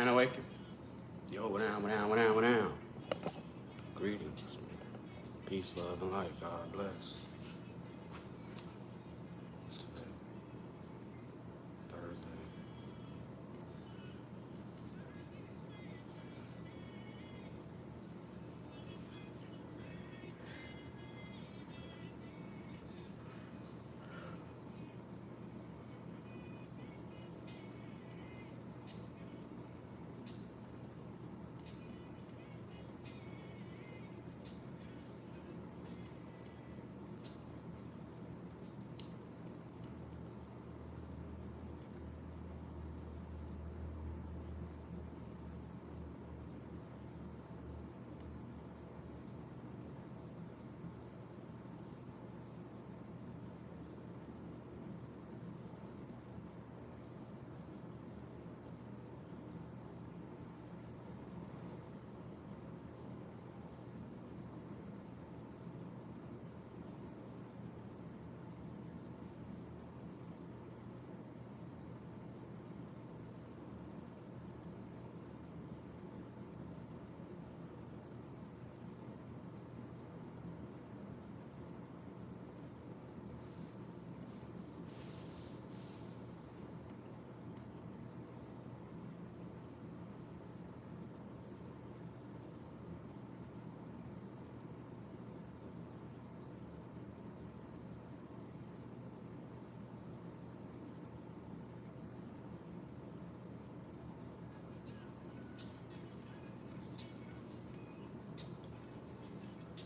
Grand Awakening. Yo, what down, what down, what down, what down. Greetings. Peace, love, and light. God bless. It's today, Thursday.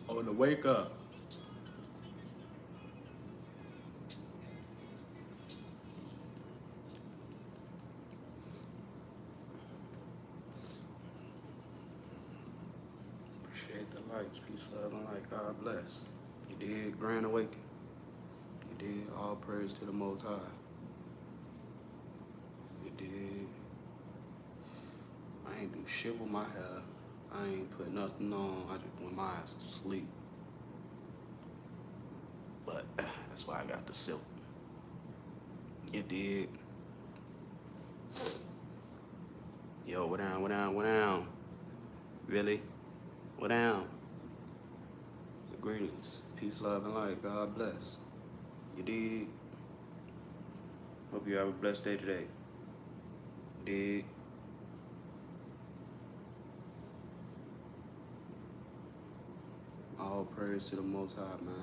On the wake up. Appreciate the lights. Peace, love, and light. God bless. You did Grand Awakening. You did all praise to the Most High. You did. I ain't do shit with my hair. I ain't put nothing on. I just went my ass to sleep. But that's why I got the silk. You did. Yo, what down, what down, what down? Really? What down? Greetings. Peace, love, and light. God bless. You did. Hope you have a blessed day today. Did. All praise to the Most High, man.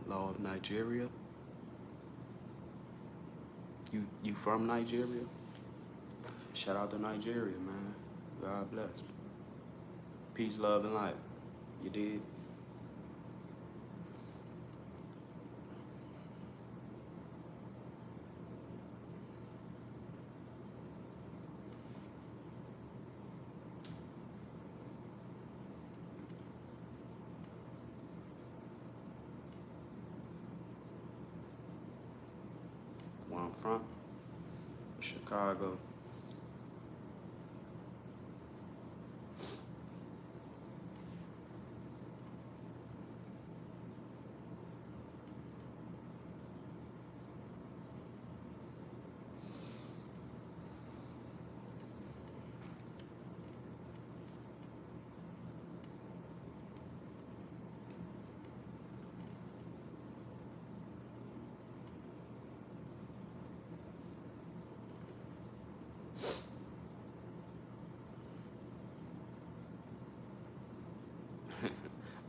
Law of Nigeria. You from Nigeria? Shout out to Nigeria, man. God bless. Peace, love, and light. You did. Where I'm from? Chicago.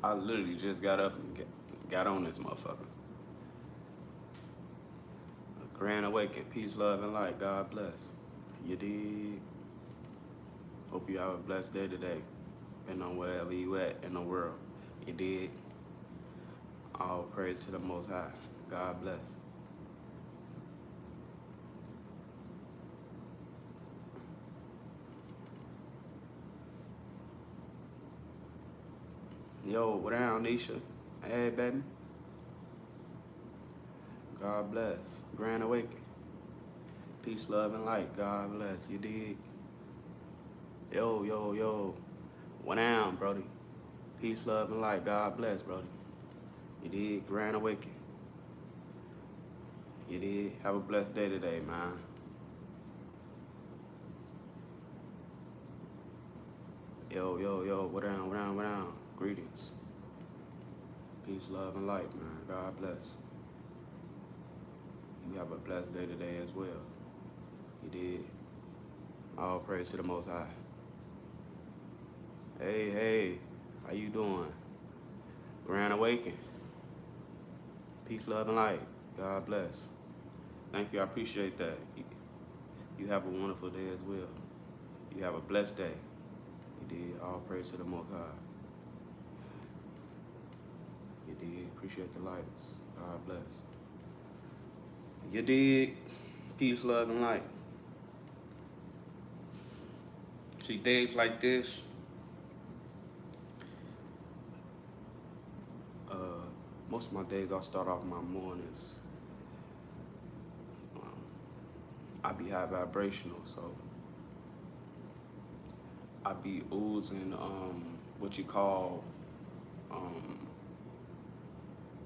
I literally just got up and got on this motherfucker. A Grand Awakening. Peace, love, and light. God bless. You did. Hope you have a blessed day today. Depending on wherever you at in the world. You did. All praise to the Most High. God bless. Yo, what down, Nisha? Hey, baby. God bless. Grand Awakening. Peace, love, and light. God bless. You dig? Yo, yo, yo. One down, Brody. Peace, love, and light. God bless, Brody. You dig? Grand Awakening. You dig? Have a blessed day today, man. Yo, yo, yo. What down, what down, what down? Greetings. Peace, love, and light, man. God bless. You have a blessed day today as well. You did. All praise to the Most High. Hey, hey. How you doing? Grand Awakening. Peace, love, and light. God bless. Thank you. I appreciate that. You have a wonderful day as well. You have a blessed day. You did. All praise to the Most High. You did. Appreciate the lights. God bless. You did. Peace, love, and light. See, days like this, most of my days I start off my mornings. I be high vibrational, so I be oozing what you call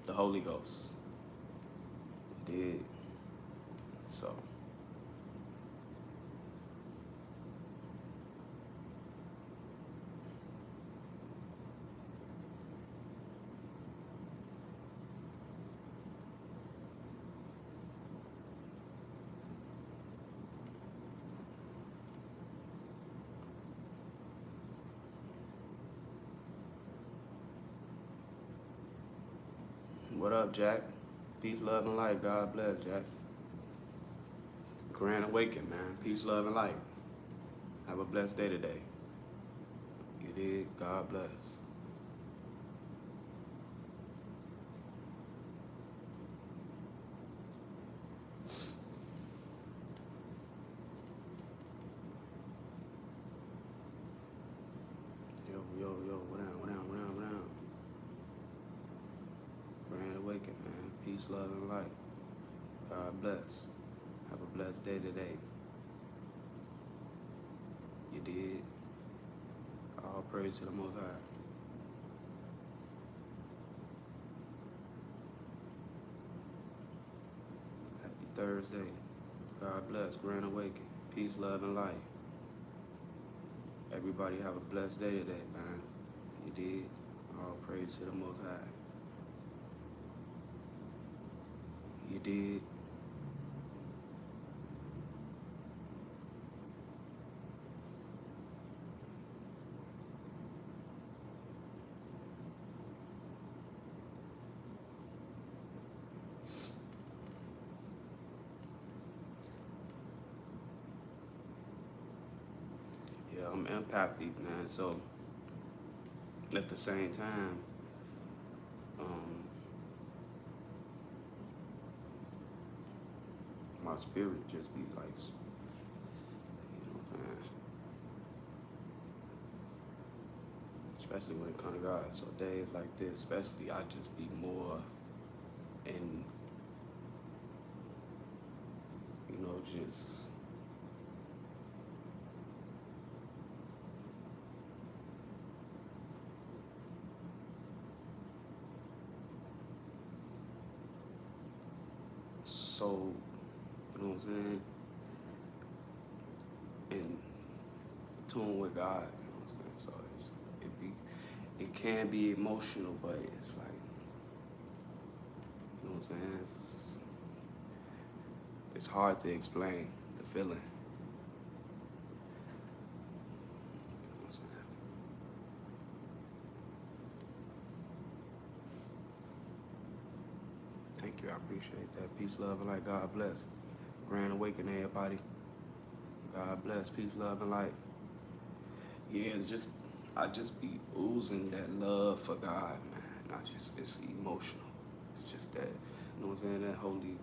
the Holy Ghost. You did. So what up, Jack? Peace, love, and light. God bless, Jack. Grand Awakening, man. Peace, love, and light. Have a blessed day today. You did. God bless. Yo, yo, yo. What down, what down, what down, what down? Grand Awakening, man. Peace, love, and light. God bless. Have a blessed day today. You did. All praise to the Most High. Happy Thursday. God bless. Grand Awakening. Peace, love, and light. Everybody have a blessed day today, man. You did. All praise to the Most High. You did. Yeah, I'm empathic, man. So at the same time, my spirit just be like, you know what I'm saying? Especially when it comes to God. So days like this, especially, I just be more in, you know, just so, you know what I'm saying? In tune with God, you know what I'm saying? So it can be emotional, but it's like, you know what I'm saying? It's hard to explain the feeling. You know what I'm saying? Thank you, I appreciate that. Peace, love, and light. God bless. Grand Awakening, everybody. God bless. Peace, love, and light. Yeah, I just be oozing that love for God, man. It's emotional. It's just that, you know what I'm saying?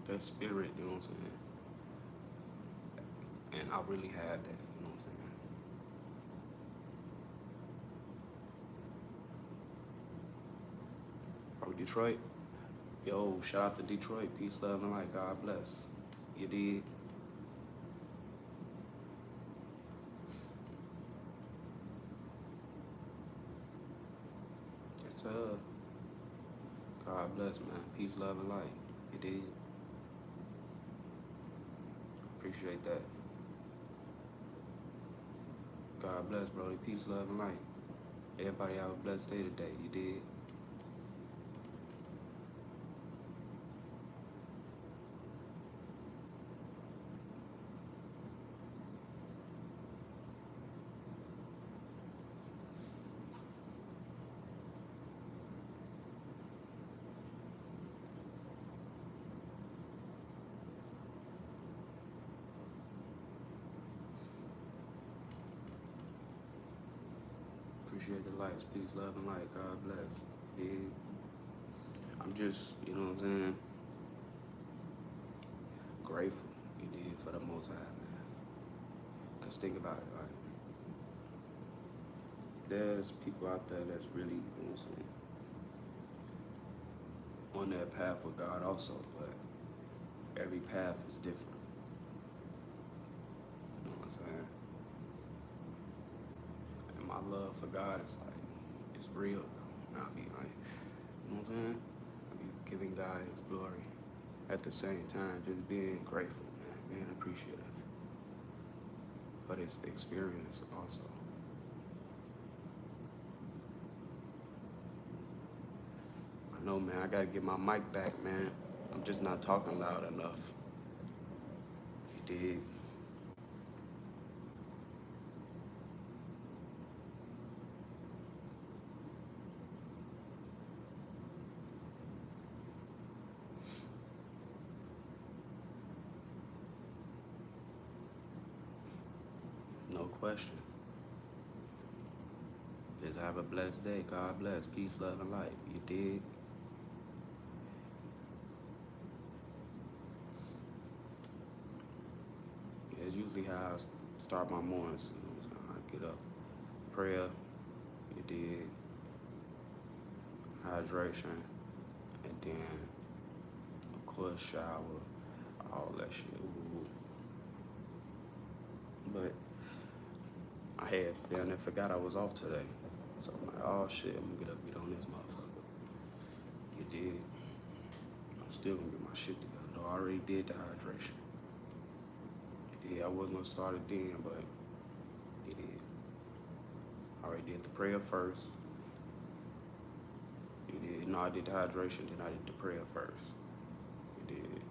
That spirit, you know what I'm saying? And I really had that, you know what I'm saying? From Detroit. Yo, shout out to Detroit. Peace, love, and light. God bless. You did. Yes, sir. God bless, man. Peace, love, and light. You did. Appreciate that. God bless, brody. Peace, love, and light. Everybody have a blessed day today. You did. Appreciate the lights. Peace, love, and light. God bless. You did. I'm just, you know what I'm saying, grateful. You did for the Most High, man. Cause think about it, like there's people out there that's really, you know what I'm saying, on that path with God also, but every path is different. You know what I'm saying? And my love for God is like, it's real though. And I'll be like, you know what I'm saying? I'll be giving God his glory. At the same time, just being grateful, man, being appreciative for this experience also. I know, man, I gotta get my mic back, man. I'm just not talking loud enough. You dig? No question. Just have a blessed day. God bless. Peace, love, and light. You dig? It's usually how I start my mornings. You know, so I get up, prayer, you dig, hydration, and then, of course, shower, all that shit. Ooh. But I had down there forgot I was off today. So I'm like, oh shit, I'm gonna get up and get on this motherfucker. You dig? I'm still gonna get my shit together though. I already did the hydration. Yeah, I wasn't gonna start it then, but it did. I already did the prayer first. You did. No, I did the hydration, then I did the prayer first. You did.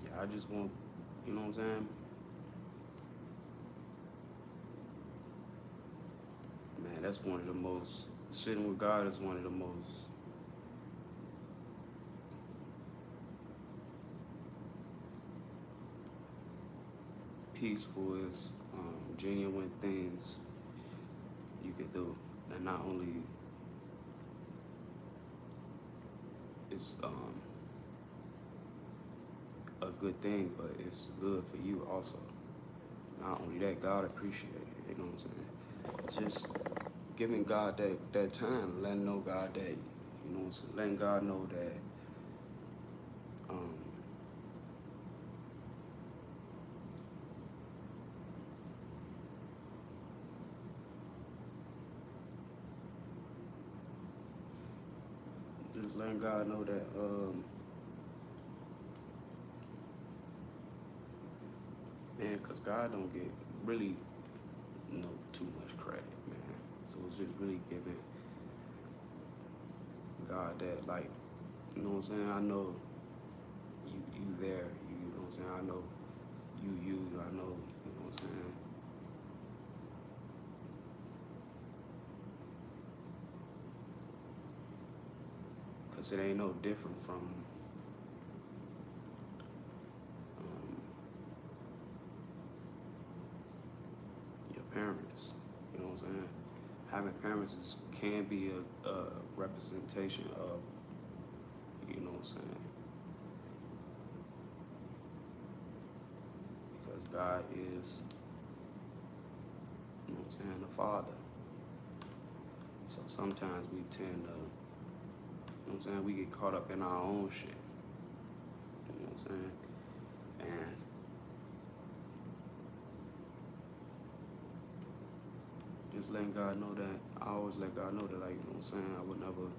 Yeah, I just want, you know what I'm saying? Man, that's one of the most, sitting with God is one of the most peaceful, genuine things you could do. And not only is a good thing, but it's good for you also. Not only that, God appreciate it. You know what I'm saying? It's just giving God that time, letting know God that, you know what I'm saying? Letting God know that um, just letting God know that man, cause God don't get really too much credit, man. So it's just really giving God that, like, you know what I'm saying? I know you there, you know what I'm saying? I know I know, you know what I'm saying? Cause it ain't no different from um, parents. You know what I'm saying? Having parents can be a representation of, you know what I'm saying? Because God is, you know what I'm saying, the Father. So sometimes we tend to, you know what I'm saying, we get caught up in our own shit. You know what I'm saying? And just letting God know that, I always let God know that, like, you know what I'm saying, I would never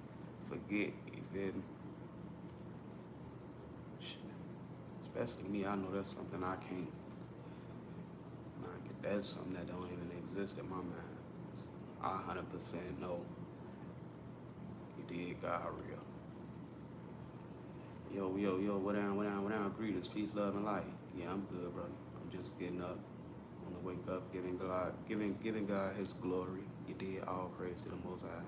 forget, you feel me? Shit. Especially me, I know that's something I can't, like, that's something that don't even exist in my mind. I 100% know you did God real. Yo, what down, greetings, peace, love, and light. Yeah, I'm good, brother. I'm just getting up, on the wake up, giving God his glory. You did all praise to the Most High.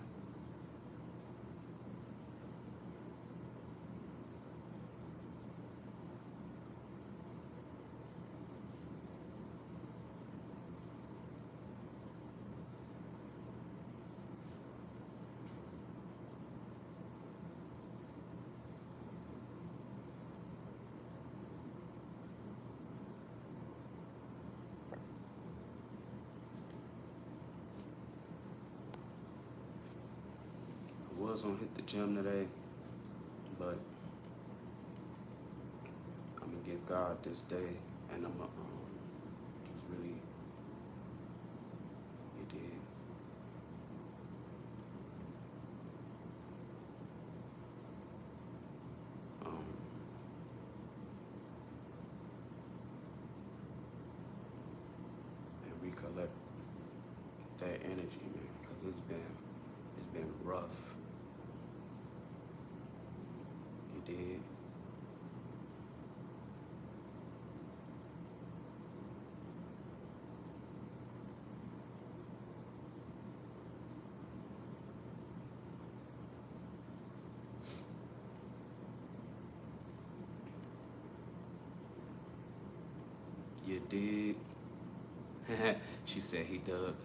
I was gonna hit the gym today, but I'm gonna give God this day, and I'm gonna just really, you did. Um, and recollect that energy, man, because it's been rough. You did. You did. She said he dug.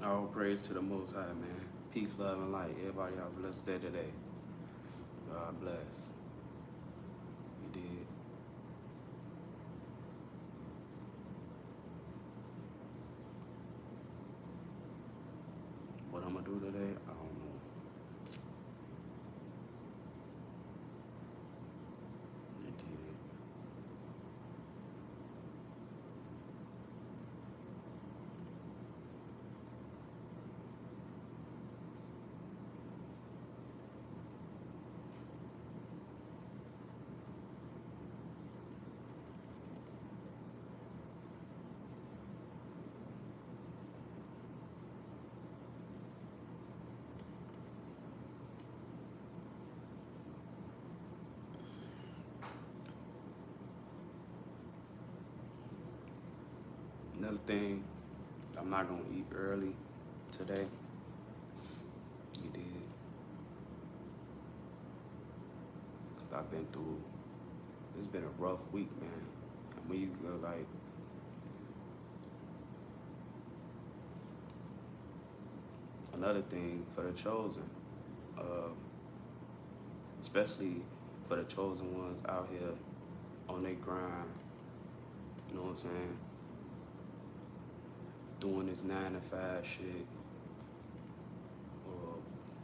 All praise to the Most High, man. Peace, love, and light. Everybody have a blessed day today. God bless. You did. What I'm gonna do today, I don't know. You did. Another thing, I'm not gonna eat early today. You did. Cause I've been through, it's been a rough week, man. And when you go like, another thing for the chosen, uh, especially for the chosen ones out here on their grind, you know what I'm saying? Doing this 9 to 5 shit or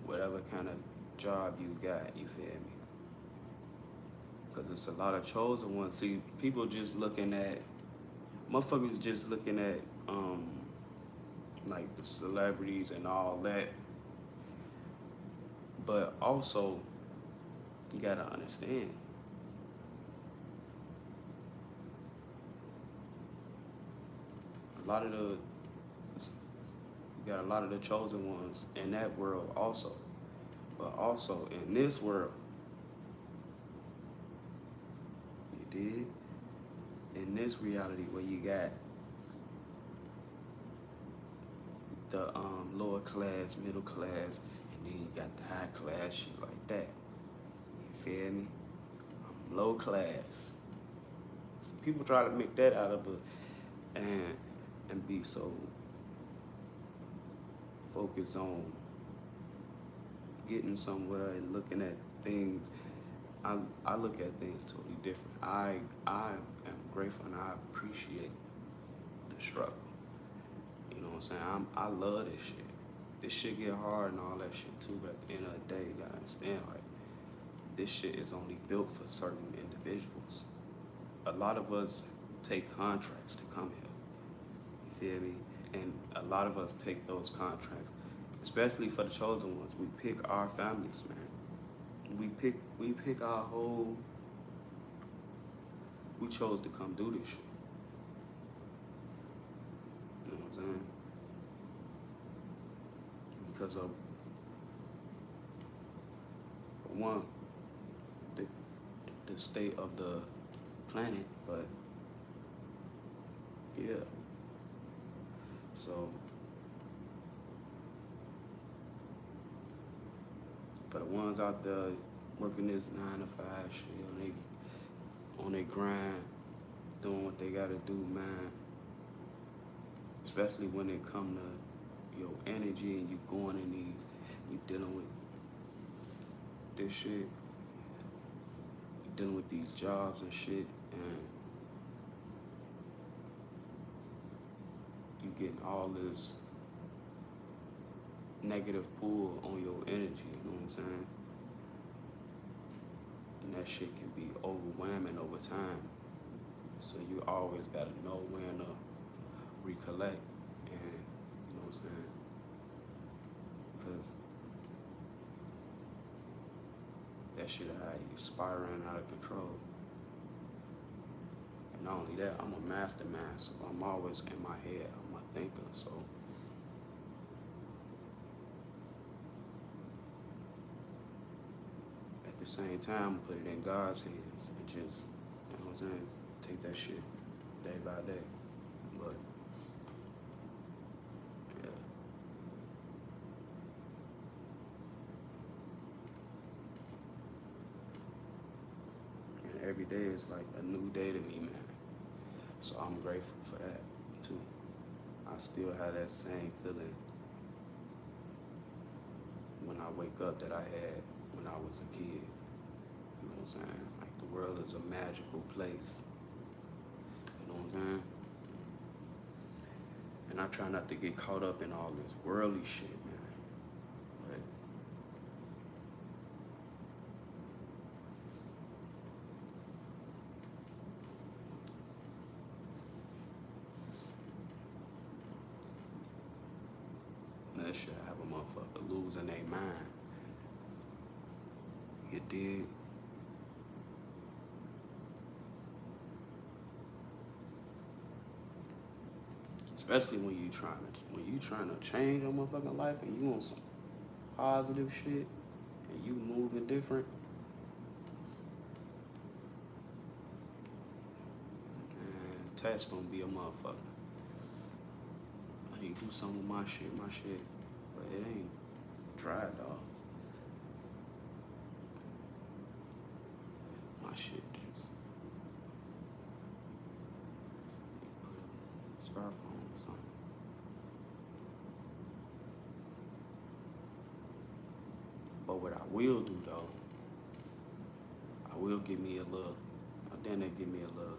whatever kind of job you got, you feel me? Because it's a lot of chosen ones. See, people just looking at, motherfuckers just looking at, like the celebrities and all that. But also, you gotta understand, a lot of the, you got a lot of the chosen ones in that world also. But also in this world, you did? In this reality where you got the lower class, middle class, and then you got the high class, shit like that. You feel me? I'm low class. People try to make that out of it and be so focused on getting somewhere and looking at things. I look at things totally different. I am grateful and I appreciate the struggle. You know what I'm saying? I love this shit. This shit get hard and all that shit too, but at the end of the day, you gotta understand, like, this shit is only built for certain individuals. A lot of us take contracts to come here. You feel me? And a lot of us take those contracts, especially for the chosen ones. We pick our families, man. We pick our whole. We chose to come do this shit. You know what I'm saying? Because of, for one, the state of the planet, but yeah. So for the ones out there working this 9 to 5 shit, on they grind, doing what they gotta do, man. Especially when it come to your energy and you going in these, you dealing with this shit, you dealing with these jobs and shit, and you getting all this negative pull on your energy, you know what I'm saying? And that shit can be overwhelming over time. So you always gotta know when to recollect, and you know what I'm saying? Because that shit will have you spiraling out of control. And not only that, I'm a mastermind, so I'm always in my head. I'm a thinker, so at the same time, put it in God's hands and just, you know what I'm saying, take that shit day by day. But yeah. And every day is like a new day to me, man. So I'm grateful for that too. I still have that same feeling when I wake up that I had when I was a kid. You know what I'm saying? Like, the world is a magical place. You know what I'm saying? And I try not to get caught up in all this worldly shit, man. But that shit have a motherfucker losing their mind. You dig? Especially when you trying to change your motherfucking life and you on some positive shit and you moving different. Man, that's gonna be a motherfucker. I need to do something with my shit, but it ain't dry, dog. My shit just put a scarf on or something. But what I will do though, I will give me a little, then they give me a little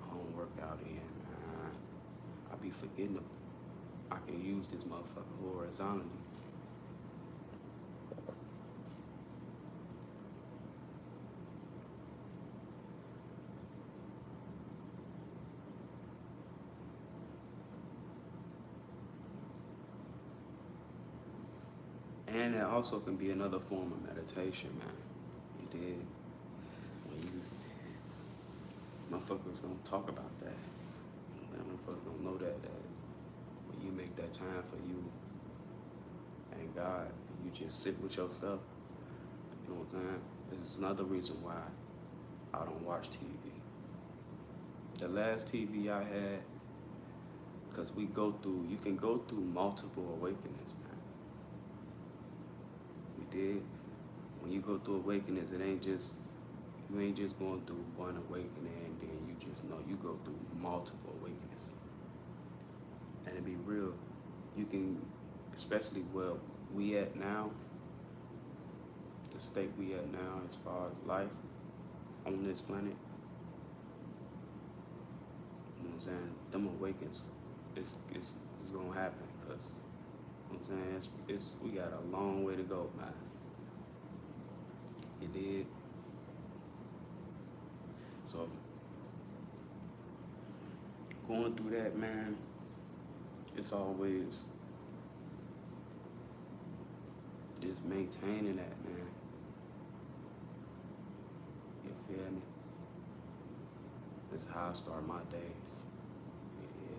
home workout in, man. I be forgetting I can use this motherfucker horizontally. And it also can be another form of meditation, man. You did. When you motherfuckers don't talk about that. Motherfuckers don't know that when you make that time for you and God, and you just sit with yourself, you know what I'm saying? This is another reason why I don't watch TV. The last TV I had, because you can go through multiple awakenings, man. You did. When you go through awakenings, it ain't just You ain't just going through one awakening and then you just know you go through multiple awakenings. And to be real, you can, especially where we at now, the state we at now as far as life on this planet, you know what I'm saying? Them awakens, it's gonna happen, cause you know what I'm saying, it's we got a long way to go, man. You did. So going through that, man, it's always just maintaining that, man. You feel me? That's how I start my days. Yeah.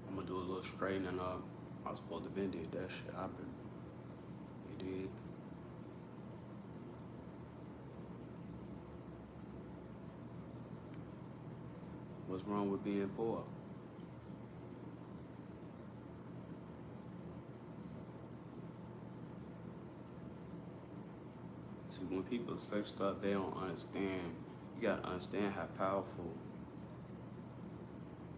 I'm gonna do a little straightening up. I was supposed to been did that shit. I've been, you did. What's wrong with being poor? See, when people say stuff they don't understand, you gotta understand how powerful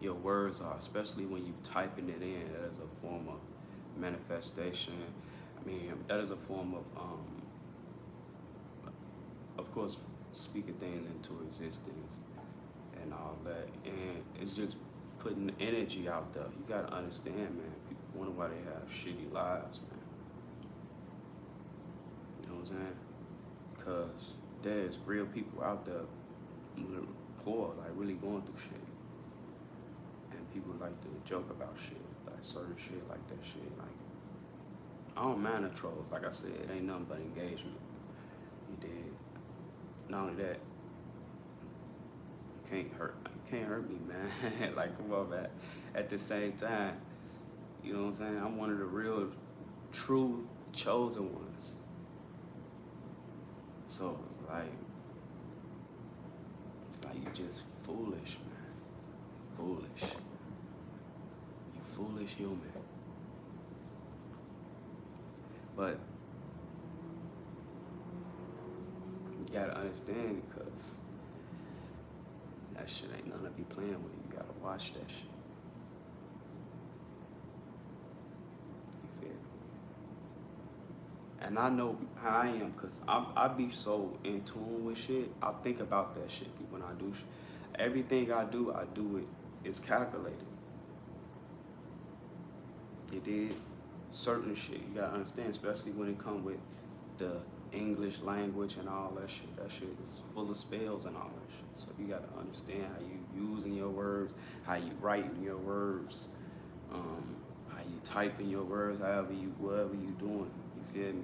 your words are, especially when you typing it in. That is a form of manifestation. I mean, that is a form of course, speaking things into existence and all that. And it's just putting energy out there. You gotta understand, man. People wonder why they have shitty lives, man. You know what I'm saying? Because there's real people out there poor, like really going through shit. And people like to joke about shit, like certain shit, like that shit. Like, I don't mind the trolls, like I said, it ain't nothing but engagement. You did. Not only that, you can't hurt me, man. Like, come on, man. At the same time, you know what I'm saying? I'm one of the real, true, chosen ones. So, like you just foolish, man. Foolish. You foolish human. But you gotta understand, because that shit ain't nothing to be playing with. You gotta watch that shit. You feel me? And I know how I am, because I be so in tune with shit. I think about that shit when I do shit. Everything I do it is calculated. You did. Certain shit you gotta understand, especially when it come with the English language and all that shit. That shit is full of spells and all that shit. So you gotta understand how you using your words, how you writing your words, how you typing your words, whatever you doing. You feel me?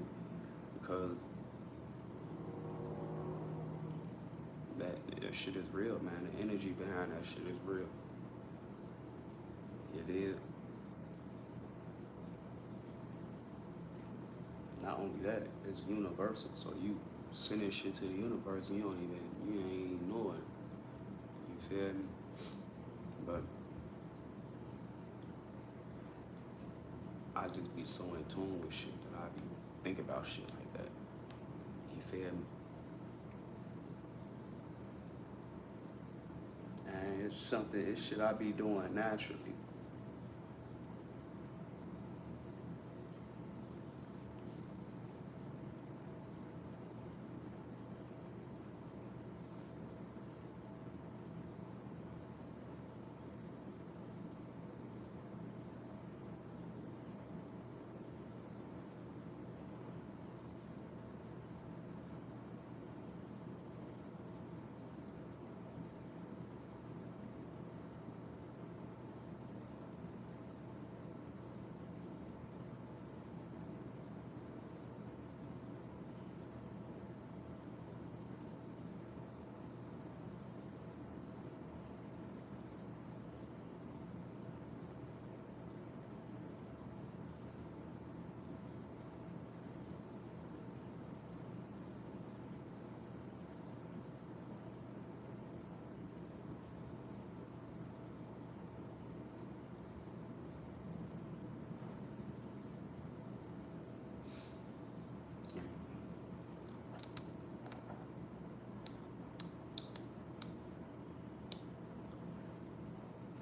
Because that shit is real, man. The energy behind that shit is real. It is. Not only that, it's universal. So you sending shit to the universe, and you ain't even know it. You feel me? But I just be so in tune with shit that I be think about shit like that. You feel me? And it's shit I be doing naturally.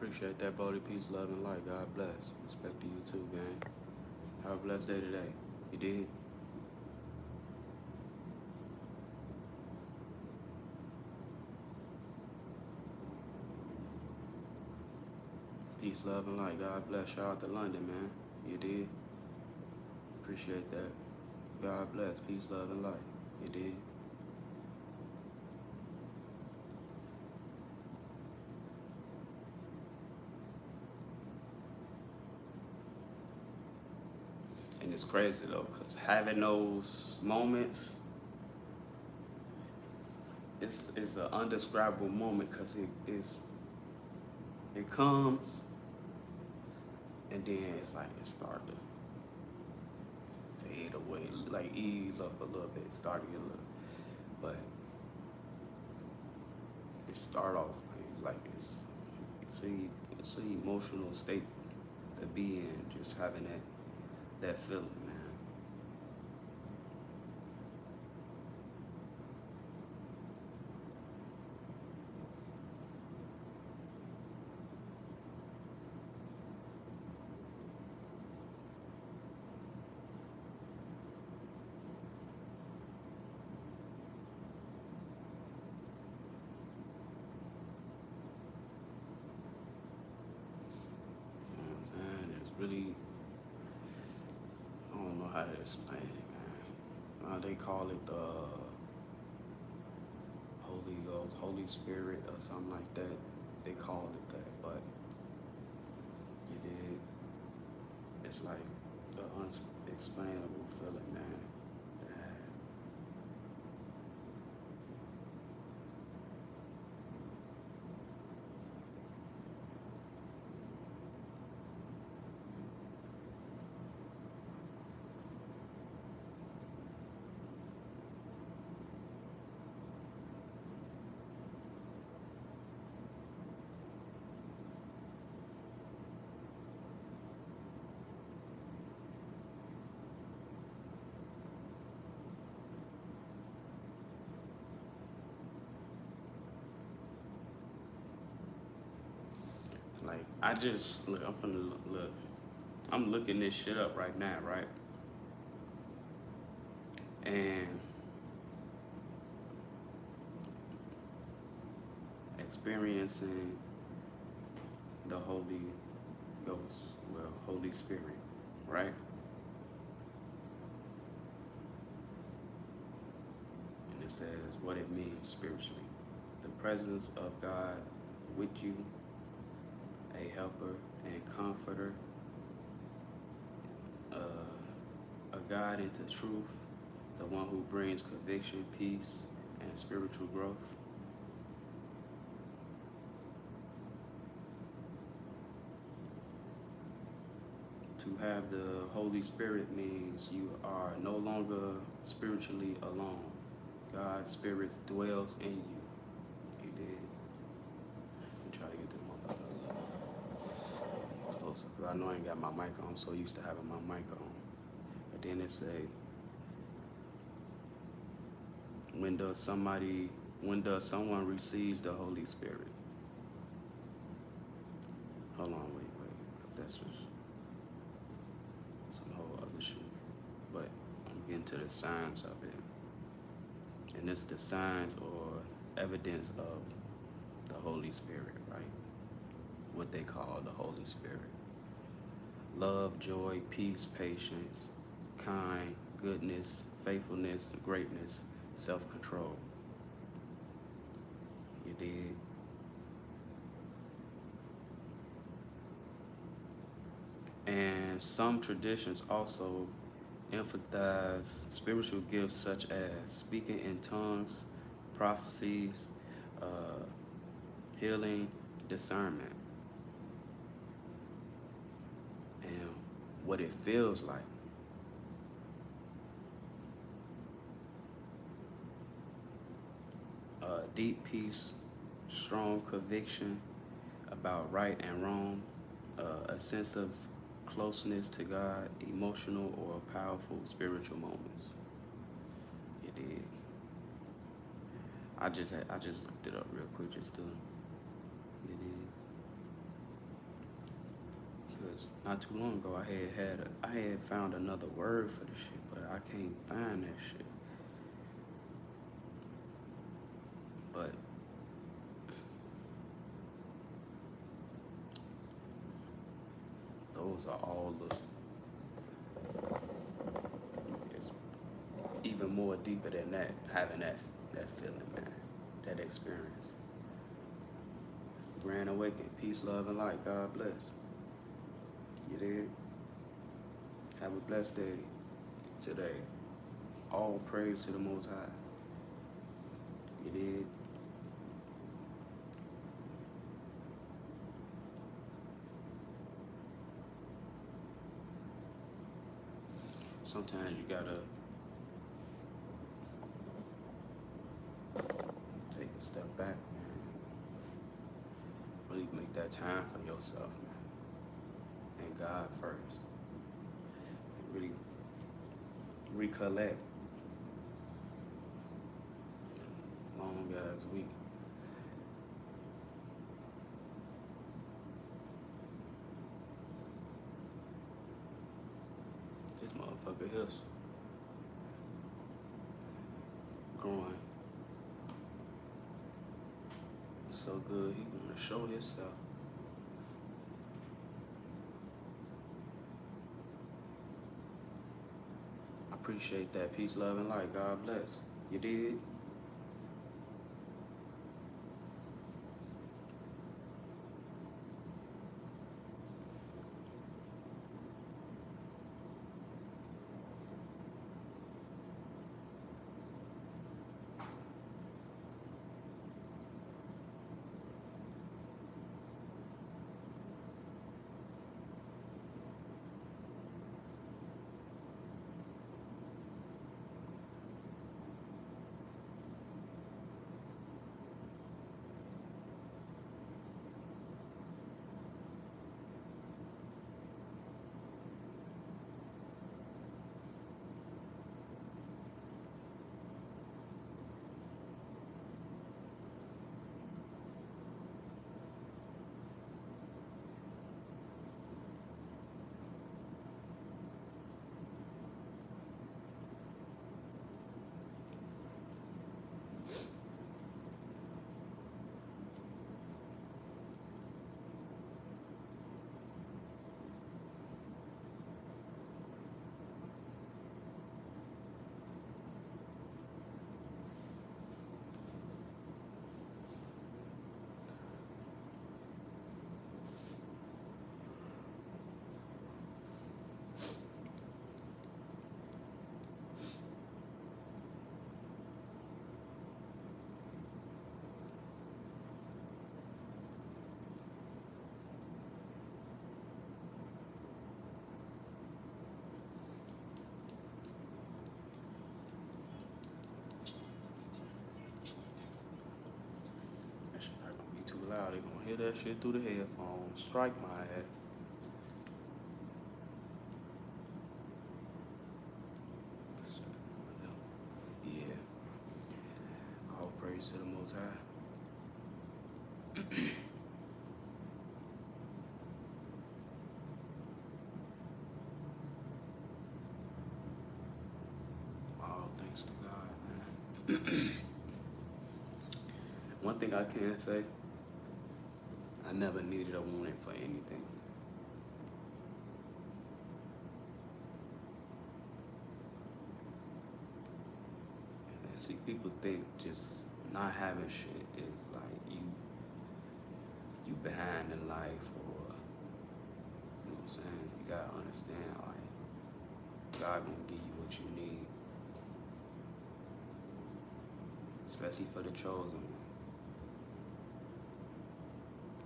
Appreciate that, Brody. Peace, love, and light. God bless. Respect to you too, gang. Have a blessed day today. You did? Peace, love, and light. God bless. Shout out to London, man. You did? Appreciate that. God bless. Peace, love, and light. You did? And it's crazy though, because having those moments, it's an undescribable moment because it comes and then it's like it start to fade away, like ease up a little bit, start to get a little, but it start off like it's an emotional state to be in, just having that feeling, man. You know what I'm saying? It's really, I don't know how to explain it, man. They call it the Holy Ghost, Holy Spirit, or something like that. They call it that, but you did. It's like the unexplainable feeling, man. That, like I just look. I'm finna look. I'm looking this shit up right now, right? And experiencing the Holy Ghost, well, Holy Spirit, right? And it says what it means spiritually. The presence of God with you, a helper and comforter, a guide into truth, the one who brings conviction, peace, and spiritual growth. To have the Holy Spirit means you are no longer spiritually alone. God's Spirit dwells in you. He did. I'm trying to get this motherfucker closer because I know I ain't got my mic on. I'm so used to having my mic on. But then it say, when does someone receives the Holy Spirit? Hold on, wait, because that's just some whole other shit. But I'm getting to the signs of it. And it's the signs or evidence of the Holy Spirit, right? What they call the Holy Spirit. Love, joy, peace, patience, kind, goodness, faithfulness, greatness, self-control. You did. And some traditions also emphasize spiritual gifts such as speaking in tongues, prophecies, uh, healing, discernment, and what it feels like. Deep peace, strong conviction about right and wrong, a sense of closeness to God, emotional or powerful spiritual moments. You did. I just looked it up real quick just to. You did. not too long ago, I had found another word for the shit, but I can't find that shit. But those are all the. It's even more deeper than that. Having that feeling, man, that experience. Grand awakening, peace, love, and light. God bless. You did. Have a blessed day today. All praise to the Most High. You did. Sometimes you gotta take a step back, man. Really make that time for yourself, man. And God first. And really recollect. Long as week. This motherfucker here's growing. It's so good, he wanna show himself. I appreciate that. Peace, love, and light. God bless. You did? That shit not gonna be too loud. They gonna hear that shit through the headphones. Strike my ass. Yeah. All praise to the Most High. All thanks to God, man. One thing I can say, I never needed or wanted for anything. And see, people think just not having shit is like you behind in life, or you know what I'm saying? You gotta understand, like, God gonna give you what you need. Especially for the chosen one.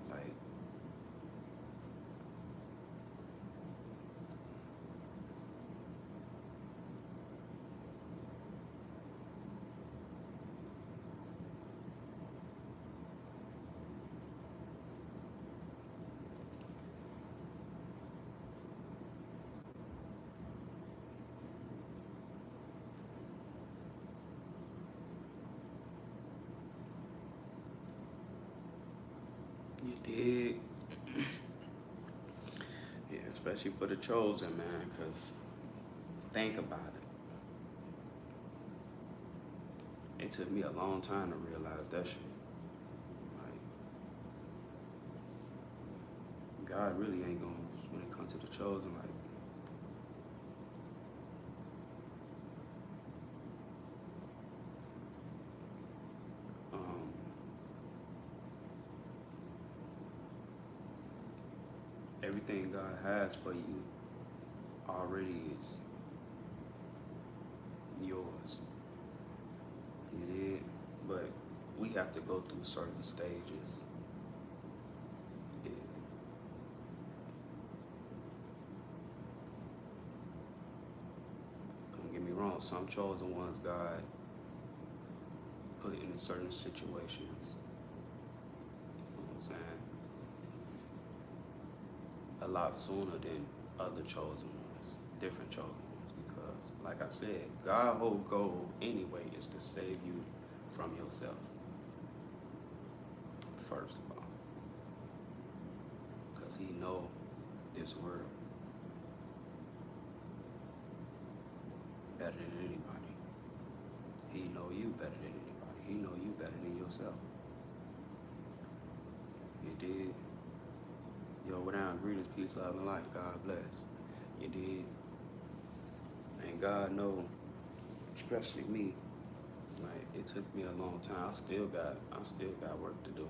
Like, you dig? Yeah, it's especially for the chosen, man, because think about it. It took me a long time to realize that shit. Like, God really ain't going, when it comes to the chosen, like, um, everything God has for you already is yours. You did, but we have to go through certain stages. You did. Don't get me wrong, some chosen ones God put in certain situations. You know what I'm saying? A lot sooner than other chosen ones, different chosen ones, because like I said, God's whole goal anyway is to save you from yourself, first of all, because he know this world better than anybody. He know you better than anybody. He know you better than yourself. You did. Yo, without greetings, peace, love, and light. God bless. You did. And God know, especially me, like it took me a long time. I still got work to do.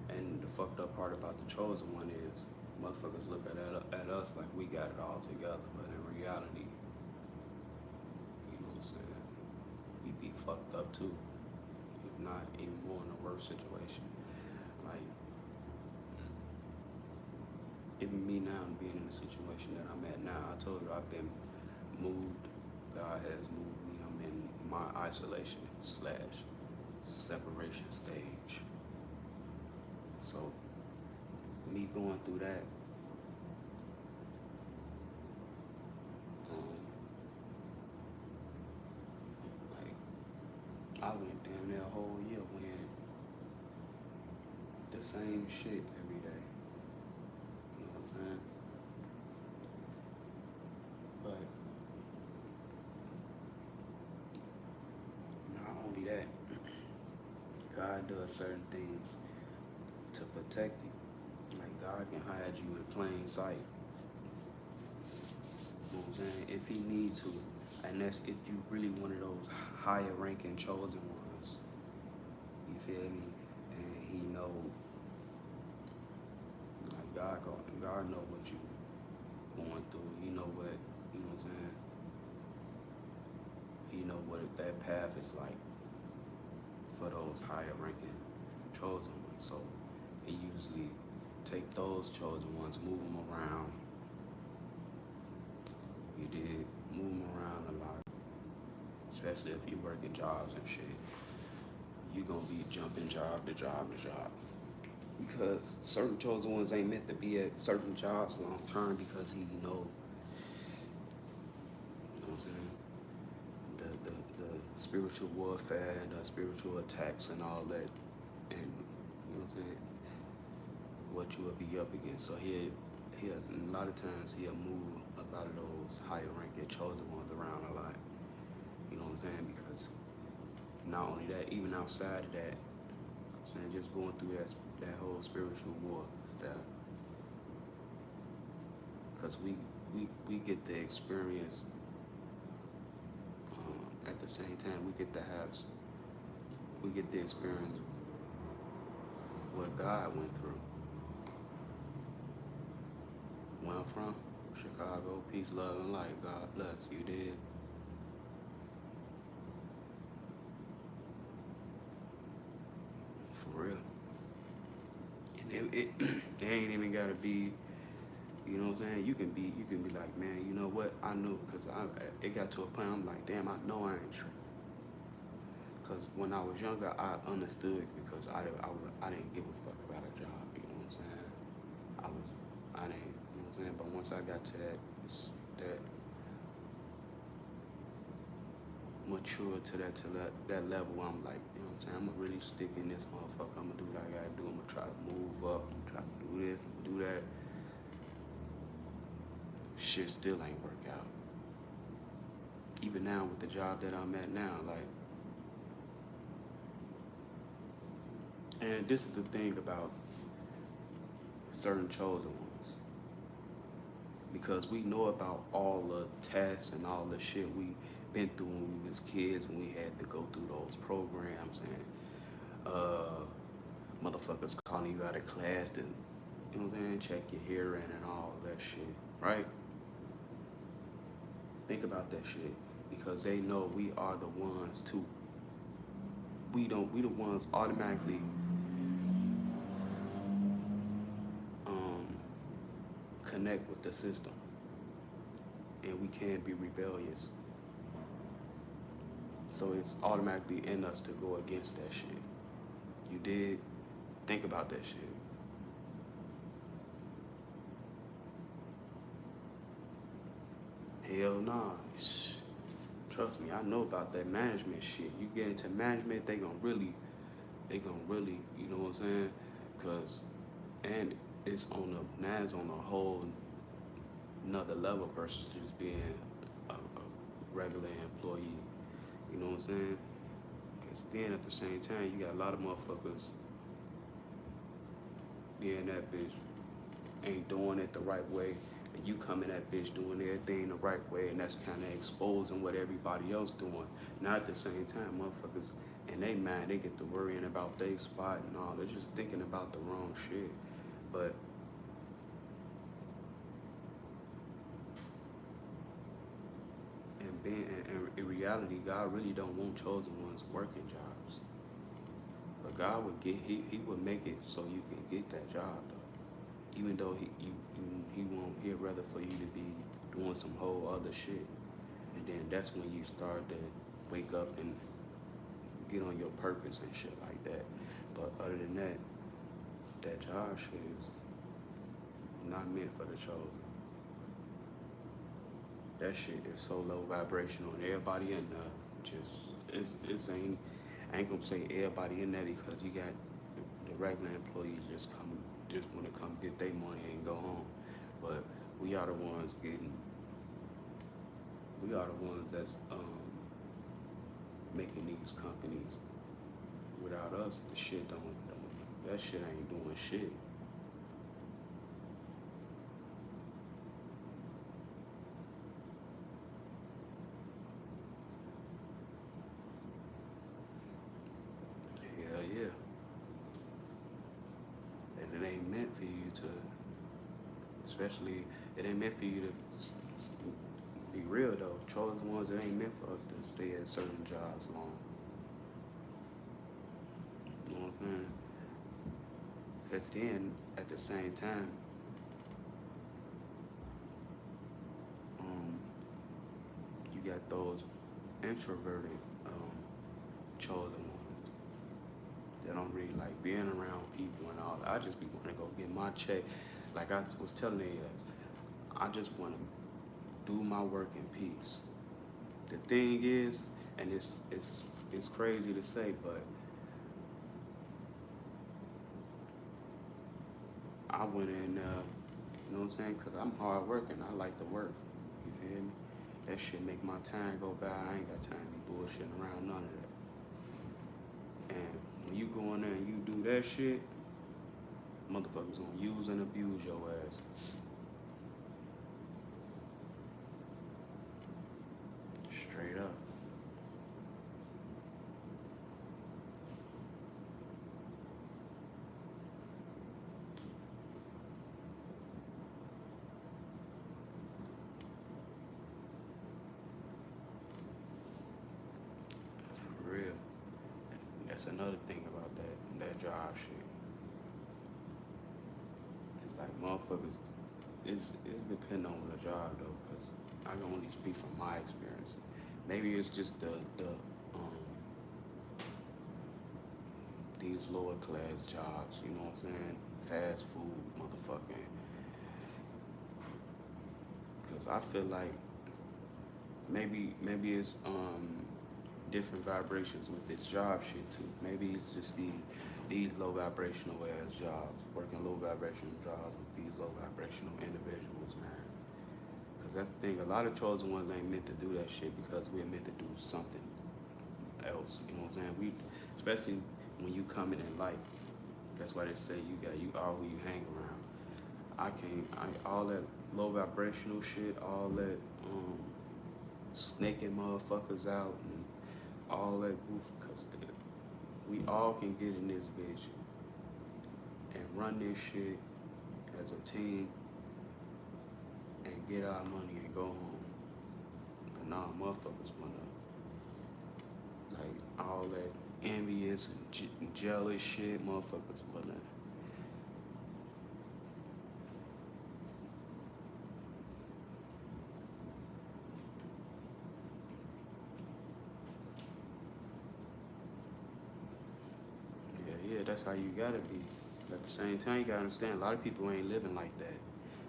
And the fucked up part about the chosen one is motherfuckers look at us like we got it all together, but in reality, you know what I'm saying, we be fucked up too. If not even more in a worse situation. Like even me now being in the situation that I'm at now, I told you I've been moved. God has moved me. I'm in my isolation / separation stage. So me going through that, like I went damn near a whole year wearing the same shit every day. You know what I'm saying? But not only that, God does certain things to protect you. Like God can hide you in plain sight. You know what I'm saying? If he needs to. And that's if you really one of those higher ranking chosen ones. You feel me? And he know, like God know what you going through. He know what, you know what I'm saying? He know what that path is like for those higher ranking chosen ones. So he usually take those chosen ones, move them around. You did move them around a lot, especially if you working jobs and shit. You gonna be jumping job to job to job, because certain chosen ones ain't meant to be at certain jobs long term, because he know, you know what I'm saying, the spiritual warfare and the spiritual attacks and all that, and you know what I'm saying, what you will be up against. So he a lot of times he'll move a lot of those higher ranking chosen ones around a lot. You know what I'm saying? Because not only that, even outside of that, I'm saying, just going through that whole spiritual warfare, because we get to experience, at the same time we get to experience what God went through. Where I'm from, Chicago, peace, love, and light. God bless. You did. For real. And it ain't even gotta be, you know what I'm saying? You can be like, man, you know what? I knew, because it got to a point I'm like, damn, I know I ain't tripping. Because when I was younger, I understood, because I didn't give a fuck about a job. You know what I'm saying? I didn't, you know what I'm saying? But once I got to that mature to that level, I'm like, you know what I'm saying? I'm gonna really stick in this motherfucker. I'm gonna do what I gotta do. I'm gonna try to move up. I'm gonna try to do this and do that. shit still ain't work out. Even now with the job that I'm at now, like, and this is the thing about certain chosen ones, because we know about all the tests and all the shit we been through when we was kids, when we had to go through those programs and motherfuckers calling you out of class to, you know what I'm saying, check your hearing and all that shit, right? Think about that shit, because they know we are the ones too. We the ones automatically um, connect with the system, and we can't be rebellious. So it's automatically in us to go against that shit. You did think about that shit. Hell nah. Trust me, I know about that management shit. You get into management, they gonna really, you know what I'm saying? Cause, and it's on a, now it's on a whole another level versus just being a regular employee. You know what I'm saying? Cause then at the same time, you got a lot of motherfuckers being that bitch ain't doing it the right way, and you come in that bitch doing everything the right way, and that's kind of exposing what everybody else doing. Now at the same time, motherfuckers in they mind, they get to worrying about their spot and all. They're just thinking about the wrong shit. But and being and in reality, God really don't want chosen ones working jobs. But God would he would make it so you can get that job though. Even though he won't, he'd rather for you to be doing some whole other shit. And then that's when you start to wake up and get on your purpose and shit like that. But other than that, that job shit is not meant for the chosen. That shit is so low vibrational, and everybody in there it's ain't, I ain't gonna say everybody in there, because you got the regular employees just want to come get their money and go home. But we are the ones getting, we are the ones that's making these companies. Without us, the shit don't, that shit ain't doing shit. Hell yeah. And it ain't meant for you to, especially, it ain't meant for you to be real though. Chosen ones, it ain't meant for us to stay at certain jobs long. You know what I'm saying? Because then, at the same time, um, you got those introverted chosen ones that don't really like being around people and all that. I just be wanting to go get my check. Like I was telling you, I just want to do my work in peace. The thing is, and it's crazy to say, but I went in, you know what I'm saying? Because I'm hard working. I like to work. You feel me? That shit make my time go by. I ain't got time to be bullshitting around none of that. And when you go in there and you do that shit, motherfuckers gonna use and abuse your ass. Straight up. For real. That's another thing about that job shit. It's like motherfuckers, it's depending on the job though, cause I can only speak from my experience. Maybe it's just the these lower class jobs, you know what I'm saying? Fast food, motherfucking. Cause I feel like maybe it's different vibrations with this job shit too. Maybe it's just these low vibrational ass jobs, working low vibrational jobs with these low vibrational individuals, man. Cause that's the thing. A lot of chosen ones ain't meant to do that shit because we're meant to do something else. You know what I'm saying? We, especially when you coming in life. That's why they say you are who you hang around. All that low vibrational shit, all that snaking motherfuckers out and all that goof. Cause we all can get in this bitch and run this shit as a team and get our money and go home. But nah, motherfuckers wanna like all that envious and jealous shit. Motherfuckers wanna. Yeah, that's how you gotta be. But at the same time, you gotta understand, a lot of people ain't living like that.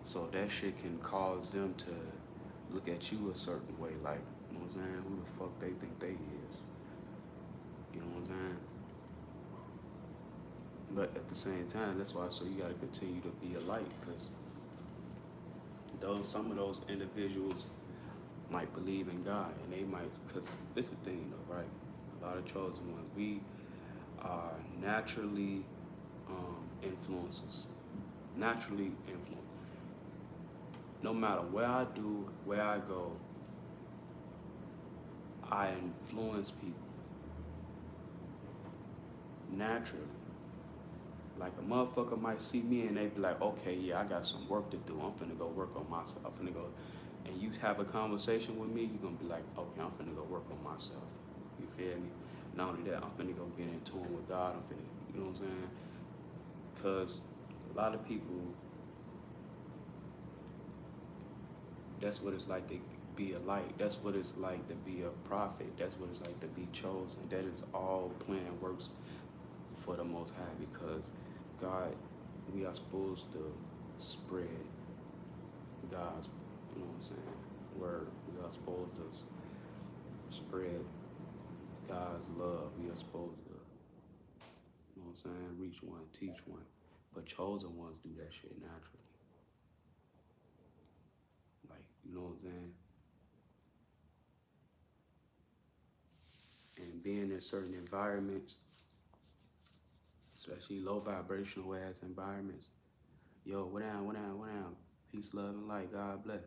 So that shit can cause them to look at you a certain way, like, you know what I'm saying? Who the fuck they think they is? You know what I'm saying? But at the same time, that's why so you gotta continue to be a light, because some of those individuals might believe in God, and they might, because this is the thing though, right? A lot of chosen ones, we are naturally influencers, naturally influenced. No matter where I do, where I go, I influence people naturally. Like a motherfucker might see me and they be like, okay, yeah, I got some work to do. I'm finna go work on myself. I'm finna go, and you have a conversation with me, you're gonna be like, okay, I'm finna go work on myself. You feel me? Not only that, I'm finna go get in tune with God. I'm finna, you know what I'm saying? Because a lot of people, that's what it's like to be a light. That's what it's like to be a prophet. That's what it's like to be chosen. That is all plan works for the Most High, because God, we are supposed to spread God's, you know what I'm saying, word. We are supposed to spread God's love. We are supposed to, you know what I'm saying, reach one, teach one. But chosen ones do that shit naturally. Like, you know what I'm saying? And being in certain environments, especially low vibrational ass environments, yo, what down, what down, what down? Peace, love, and light. God bless.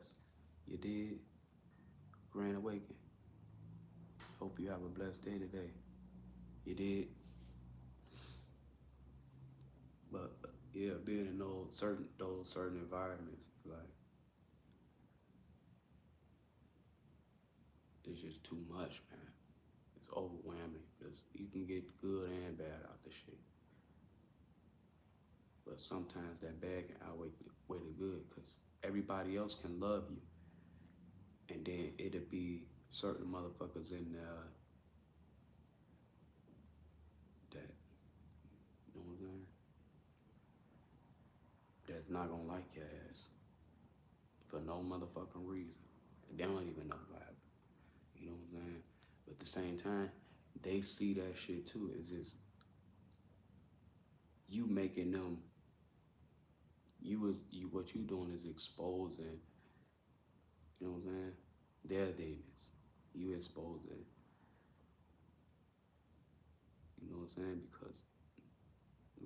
You did? Grand awakening. Hope you have a blessed day today. You did? But yeah, being in those certain environments, it's like it's just too much, man. It's overwhelming because you can get good and bad out the shit. But sometimes that bad can outweigh the good, because everybody else can love you, and then it'll be certain motherfuckers in there that, you know what I'm saying, that's not gonna like your ass for no motherfucking reason. They don't even know why. You know what I'm saying? But at the same time, they see that shit too. It's just you making them. What you doing is exposing. You know what I'm saying? Their demons. You exposing. You know what I'm saying? Because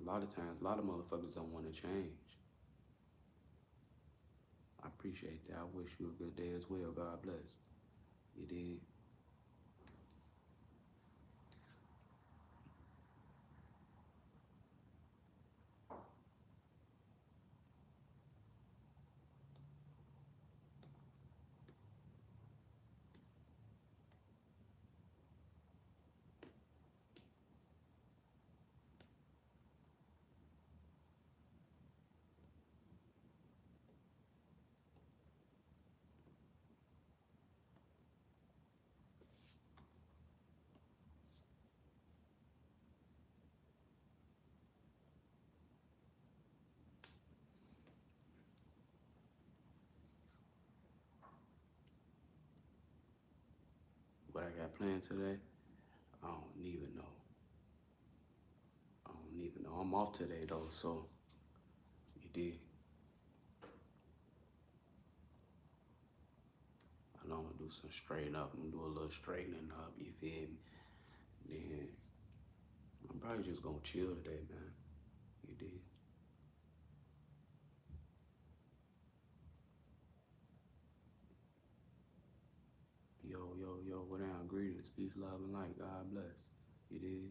a lot of times, a lot of motherfuckers don't want to change. I appreciate that. I wish you a good day as well. God bless. You did. What I got planned today, I don't even know. I don't even know. I'm off today though, so you did. do some straighten up. I'm gonna do a little straightening up, you feel me? Then I'm probably just gonna chill today, man. You did. Yo, what down? Greetings, peace, love, and light. God bless. You did.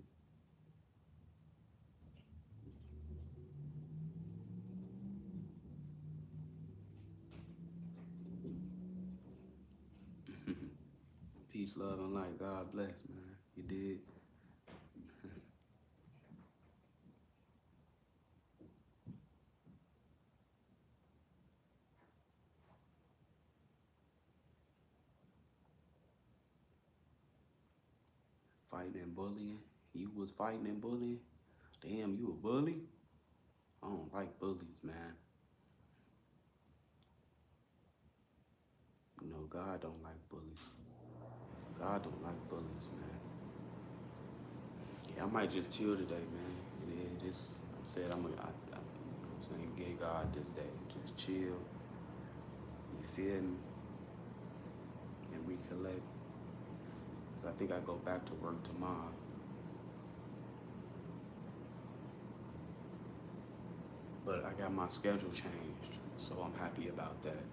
Peace, love, and light. God bless, man. You did. Fighting and bullying. You was fighting and bullying? Damn, you a bully? I don't like bullies, man. You know, God don't like bullies. God don't like bullies, man. Yeah, I might just chill today, man. Yeah, this, I said I'm gonna, you know what I'm saying, give God this day. Just chill, you feel me, and recollect. 'Cause I think I go back to work tomorrow. But I got my schedule changed, so I'm happy about that.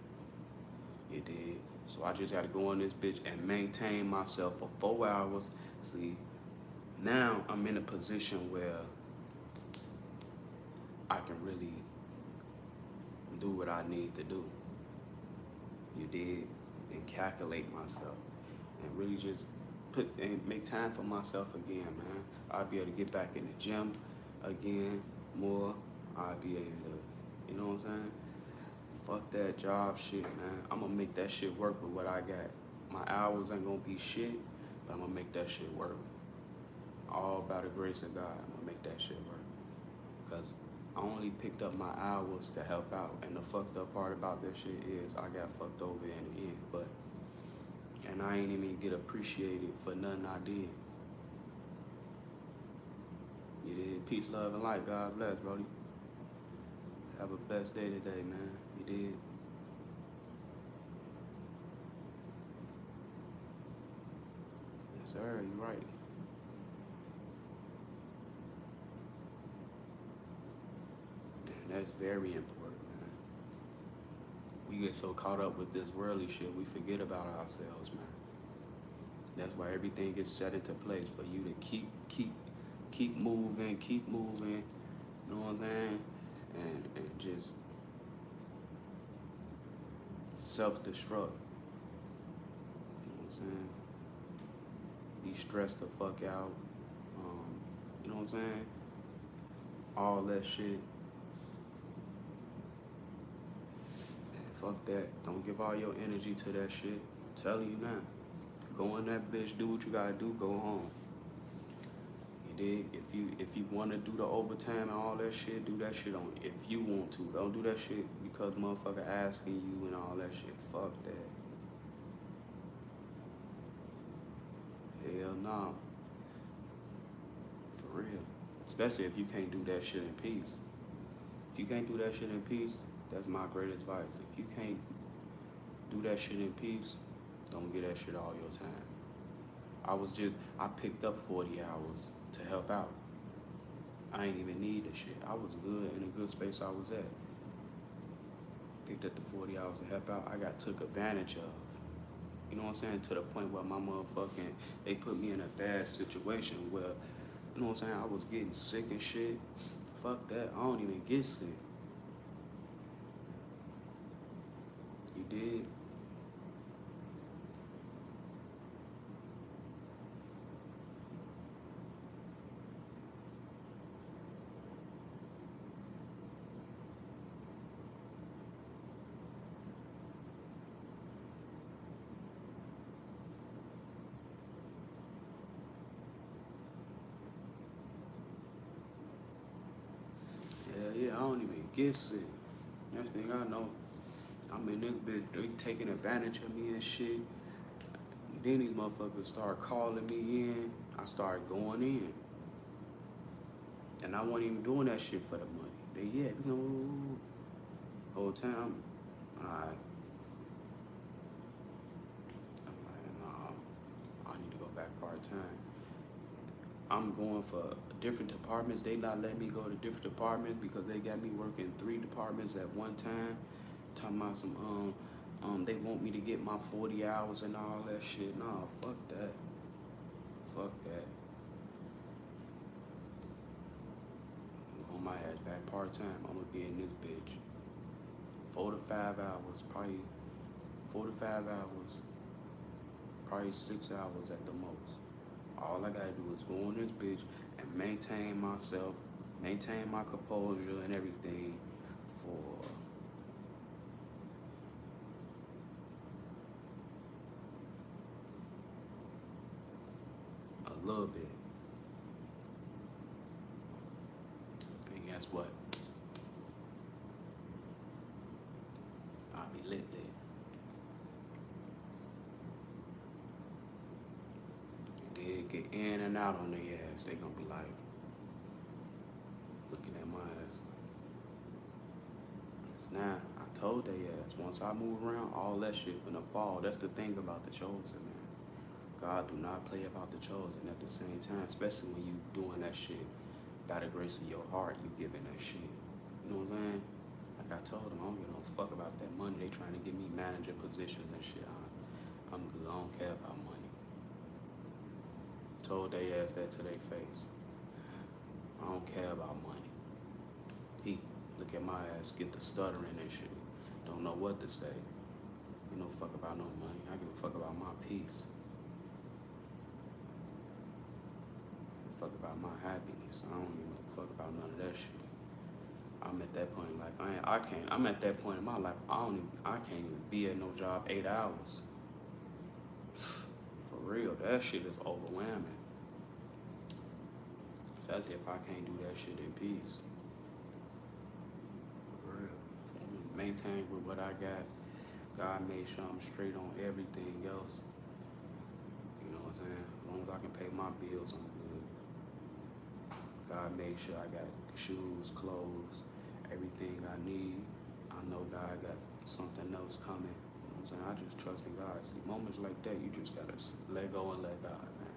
It did. So I just gotta go on this bitch and maintain myself for 4 hours. See, now I'm in a position where I can really do what I need to do. You did, and calculate myself, and really just put and make time for myself again, man. I'll be able to get back in the gym again more. I'll be able to, you know what I'm saying? Fuck that job shit, man. I'm gonna make that shit work with what I got. My hours ain't gonna be shit, but I'm gonna make that shit work. All by the grace of God, I'm gonna make that shit work. Cause I only picked up my hours to help out, and the fucked up part about that shit is I got fucked over in the end. But and I ain't even get appreciated for nothing I did. You did. Peace, love, and light. God bless, Brody. Have a best day today, man. You did. Yes, sir. You right. Man, that's very important, man. We get so caught up with this worldly shit, we forget about ourselves, man. That's why everything gets set into place for you to keep moving, keep moving. You know what I'm saying? And just self-destruct. You know what I'm saying? Be stressed the fuck out. You know what I'm saying? All that shit. And fuck that. Don't give all your energy to that shit. I'm telling you now. Go in that bitch, do what you gotta do, go home. You dig? If you wanna do the overtime and all that shit, do that shit on if you want to. Don't do that shit because motherfucker asking you and all that shit. Fuck that. Hell no. For real. Especially if you can't do that shit in peace. If you can't do that shit in peace, that's my great advice. If you can't do that shit in peace, don't get that shit all your time. I picked up 40 hours to help out. I ain't even need the shit. I was good in a good space I was at. Picked up the 40 hours to help out. I got took advantage of. You know what I'm saying? To the point where my motherfucking, they put me in a bad situation where, you know what I'm saying? I was getting sick and shit. Fuck that. I don't even get sick. You did? Yeah, I don't even get sick. Next thing I know, I'm in this bitch, they taking advantage of me and shit. Then these motherfuckers start calling me in. I started going in. And I wasn't even doing that shit for the money. They, yeah, you know, whole time, alright, back part-time. I'm going for different departments. They not letting me go to different departments because they got me working 3 departments at one time. Talking about some they want me to get my 40 hours and all that shit. Nah, fuck that. Fuck that. I'm on my ass back part-time. I'm gonna be in this bitch 4 to 5 hours, probably 4 to 5 hours, probably 6 hours at the most. All I gotta do is go in this bitch and maintain myself, maintain my composure and everything for a little bit. And guess what? I'll be lit. They get in and out on their ass. They gonna be like, looking at my ass. Cause now, I told they ass, once I move around, all that shit finna fall. That's the thing about the chosen, man. God do not play about the chosen at the same time, especially when you doing that shit by the grace of your heart, you giving that shit. You know what I'm saying? Like I told them, I don't give no fuck about that money. They trying to give me manager positions and shit. I'm good. I don't care about money. Told they ass that to their face. I don't care about money. He look at my ass, get the stuttering and shit. Don't know what to say. You know, fuck about no money. I give a fuck about my peace. Fuck about my happiness. I don't give a fuck about none of that shit. I'm at that point in life. I'm at that point in my life. I can't even be at no job 8 hours. For real, that shit is overwhelming. That's if I can't do that shit in peace. For real. Maintain with what I got. God made sure I'm straight on everything else. You know what I'm saying? As long as I can pay my bills, I'm good. God made sure I got shoes, clothes, everything I need. I know God got something else coming. You know what I'm saying? I just trust in God. See, moments like that, you just gotta let go and let God, man.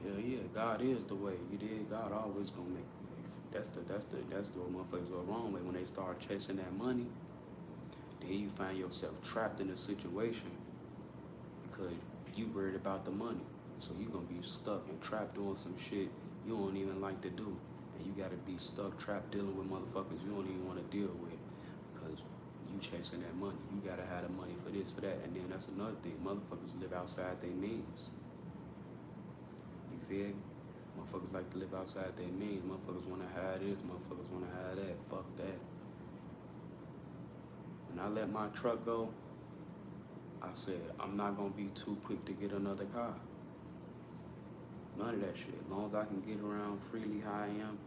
Hell yeah, God is the way. You did. God always gonna make a way. That's what motherfuckers go wrong with when they start chasing that money. Then you find yourself trapped in a situation because you worried about the money. So you gonna be stuck and trapped doing some shit you don't even like to do. And you gotta be stuck, trapped, dealing with motherfuckers you don't even want to deal with because you chasing that money. You gotta have the money for this, for that. And then that's another thing. Motherfuckers live outside their means. You feel me? Motherfuckers like to live outside their means. Motherfuckers wanna have this, motherfuckers wanna have that. Fuck that. When I let my truck go, I said, I'm not gonna be too quick to get another car. None of that shit. As long as I can get around freely how I am,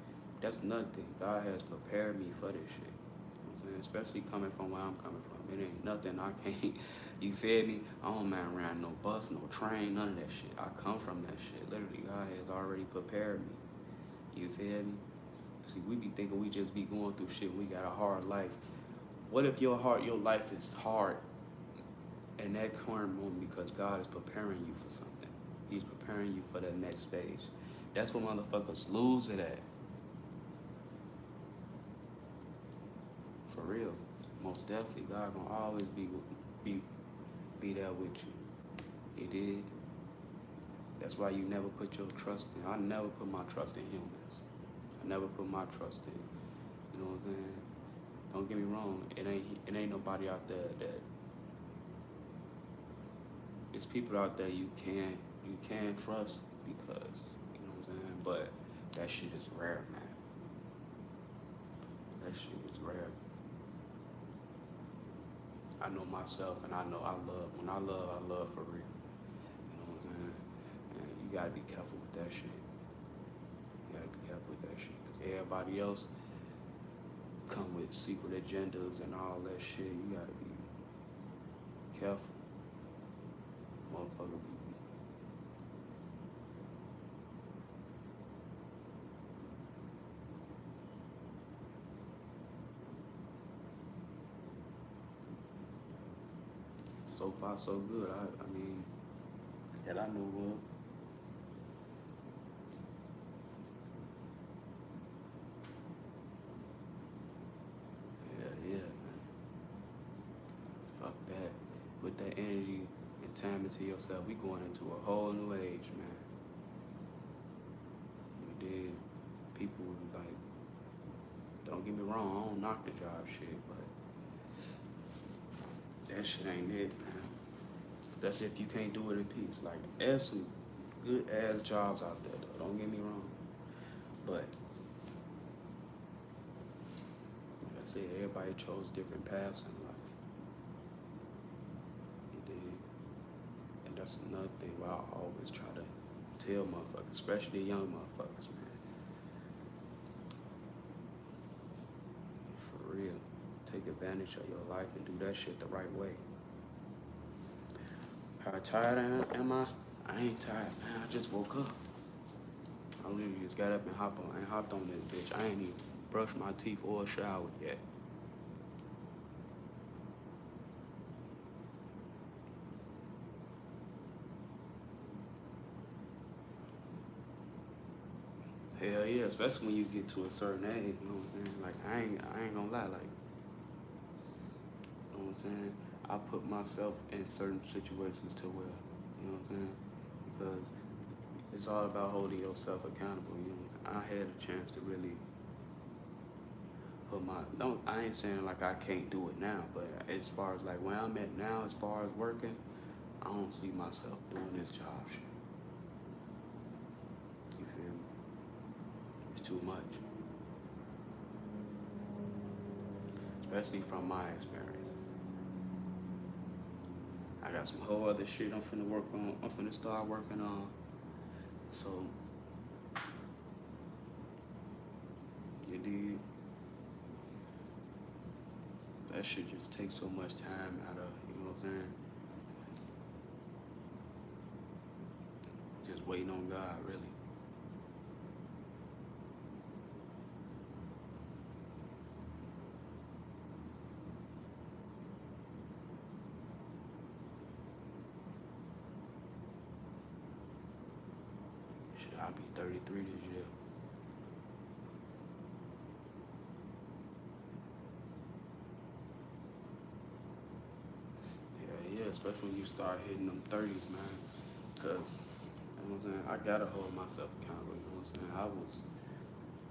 that's nothing. God has prepared me for this shit. You know what I'm saying? Especially coming from where I'm coming from. It ain't nothing I can't, you feel me? I don't mind around no bus, no train, none of that shit. I come from that shit. Literally, God has already prepared me. You feel me? See, we be thinking we just be going through shit. We got a hard life. What if your life is hard in that current moment because God is preparing you for something? He's preparing you for that next stage. That's what motherfuckers lose it at. For real. Most definitely, God gonna always be there with you. He did. That's why you never put your trust in. I never put my trust in humans. I never put my trust in. You know what I'm saying? Don't get me wrong. It ain't nobody out there that. It's people out there you can trust because, you know what I'm saying? But that shit is rare, man. That shit is rare. I know myself and I know I love. When I love for real. You know what I'm saying? And you gotta be careful with that shit. You gotta be careful with that shit. Because everybody else come with secret agendas and all that shit. You gotta be careful. Motherfucker. so far so good. I mean, that I know of. Yeah, yeah, man. Fuck that. Put that energy and time into yourself. We going into a whole new age, man. You did. People like, don't get me wrong, I don't knock the job shit, but that shit ain't it, man. Especially if you can't do it in peace. Like, there's some good ass jobs out there, though. Don't get me wrong. But like I said, everybody chose different paths in life. You did. And that's another thing why I always try to tell motherfuckers, especially young motherfuckers, man. For real. Take advantage of your life and do that shit the right way. How tired am I? I ain't tired, man. I just woke up. I literally just got up and hopped on this bitch. I ain't even brushed my teeth or showered yet. Hell yeah, especially when you get to a certain age, you know what I'm saying? Like I ain't gonna lie, like, you know what I'm saying? I put myself in certain situations to where, you know what I'm saying? Because it's all about holding yourself accountable, you know. I had a chance to really put my don't I ain't saying like I can't do it now, but as far as like where I'm at now, as far as working, I don't see myself doing this job shit. You feel me? It's too much. Especially from my experience. I got some whole other shit I'm finna work on. I'm finna start working on. So, you did. That shit just takes so much time out of, you know what I'm saying? Just waiting on God, really. Shit, I'll be 33 this year. Yeah, yeah, especially when you start hitting them 30s, man. Cause, you know what I'm saying? I gotta hold myself accountable, you know what I'm saying? I was,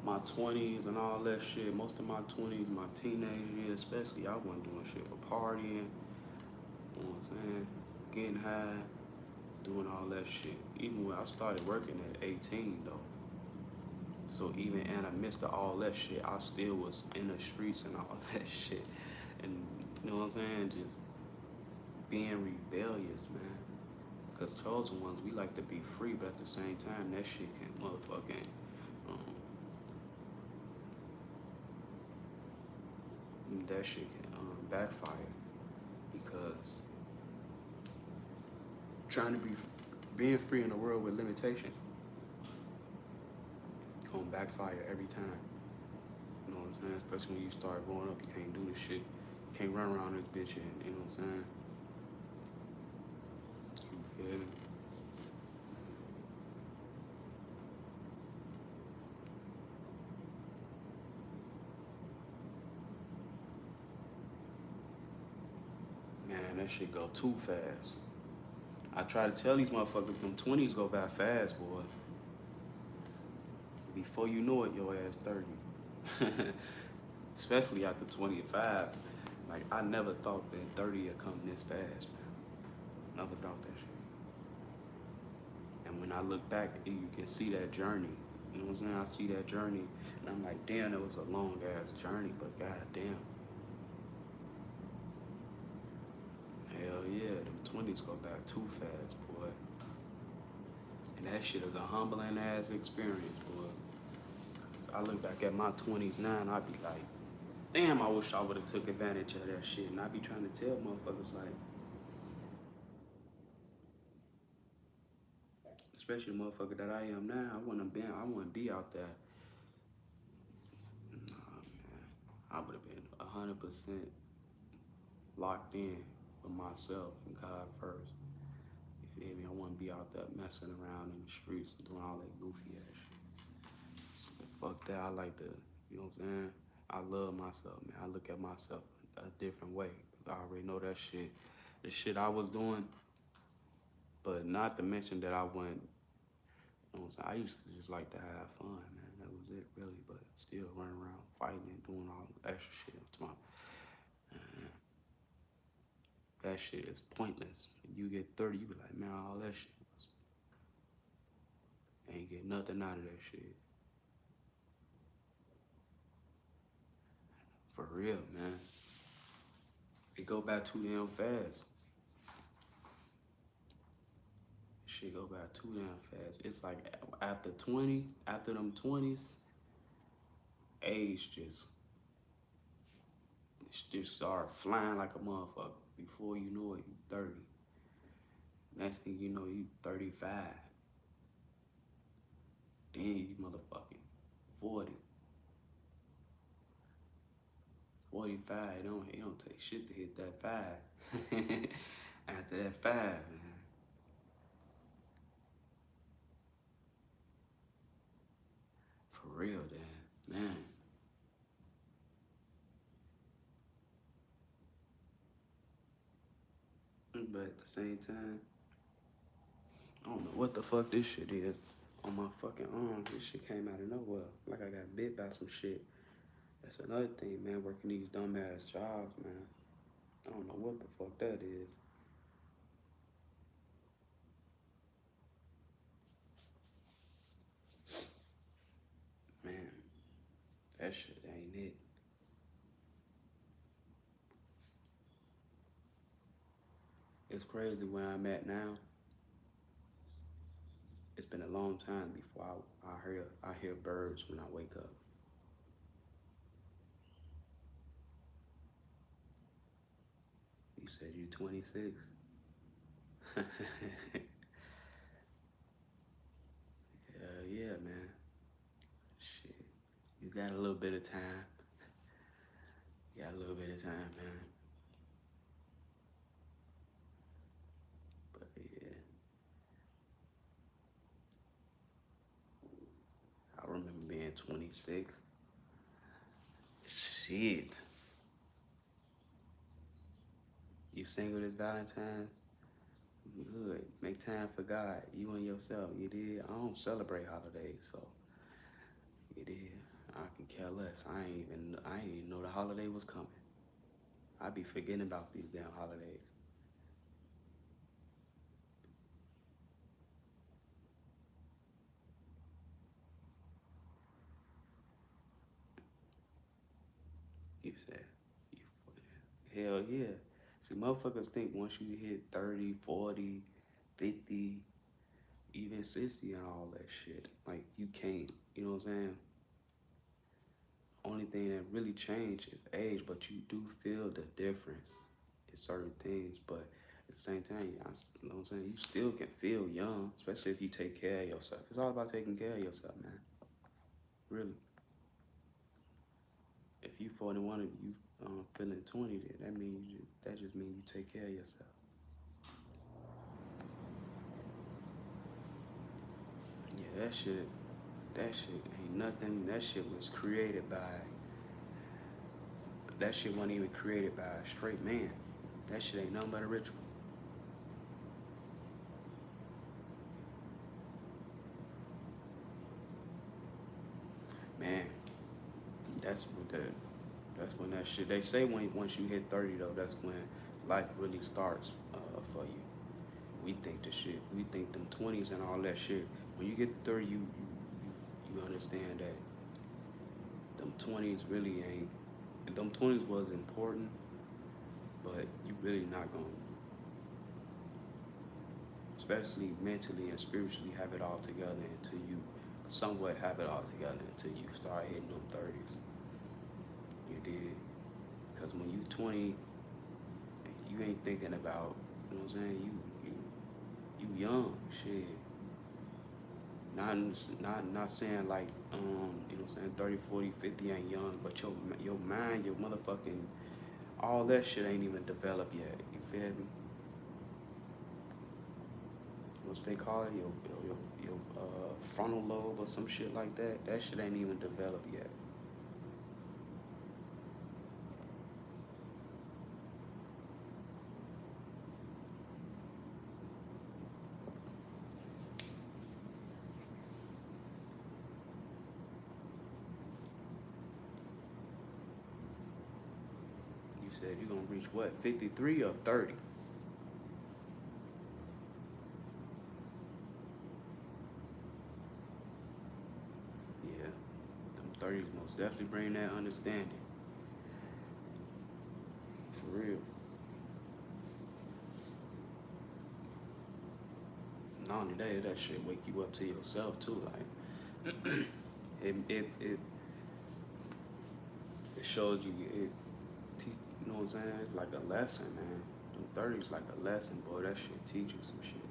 my 20s and all that shit, most of my 20s, my teenage years especially, I wasn't doing shit but partying, you know what I'm saying? Getting high, doing all that shit. Even when I started working at 18 though. So even in the midst of all that shit, I still was in the streets and all that shit. And you know what I'm saying? Just being rebellious, man. Cause chosen ones, we like to be free, but at the same time, that shit can motherfucking, um, that shit can backfire. Because trying to be, being free in a world with limitation, gonna backfire every time. You know what I'm saying? Especially when you start growing up, you can't do this shit. You can't run around this bitch and, you know what I'm saying? You feel me? Man, that shit go too fast. I try to tell these motherfuckers them 20s go by fast, boy. Before you know it, your ass 30. Especially after 25. Like, I never thought that 30 would come this fast, man. Never thought that shit. And when I look back, you can see that journey. You know what I'm saying? I see that journey, and I'm like, damn, it was a long ass journey, but goddamn. Hell yeah, them 20s go back too fast, boy. And that shit is a humbling ass experience, boy. I look back at my 20s now and I be like, damn, I wish I would have took advantage of that shit. And I be trying to tell motherfuckers like, especially the motherfucker that I am now, I wouldn't be out there. Nah, man. I would have been 100% locked in for myself and God first. You feel me? I want to be out there messing around in the streets and doing all that goofy ass shit. So, fuck that. I like to, you know what I'm saying? I love myself, man. I look at myself a different way. Cause I already know that shit, the shit I was doing, but not to mention that I went, you know what I'm saying? I used to just like to have fun, man. That was it, really. But still running around fighting and doing all the extra shit. That shit is pointless. When you get 30, you be like, man, all that shit was, ain't get nothing out of that shit. For real, man. It go by too damn fast. Shit go by too damn fast. It's like after 20, after them 20s, age just start flying like a motherfucker. Before you know it, you 30. Next thing you know, you 35. Then you motherfucking 40. 45, it don't take shit to hit that 5. After that 5, man. For real, damn, man. But at the same time, I don't know what the fuck this shit is on my fucking arm. This shit came out of nowhere. Like I got bit by some shit. That's another thing, man, working these dumbass jobs, man. I don't know what the fuck that is. Man, that shit ain't it. It's crazy where I'm at now. It's been a long time before I hear birds when I wake up. You said you 26? Yeah, man. Shit. You got a little bit of time. You got a little bit of time, man. But yeah. I remember being 26. Shit. You single this Valentine's? Good. Make time for God. You and yourself. You did. I don't celebrate holidays, so you did. I can care less. I ain't even know the holiday was coming. I be forgetting about these damn holidays. You said, you hell yeah. See, motherfuckers think once you hit 30, 40, 50, even 60 and all that shit, like you can't, you know what I'm saying? Only thing that really changed is age, but you do feel the difference in certain things. But at the same time, you know what I'm saying? You still can feel young, especially if you take care of yourself. It's all about taking care of yourself, man. Really. If you 41 and you feeling 20, then that just means you take care of yourself. Yeah, that shit ain't nothing. That shit was created by. That shit wasn't even created by a straight man. That shit ain't nothing but a ritual. Man, that's what the that's when that shit. They say once you hit 30 though, that's when life really starts for you. We think the shit. We think them 20s and all that shit. When you get 30, you understand that them 20s really ain't. Them 20s was important, but you really not gonna, especially mentally and spiritually, have it all together until you somewhat have it all together until you start hitting them 30s. You did. Because when you 20, you ain't thinking about, you know what I'm saying? You young, shit. Not saying like, you know what I'm saying, 30, 40, 50 ain't young, but your mind, your motherfucking, all that shit ain't even developed yet. You feel me? What's they call it? Your frontal lobe or some shit like that. That shit ain't even developed yet. You said you gonna reach what? 53 or 30? Yeah, them 30s most definitely bring that understanding. For real. Not only that shit wake you up to yourself too. Like it shows you you know what I'm saying? It's like a lesson, man. Them 30s like a lesson, boy. That shit teach you some shit.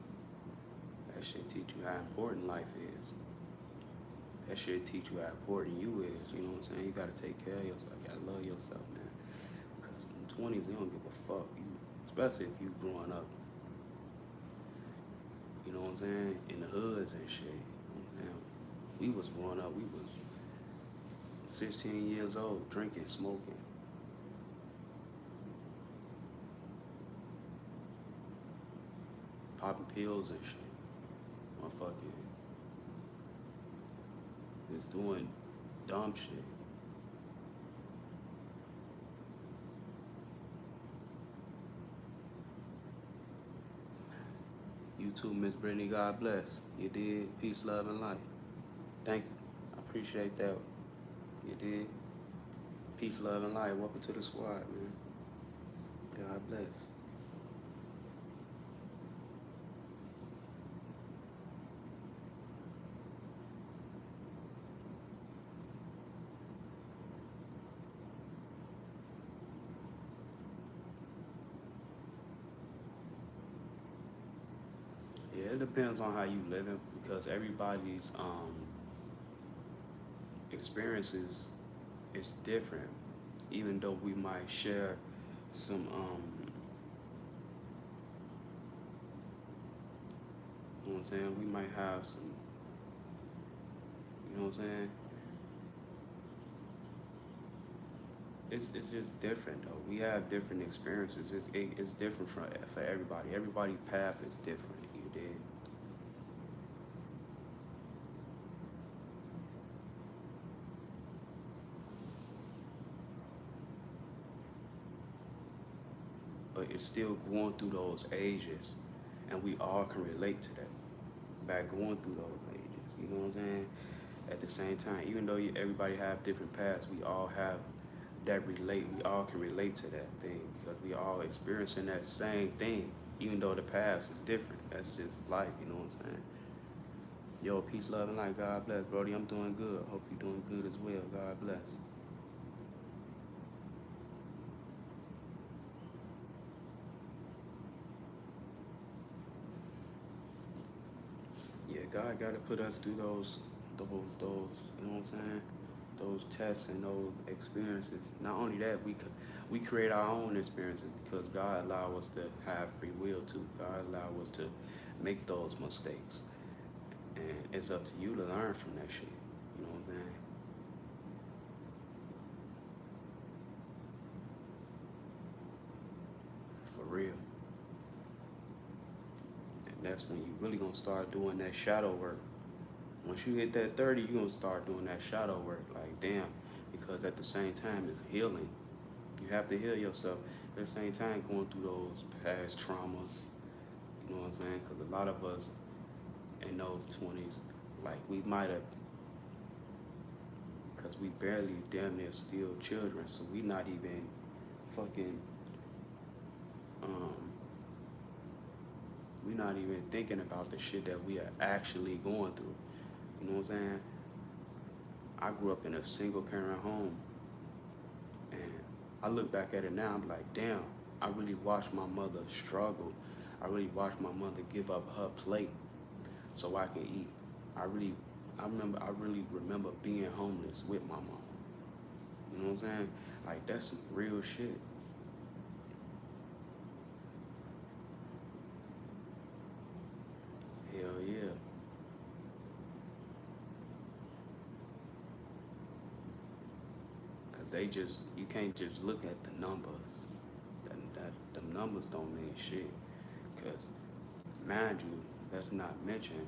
That shit teach you how important life is. That shit teach you how important you is. You know what I'm saying? You gotta take care of yourself. You gotta love yourself, man. Because in the 20s, they don't give a fuck. Especially if you growing up, you know what I'm saying, in the hoods and shit. Man, we was growing up, we was 16 years old, drinking, smoking. Popping pills and shit. Motherfucking just doing dumb shit. You too, Miss Brittany, God bless. You did. Peace, love, and light. Thank you. I appreciate that. You did. Peace, love, and light. Welcome to the squad, man. God bless. Yeah, it depends on how you living because everybody's experiences is different. Even though we might share some you know what I'm saying, we might have some, you know what I'm saying? It's just different though. We have different experiences. It's different for everybody. Everybody's path is different. You did. But it's still going through those ages, and we all can relate to that. By going through those ages, you know what I'm saying? At the same time, even though everybody have different paths, we all have that relate. We all can relate to that thing because we all experiencing that same thing, even though the past is different. That's just life, you know what I'm saying? Yo, peace, love, and light. God bless, Brody. I'm doing good. Hope you're doing good as well. God bless. Yeah, God got to put us through you know what I'm saying? Those tests and those experiences. Not only that, we create our own experiences because God allow us to have free will too. God allow us to make those mistakes, and it's up to you to learn from that shit. You know what I'm saying? For real. And that's when you really gonna start doing that shadow work. Once you hit that 30, you're gonna start doing that shadow work. Like, damn, because at the same time, it's healing. You have to heal yourself. At the same time, going through those past traumas, you know what I'm saying? Because a lot of us in those 20s, like, we might have, because we barely damn near still children, so we not even fucking, um, we not even thinking about the shit that we are actually going through. You know what I'm saying? I grew up in a single parent home, and I look back at it now, I'm like, damn, I really watched my mother struggle. I really watched my mother give up her plate so I can eat. I really remember being homeless with my mom. You know what I'm saying? Like, that's some real shit. Cause you can't just look at the numbers. Them numbers don't mean shit. Cause mind you, let's not mention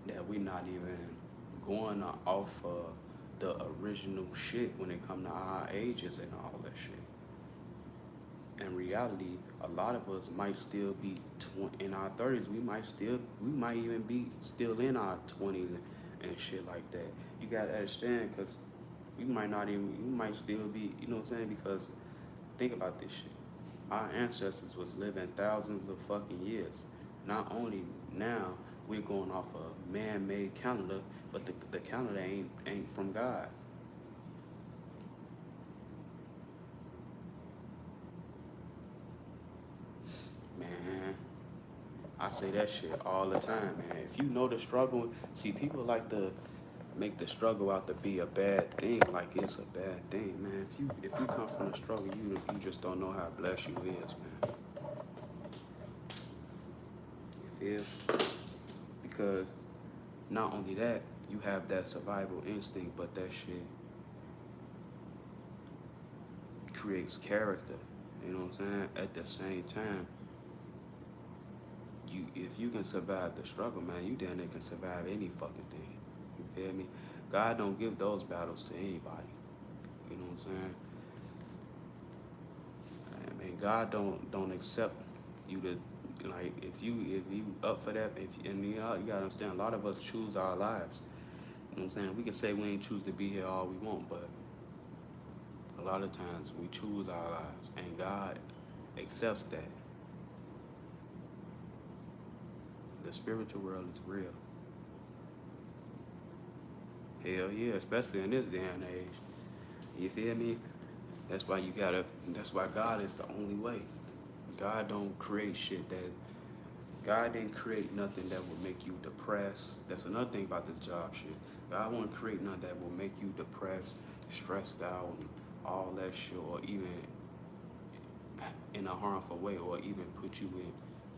that we not even going off of the original shit when it come to our ages and all that shit. In reality, a lot of us might still be in our 30s. We might even be still in our 20s and shit like that. You gotta understand, cause you might still be, you know what I'm saying? Because think about this shit. Our ancestors was living thousands of fucking years. Not only now we're going off a man-made calendar, but the calendar ain't from God. Man, I say that shit all the time, man. If you know the struggle, see, people like to make the struggle out to be a bad thing, like it's a bad thing, man. If you come from the struggle, you just don't know how blessed you is, man. You feel? Because not only that, you have that survival instinct, but that shit creates character. You know what I'm saying? At the same time, if you can survive the struggle, man, you damn near can survive any fucking thing. You feel me? God don't give those battles to anybody. You know what I'm saying? I mean, God don't accept you to, like, if you up for that, and you gotta understand, a lot of us choose our lives. You know what I'm saying? We can say we ain't choose to be here all we want, but a lot of times we choose our lives, and God accepts that. The spiritual world is real. Hell yeah, especially in this day and age. You feel me? That's why God is the only way. God don't create shit that, God didn't create nothing that will make you depressed. That's another thing about this job shit. God won't create nothing that will make you depressed, stressed out, and all that shit, or even in a harmful way, or even put you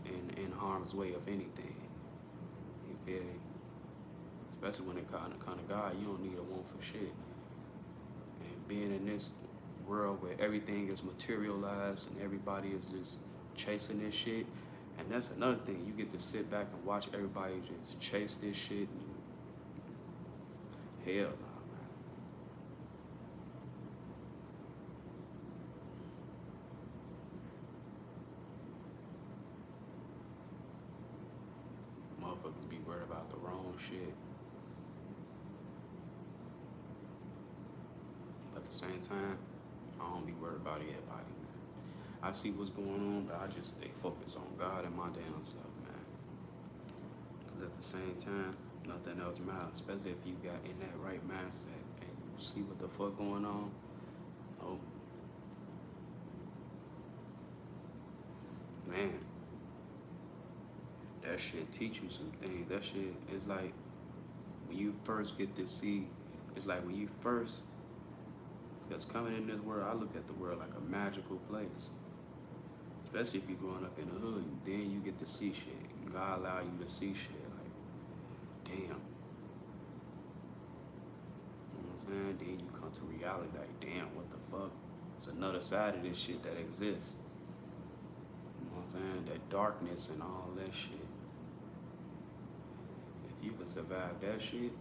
in harm's way of anything. You feel me? Especially when it kind of God, you don't need a want for shit. And being in this world where everything is materialized and everybody is just chasing this shit, and that's another thing. You get to sit back and watch everybody just chase this shit. And hell nah, man. Motherfuckers be worried about the wrong shit. But at the same time, I don't be worried about everybody, man. I see what's going on, but I just stay focused on God and my damn self, man. Because at the same time, nothing else matters, especially if you got in that right mindset and you see what the fuck going on. Oh, man, that shit teach you some things. That shit is like when you first get to see, it's like when you first, because coming in this world, I look at the world like a magical place. Especially if you're growing up in the hood, then you get to see shit. God allow you to see shit. Like, damn. You know what I'm saying? Then you come to reality like, damn, what the fuck? It's another side of this shit that exists. You know what I'm saying? That darkness and all that shit. If you can survive that shit,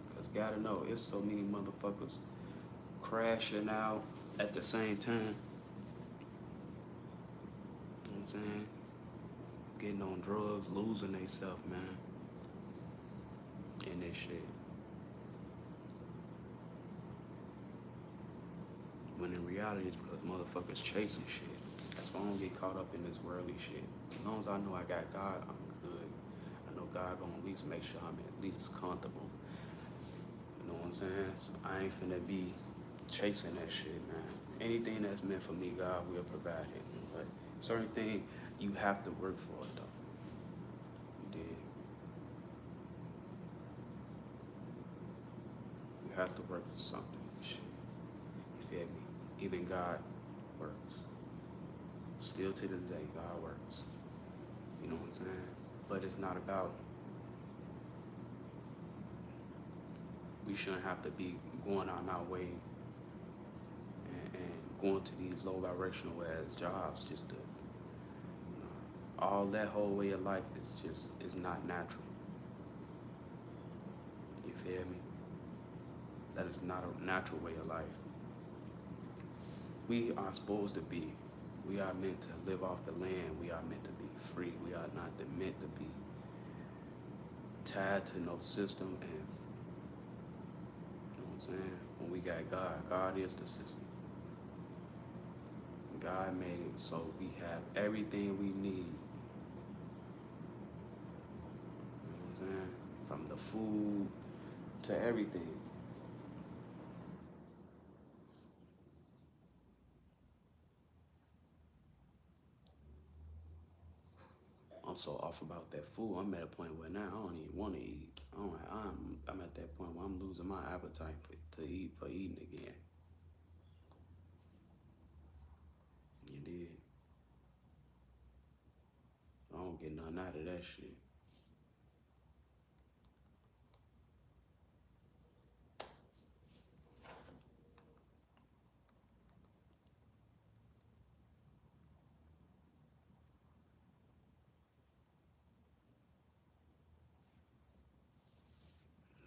because gotta know, it's so many motherfuckers crashing out at the same time. You know what I'm saying? Getting on drugs, losing themselves, man. In this shit. When in reality, it's because motherfuckers chasing shit. That's why I don't get caught up in this worldly shit. As long as I know I got God, I'm good. I know God gonna at least make sure I'm at least comfortable. You know what I'm saying? So I ain't finna be chasing that shit, man. Anything that's meant for me, God will provide it. But certain things, you have to work for it, though. You did. You have to work for something. Shit. You feel me? Even God works. Still to this day, God works. You know what I'm saying? But it's not about, we shouldn't have to be going on our way going to these low vibrational ass jobs just to, all that whole way of life is not natural. You feel me? That is not a natural way of life. We are supposed to be, we are meant to live off the land. We are meant to be free. We are not meant to be tied to no system. And you know what I'm saying? When we got God, God is the system. God made it so we have everything we need. You know what I'm saying? From the food to everything. I'm so off about that food. I'm at a point where now I don't even want to eat. I'm at that point where I'm losing my appetite for eating again. You did. I don't get nothing out of that shit.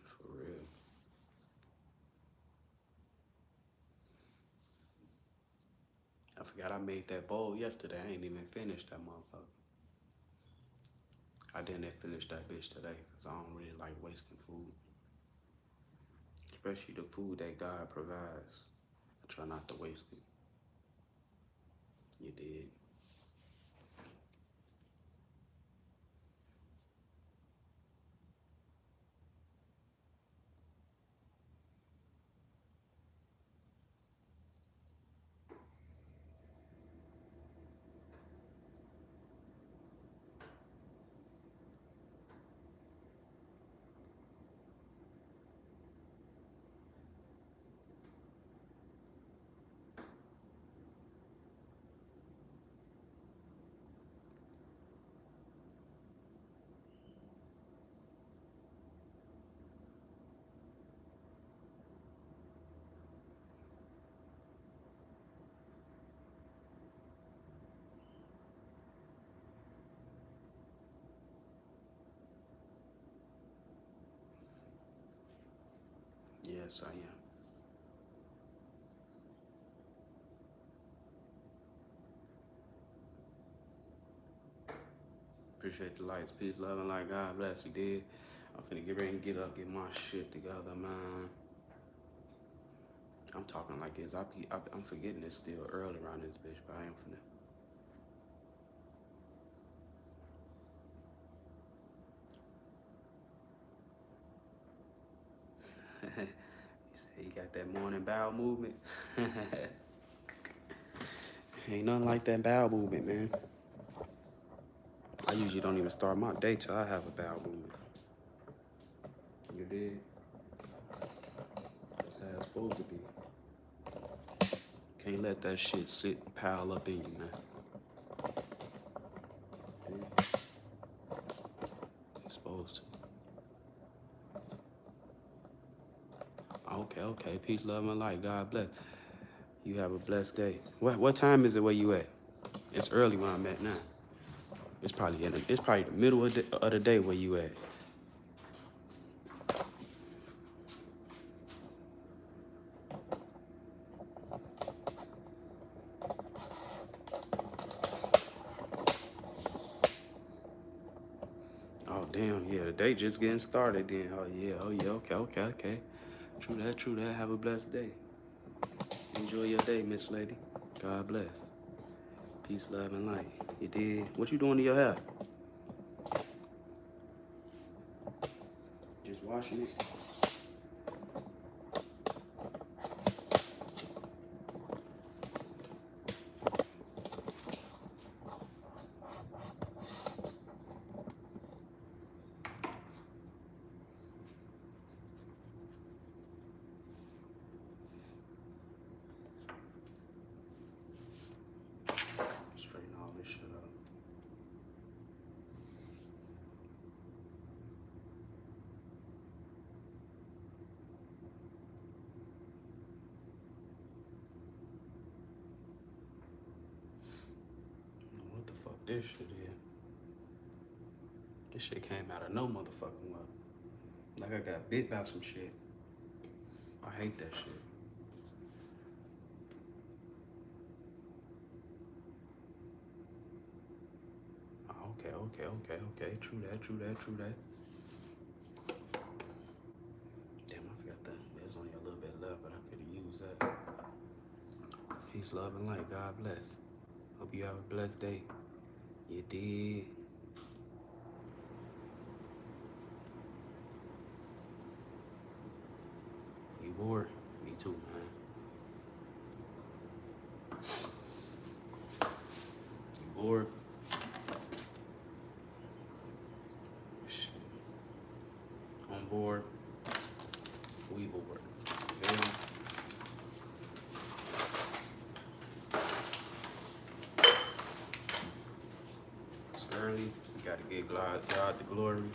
For real. I forgot I made that bowl yesterday. I ain't even finished that motherfucker. I didn't finish that bitch today because I don't really like wasting food. Especially the food that God provides. I try not to waste it. You did. Yes, I am. Appreciate the lights. Peace, love, and light. God bless you, did. I'm finna get ready and get up, get my shit together, man. I'm talking like this. I'm forgetting it's still early around this bitch, but I am finna. You say you got that morning bowel movement? Ain't nothing like that bowel movement, man. I usually don't even start my day till I have a bowel movement. You did? That's how it's supposed to be. Can't let that shit sit and pile up in you, man. You're supposed to. Okay. Peace, love, and light. God bless. You have a blessed day. What time is it where you at? It's early where I'm at now. It's probably the middle of the day where you at. Oh damn, yeah, the day just getting started then. Oh yeah, okay. True that. Have a blessed day. Enjoy your day, Miss Lady. God bless. Peace, love, and light. You did. What you doing to your hair? Just washing it. Straighten all this shit up. this shit is. This shit came out of no motherfucking well. Like I got bit by some shit. I hate that shit. Okay. True that. Damn, I forgot that. There's only a little bit left, but I could have used that. Peace, love, and light. God bless. Hope you have a blessed day. You did. You bored? Me too, man. You bored? Shit. On board. We bored. Yeah. It's early. You gotta give God the glory. And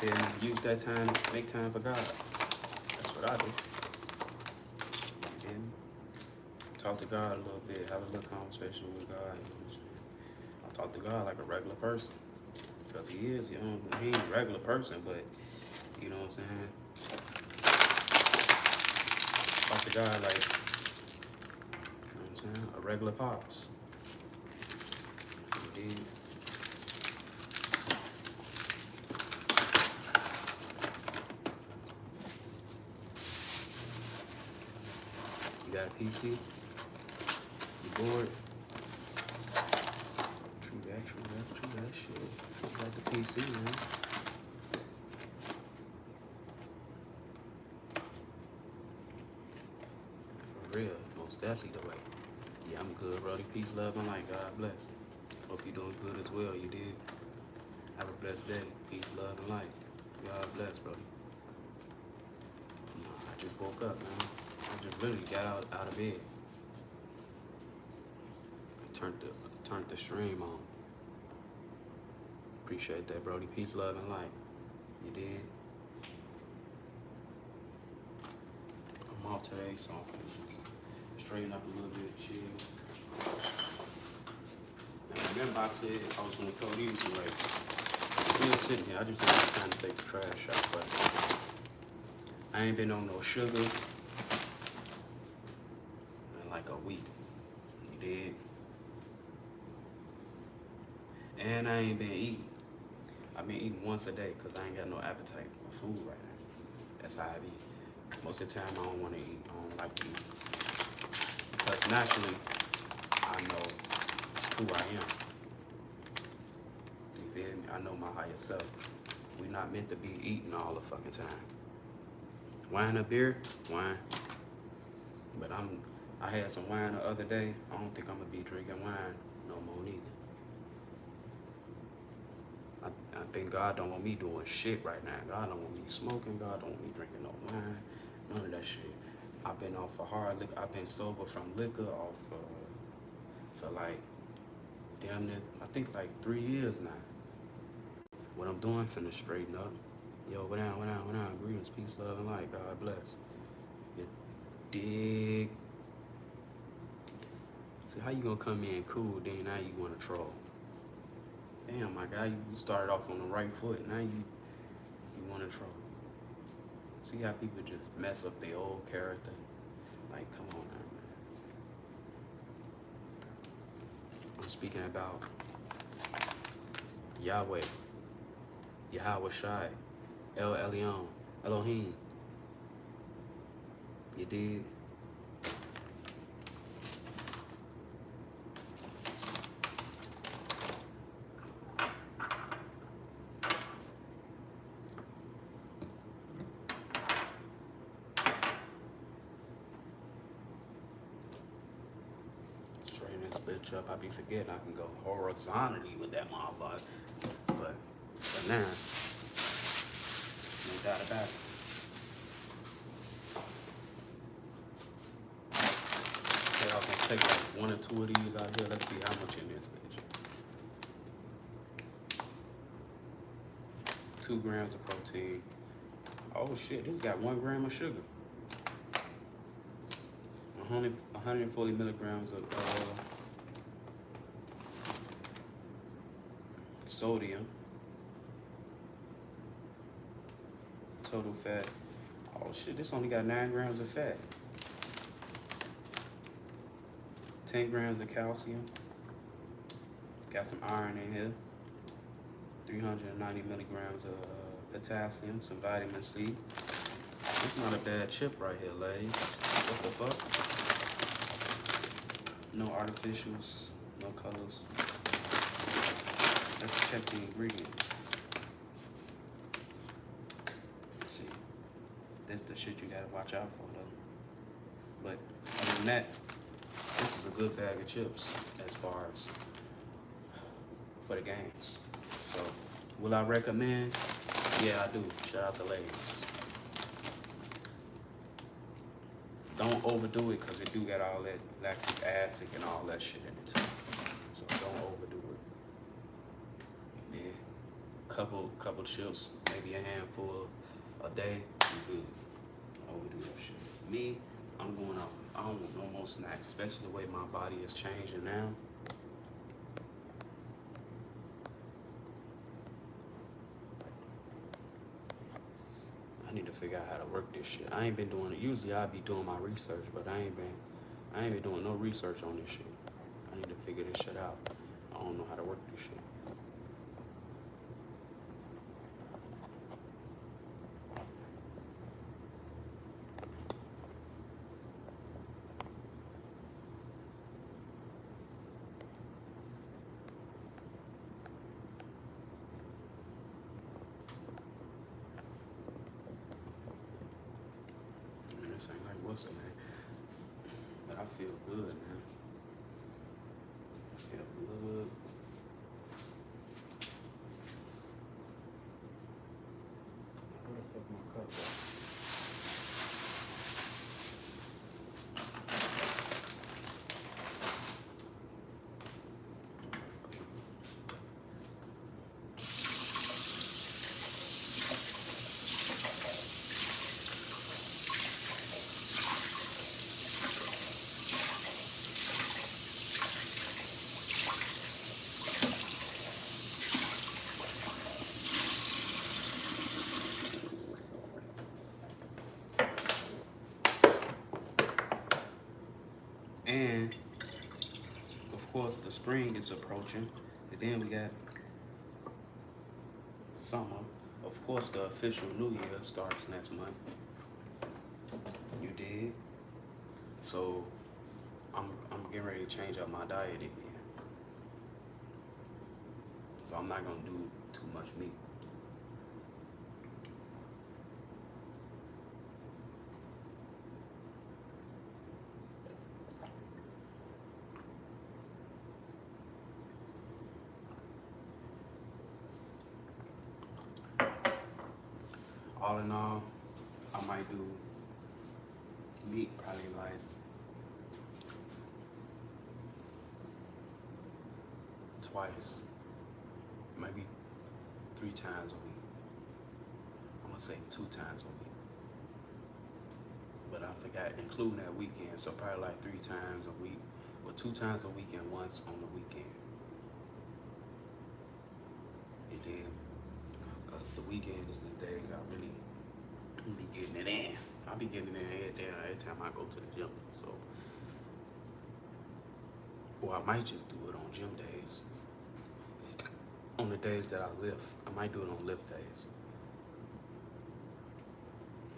then use that time, make time for God. That's what I do. And then talk to God a little bit, have a little conversation with God. You know what I'm saying? I talk to God like a regular person. Because he is, you know, he ain't a regular person, but you know what I'm saying? Talk to God like, you know what I'm saying? A regular pops. Indeed. You got a PC? You bored? True that shit. You got the PC, man. For real, most definitely the way. Yeah, I'm good, brody. Peace, love, and light. God bless. Hope you're doing good as well. You did. Have a blessed day. Peace, love, and light. God bless, brody. I just woke up, man. I just literally got out of bed. I turned the stream on. Appreciate that, brody. Peace, love, and light. You did. I'm off today, so I'm gonna just straighten up a little bit, chill. Now remember I said I was gonna throw these away. Still sitting here. I just didn't have time to take the trash out, but I ain't been on no sugar in like a week. You did. And I ain't been eating. I've been eating once a day because I ain't got no appetite for food right now. That's how I eat. Most of the time I don't want to eat. I don't like to eat. Because naturally, I know who I am. You feel me? I know my higher self. We're not meant to be eating all the fucking time. Wine or beer? Wine. But I had some wine the other day. I don't think I'm gonna be drinking wine no more neither. I think God don't want me doing shit right now. God don't want me smoking. God don't want me drinking no wine. None of that shit. I've been off of hard liquor. I've been sober from liquor off for like damn near, I think like 3 years now. What I'm doing, finna straighten up. Yo, what down. Greetings, peace, love, and light. God bless. You dig? See, how you gonna come in cool, then now you wanna troll? Damn, my guy, you started off on the right foot. Now you wanna troll. See how people just mess up their old character? Like, come on now, man. I'm speaking about Yahweh, Yahweh Shai, El Elyon, Elohim. You did? Straighten this bitch up. I be forgetting I can go horizontally with that motherfucker. But for now, no doubt about it. Okay, I was gonna take like 1 or 2 of these out here. Let's see how much in this bitch. 2 grams of protein. Oh shit, this got 1 gram of sugar. 140 milligrams of sodium, total fat. Oh shit, this only got 9 grams of fat. 10 grams of calcium. Got some iron in here. 390 milligrams of potassium, some vitamin C. It's not a bad chip right here, ladies. What the fuck? No artificials, no colors. Let's check the ingredients. Let's see. That's the shit you gotta watch out for though. But other than that, this is a good bag of chips as far as for the games. So, will I recommend? Yeah, I do. Shout out to ladies. Don't overdo it because it do got all that lactic acid and all that shit in it too. So don't overdo it. And then couple chips, maybe a handful a day, you good. Overdo that shit. Me, I'm going off. I don't want no more snacks, especially the way my body is changing now. I need to figure out how to work this shit. I ain't been doing it. Usually I be doing my research, but I ain't been doing no research on this shit. I need to figure this shit out. I don't know how to work this shit. This ain't like what's her name, but I feel good, man. I feel good. Where the fuck my cup at? And of course the spring is approaching, and then we got summer. Of course the official new year starts next month. You did? So I'm getting ready to change up my diet again. So I'm not gonna do too much meat. All in all, I might do meat probably like twice, maybe 3 times a week. I'm gonna say 2 times a week. But I forgot, including that weekend, so probably like 3 times a week, or 2 times a week and once on the weekend. You did? Because the weekend is the days I really be getting it in. I'll be getting it in every time I go to the gym. So, or I might just do it on gym days. On the days that I lift. I might do it on lift days.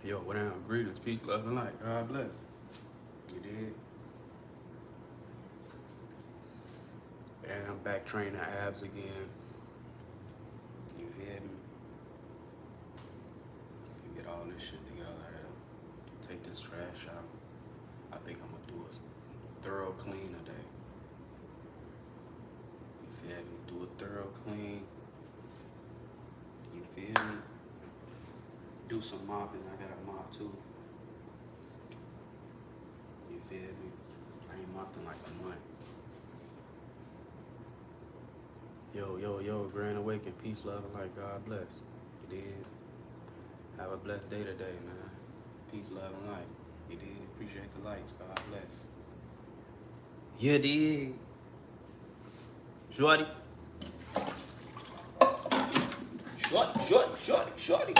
Yo, what down? Greetings, peace, love, and light. God bless. You did? And I'm back training abs again. You feel me? You get all this shit together. Take this trash out. I think I'm gonna do a thorough clean today. You feel me? Do a thorough clean. You feel me? Do some mopping. I got a mop too. You feel me? I ain't mopped in like a month. Yo, Grand Awaken, peace, love, and light. God bless. You did. Have a blessed day today, man. Peace, love, and light. You did. Appreciate the lights. God bless. You did. Shorty. Shorty, shorty, shorty, shorty.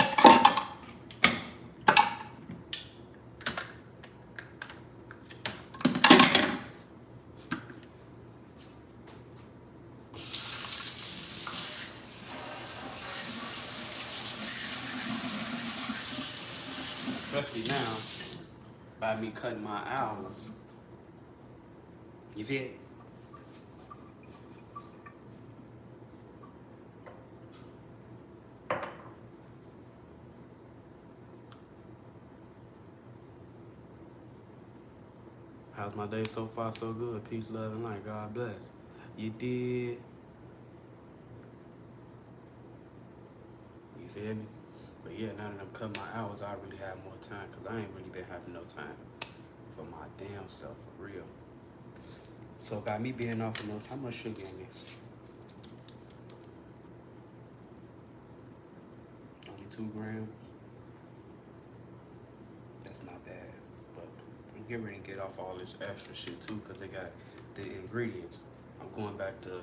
Especially now, by me cutting my hours. You feel it? How's my day so far? So good. Peace, love, and light. God bless. You did. You feel me? But yeah, now that I'm cutting my hours, I really have more time because I ain't really been having no time for my damn self, for real. So by me being off of no, how much sugar in this? Only 2 grams. That's not bad. But I'm getting ready to get off all this extra shit too because they got the ingredients. I'm going back to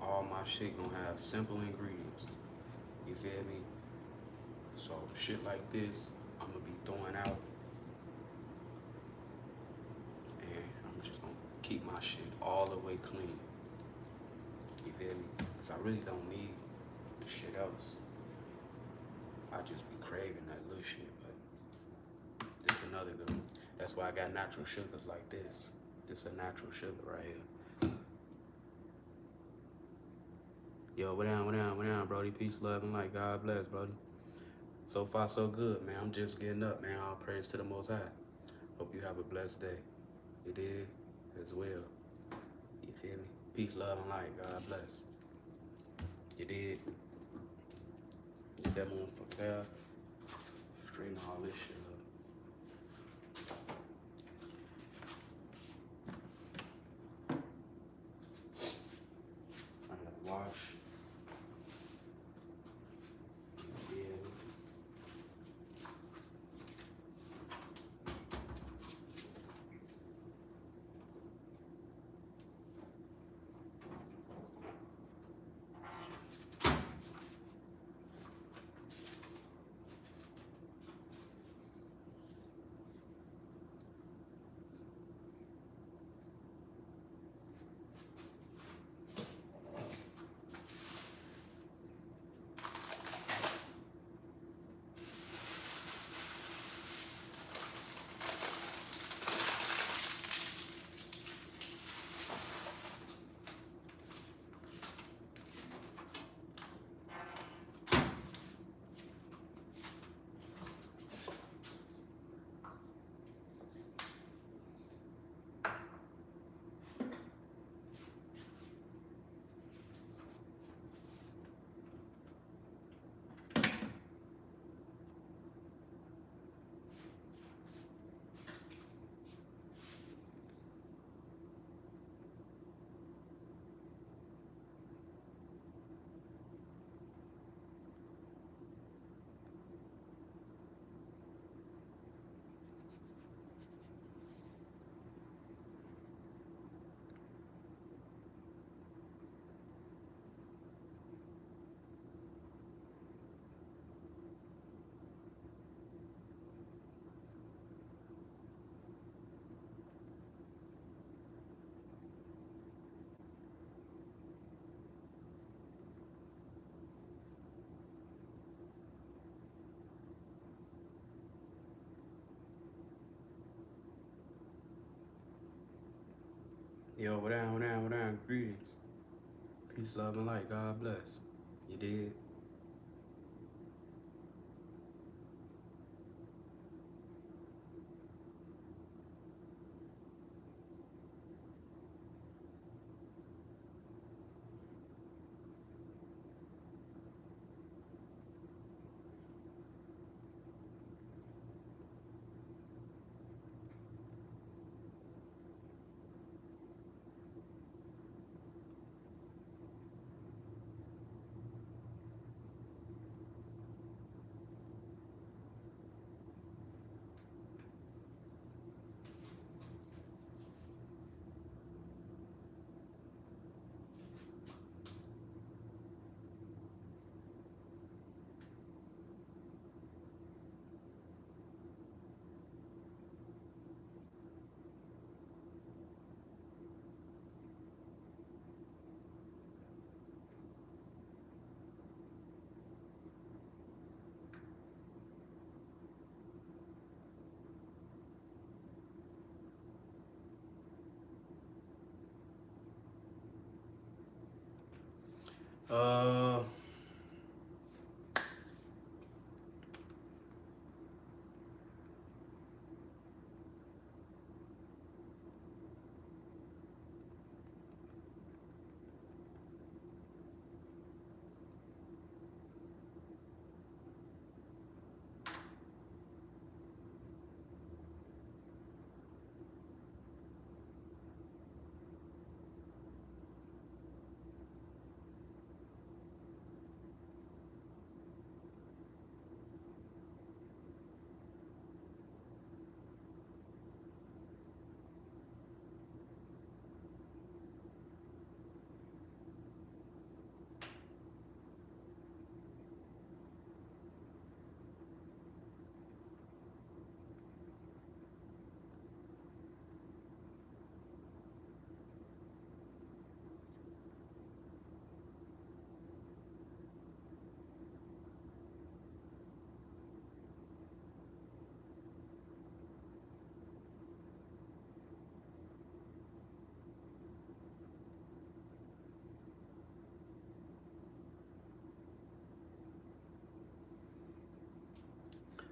all my shit gonna have simple ingredients. You feel me? So shit like this, I'm gonna be throwing out, and I'm just gonna keep my shit all the way clean. You feel me? Cause I really don't need shit else. I just be craving that little shit, but this another good one. That's why I got natural sugars like this. This a natural sugar right here. Yo, what down, Brody? Peace, love, and light. God bless, Brody. So far, so good, man. I'm just getting up, man. All praise to the Most High. Hope you have a blessed day. You did as well. You feel me? Peace, love, and light. God bless. You did. Get that one for there. Straighten all this shit up. I gotta wash. Yeah. Yo, what down, greetings. Peace, love, and light. God bless. You did. Uh,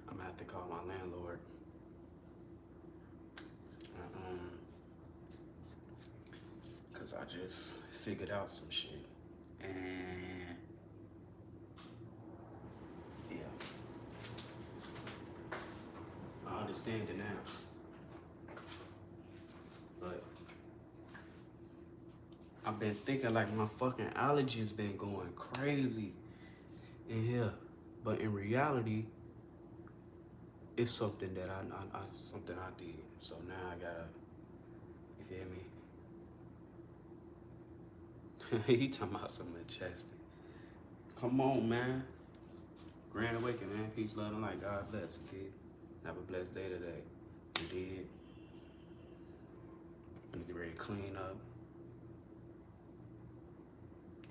I'm gonna have to call my landlord. Um, Cause I just figured out some shit. And yeah, I understand it now. But I've been thinking like my fucking allergies been going crazy in here. But in reality, it's something that something I did. So now I gotta, you feel me? He talking about some majestic. Come on, man. Grand Awakening, man. Peace, love, and light. God bless. You did. Have a blessed day today. You did. I'm gonna get ready to clean up.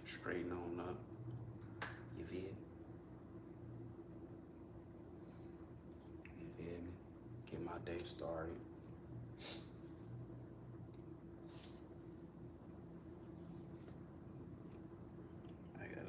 Straighten on up. You feel? You feel me? Get my day started. I gotta.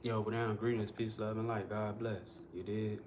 Yo, but down, greetings, peace, love, and light. God bless. You did.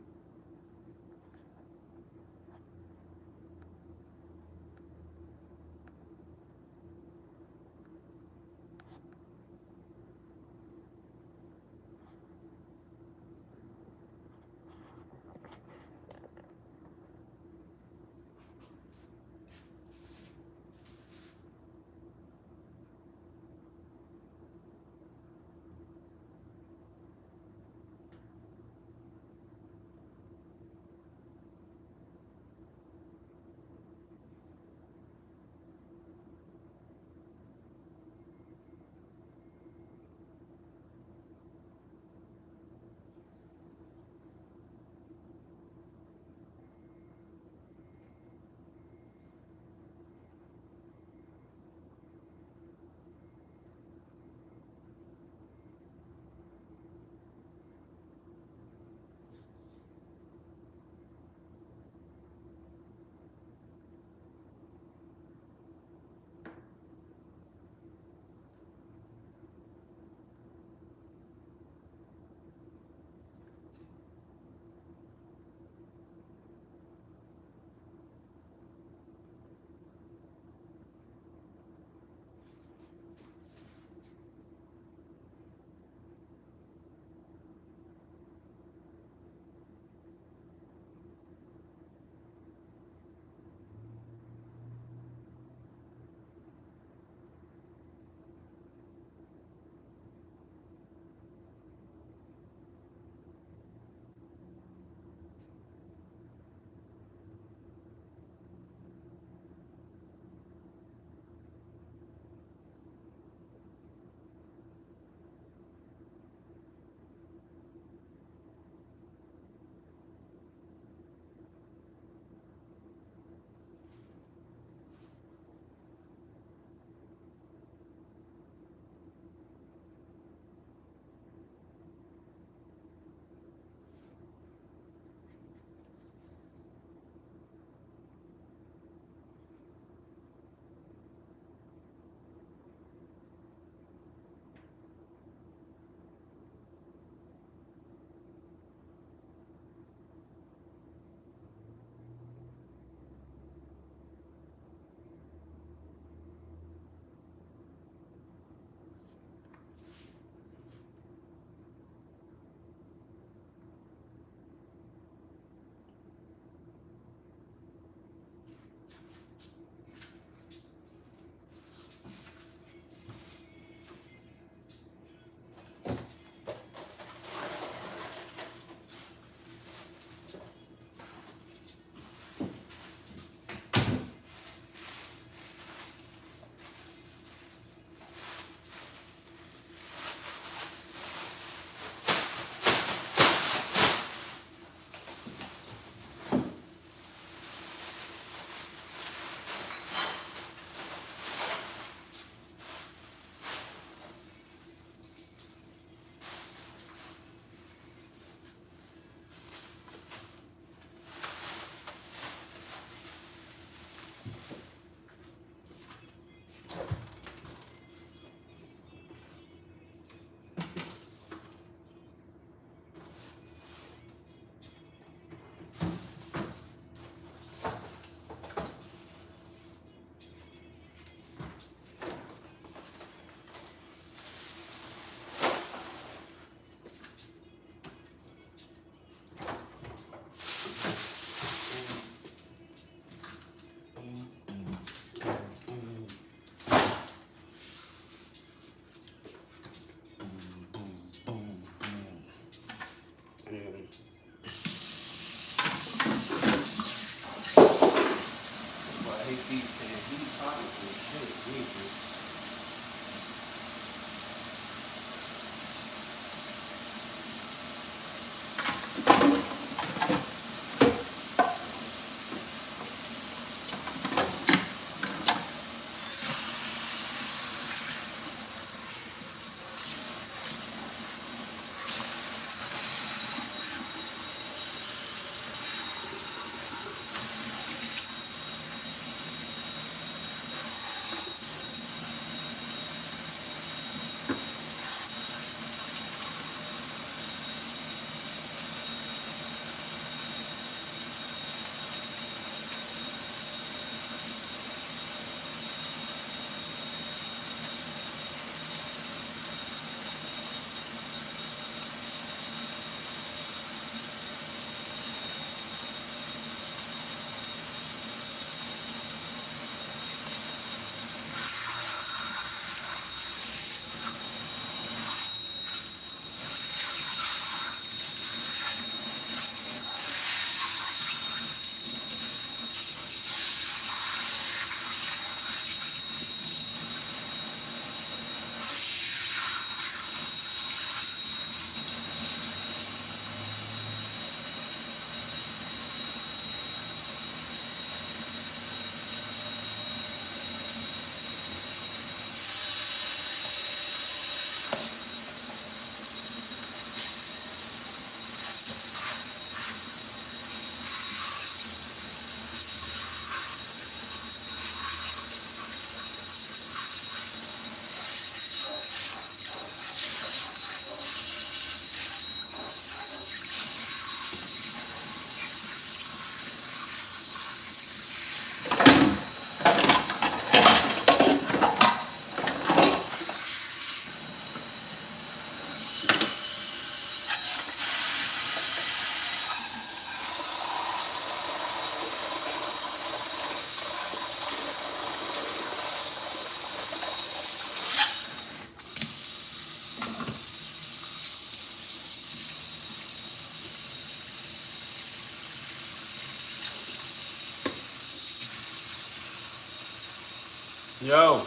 Yo.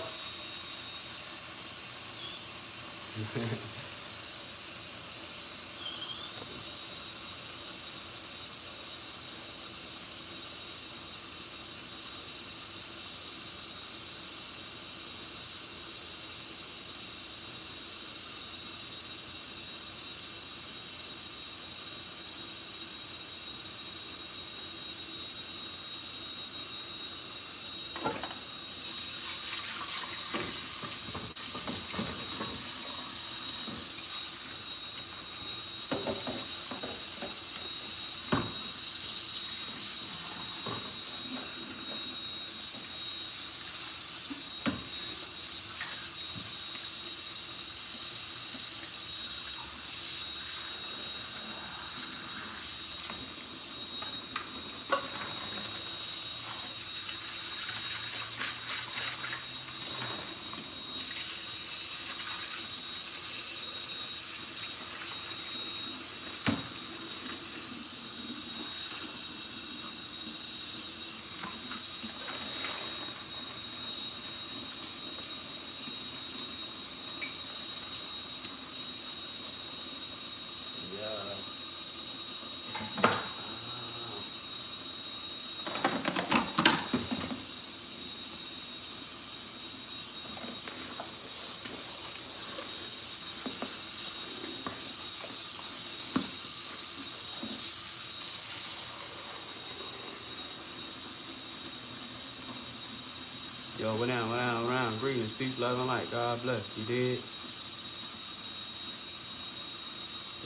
Yo, what down, what down, what down. Greetings, peace, love, and light. God bless. You did?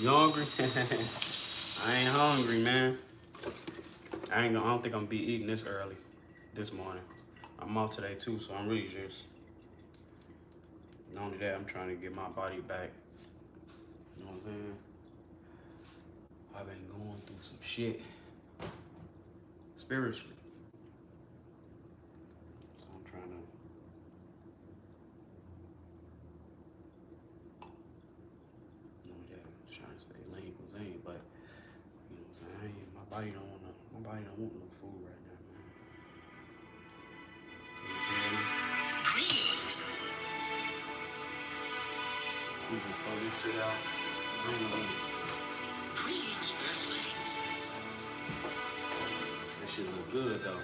You hungry? I ain't hungry, man. I don't think I'm gonna be eating this early this morning. I'm off today too, so I'm really just, not only that, I'm trying to get my body back. You know what I'm saying? I've been going through some shit spiritually. So I'm trying to, you know that, I'm trying to stay lean cuisine, but you know what I'm saying? My body don't want no food right now, man. We just throw this shit out. That shit look good though.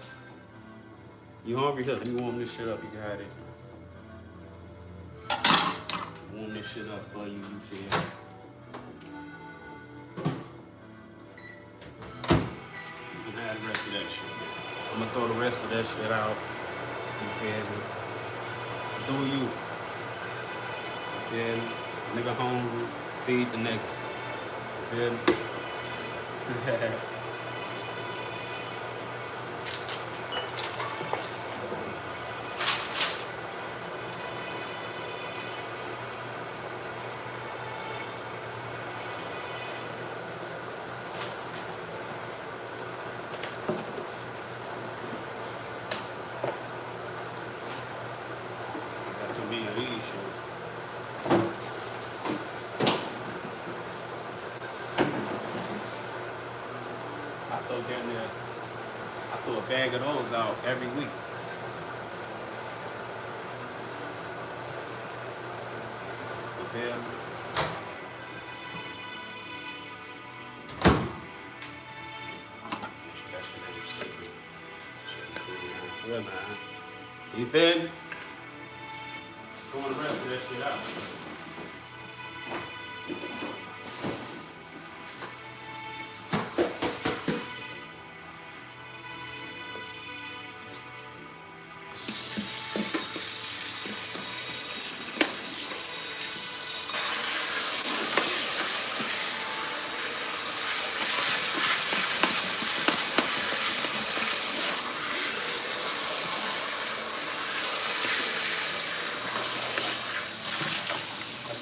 You hungry? Let me warm this shit up. You can have it. Warm this shit up for you. You feel? You can have the rest of that shit. I'm gonna throw the rest of that shit out. You feel me? Do you? You feel me? Nigga hungry, feed the nigga. You feel me? That's what me and these shit. I throw a bag of those out every week. You feel me? That shit ain't sticky. Shit be cool, man. Yeah, man. You feel me? Throwing the rest of that shit out.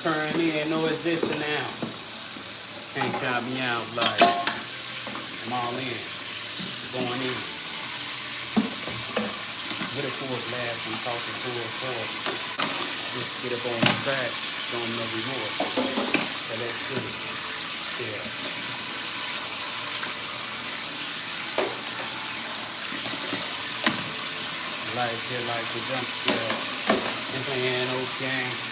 Currently ain't no existing now. Can't count me out like I'm all in. Going in. With a force last and talking to a force. Just get up on the back, show them no remorse. So that's good. Yeah. Life hit like a jump scare. And playing okay.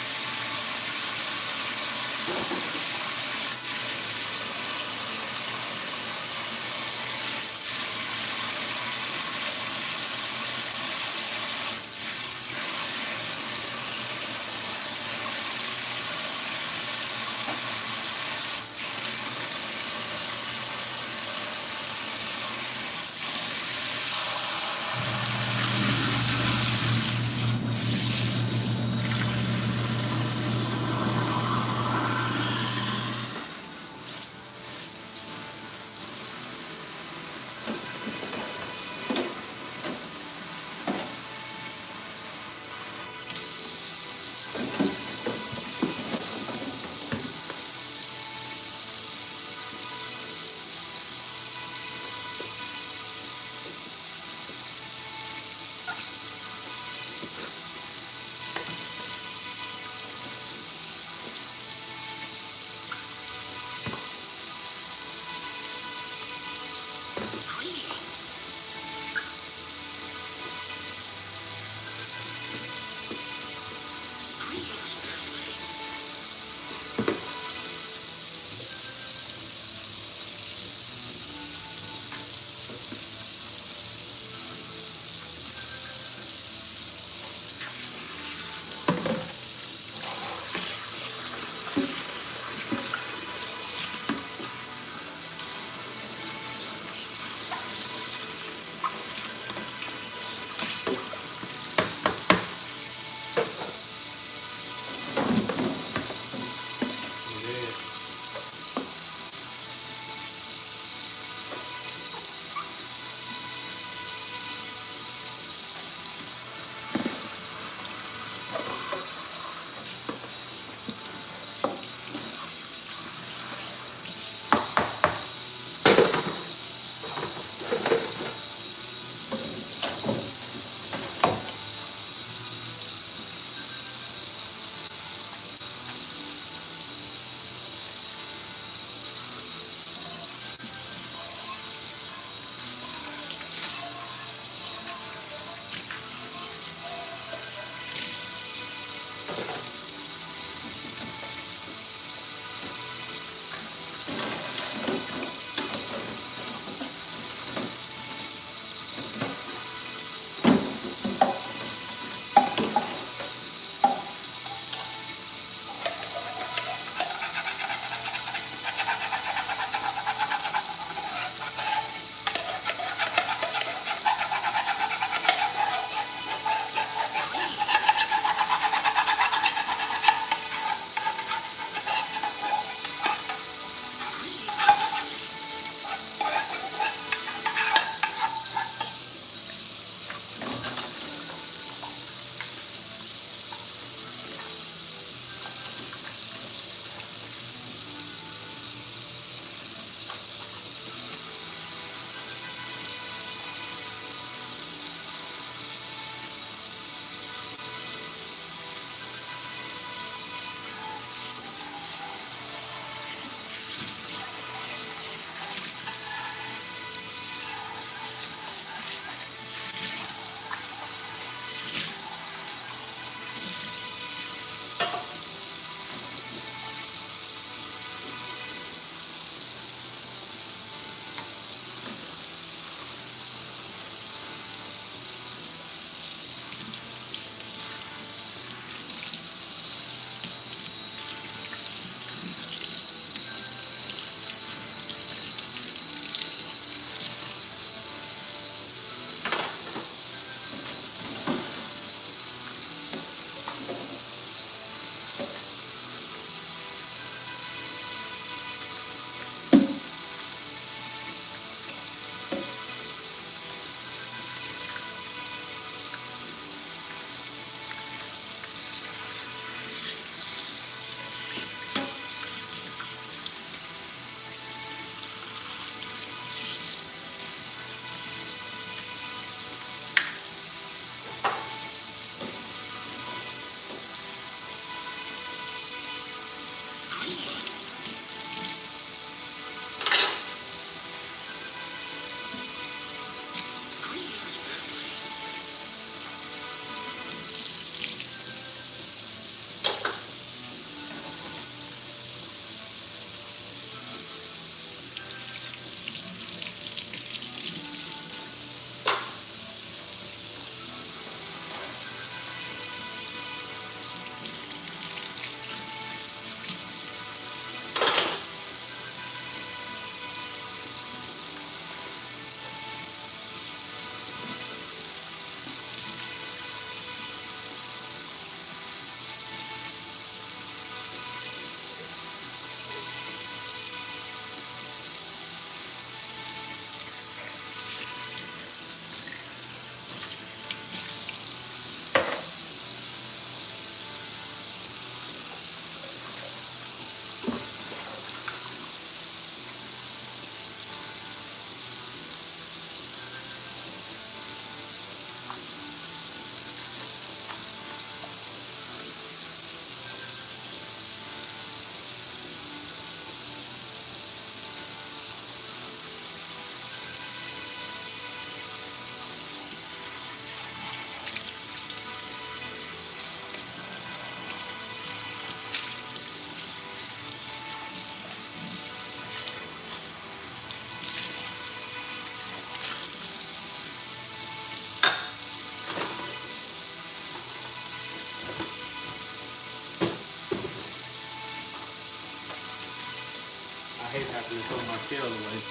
gonna throw my tail away.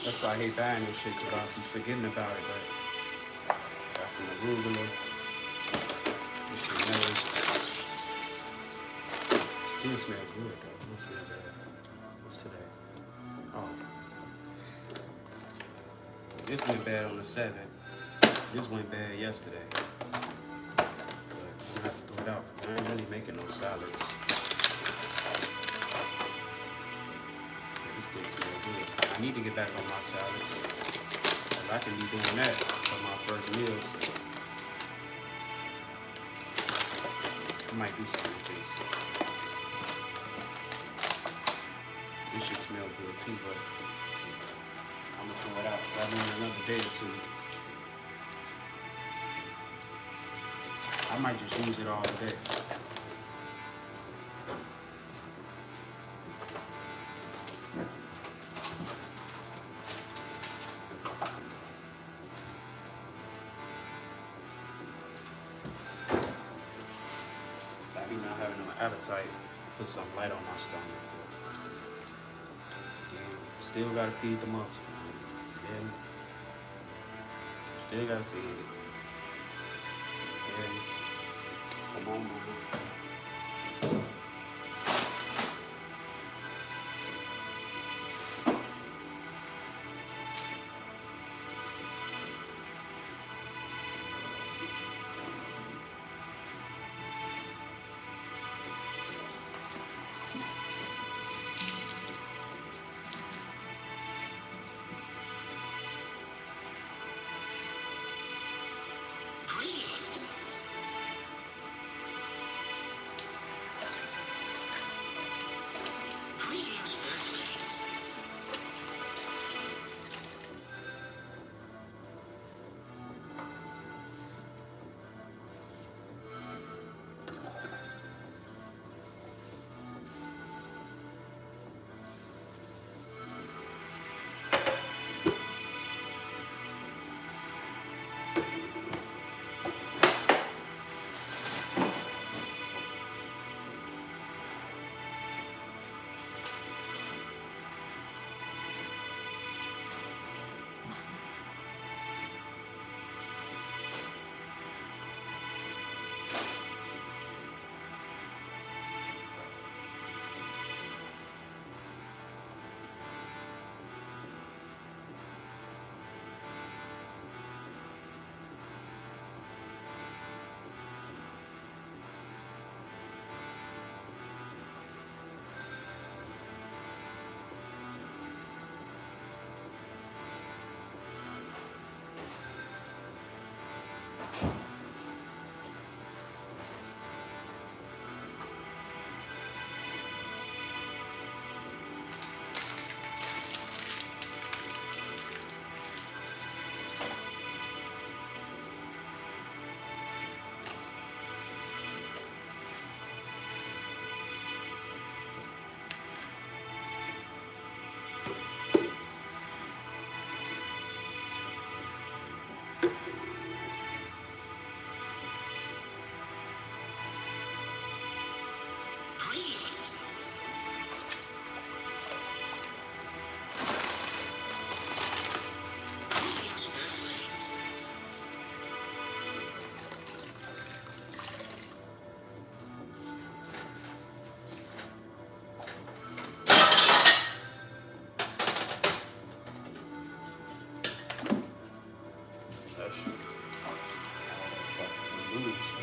That's why I hate buying this shit, because I'll be forgetting about it, but got some arugula. This shit melon. Still smell good, though. It don't smell bad. What's today? Oh. This went bad on the 7th. This went bad yesterday. But I'm gonna have to throw it out, because I ain't really making no salads. This thing smells good. I need to get back on my salads. I can be doing that for my first meal. I might do something with this. This should smell good too, but I'm gonna throw it out probably in another day or two. I might just use it all day. Not having no appetite, put some light on my stomach. Again, still gotta feed the muscle. Then still gotta feed it. And come on, mama.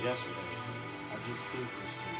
Yesterday, I just cooked this thing.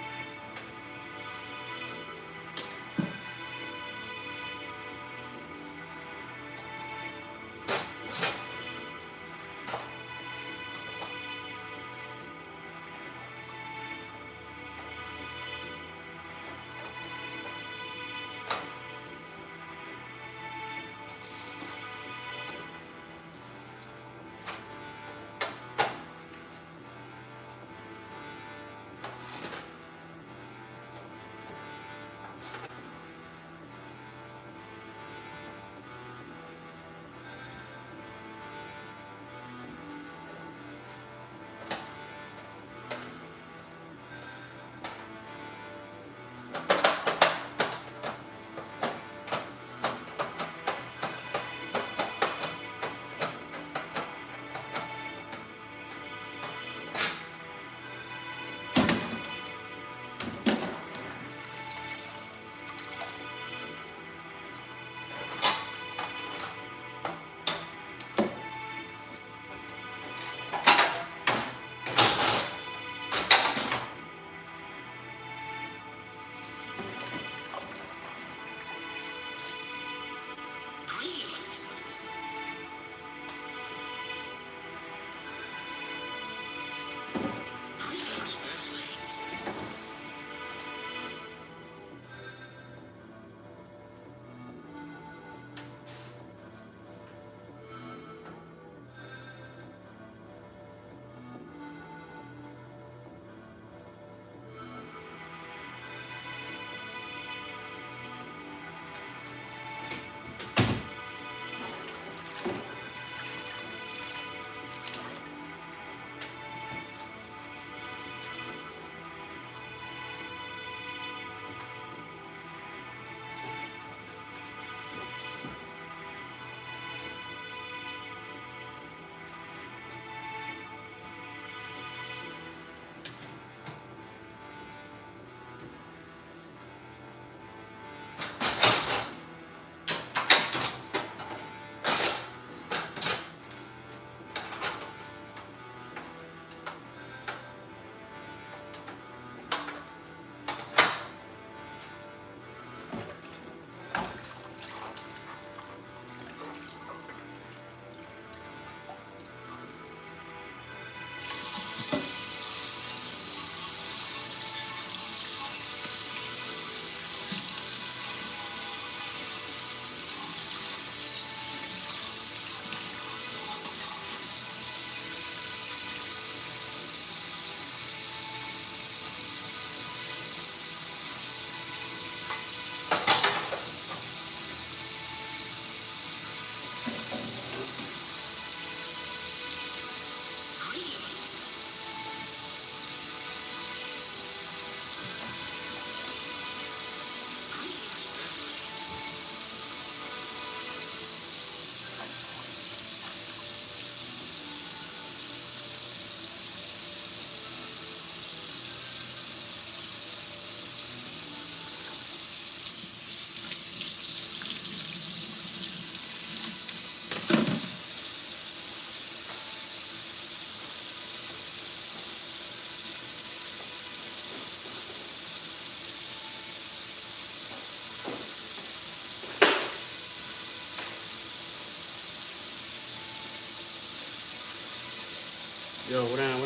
Yo, what down,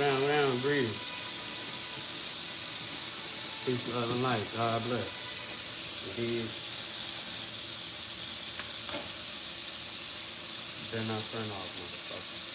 breathe. Peace, love, and light. God bless. Indeed, better not turn off, motherfucker.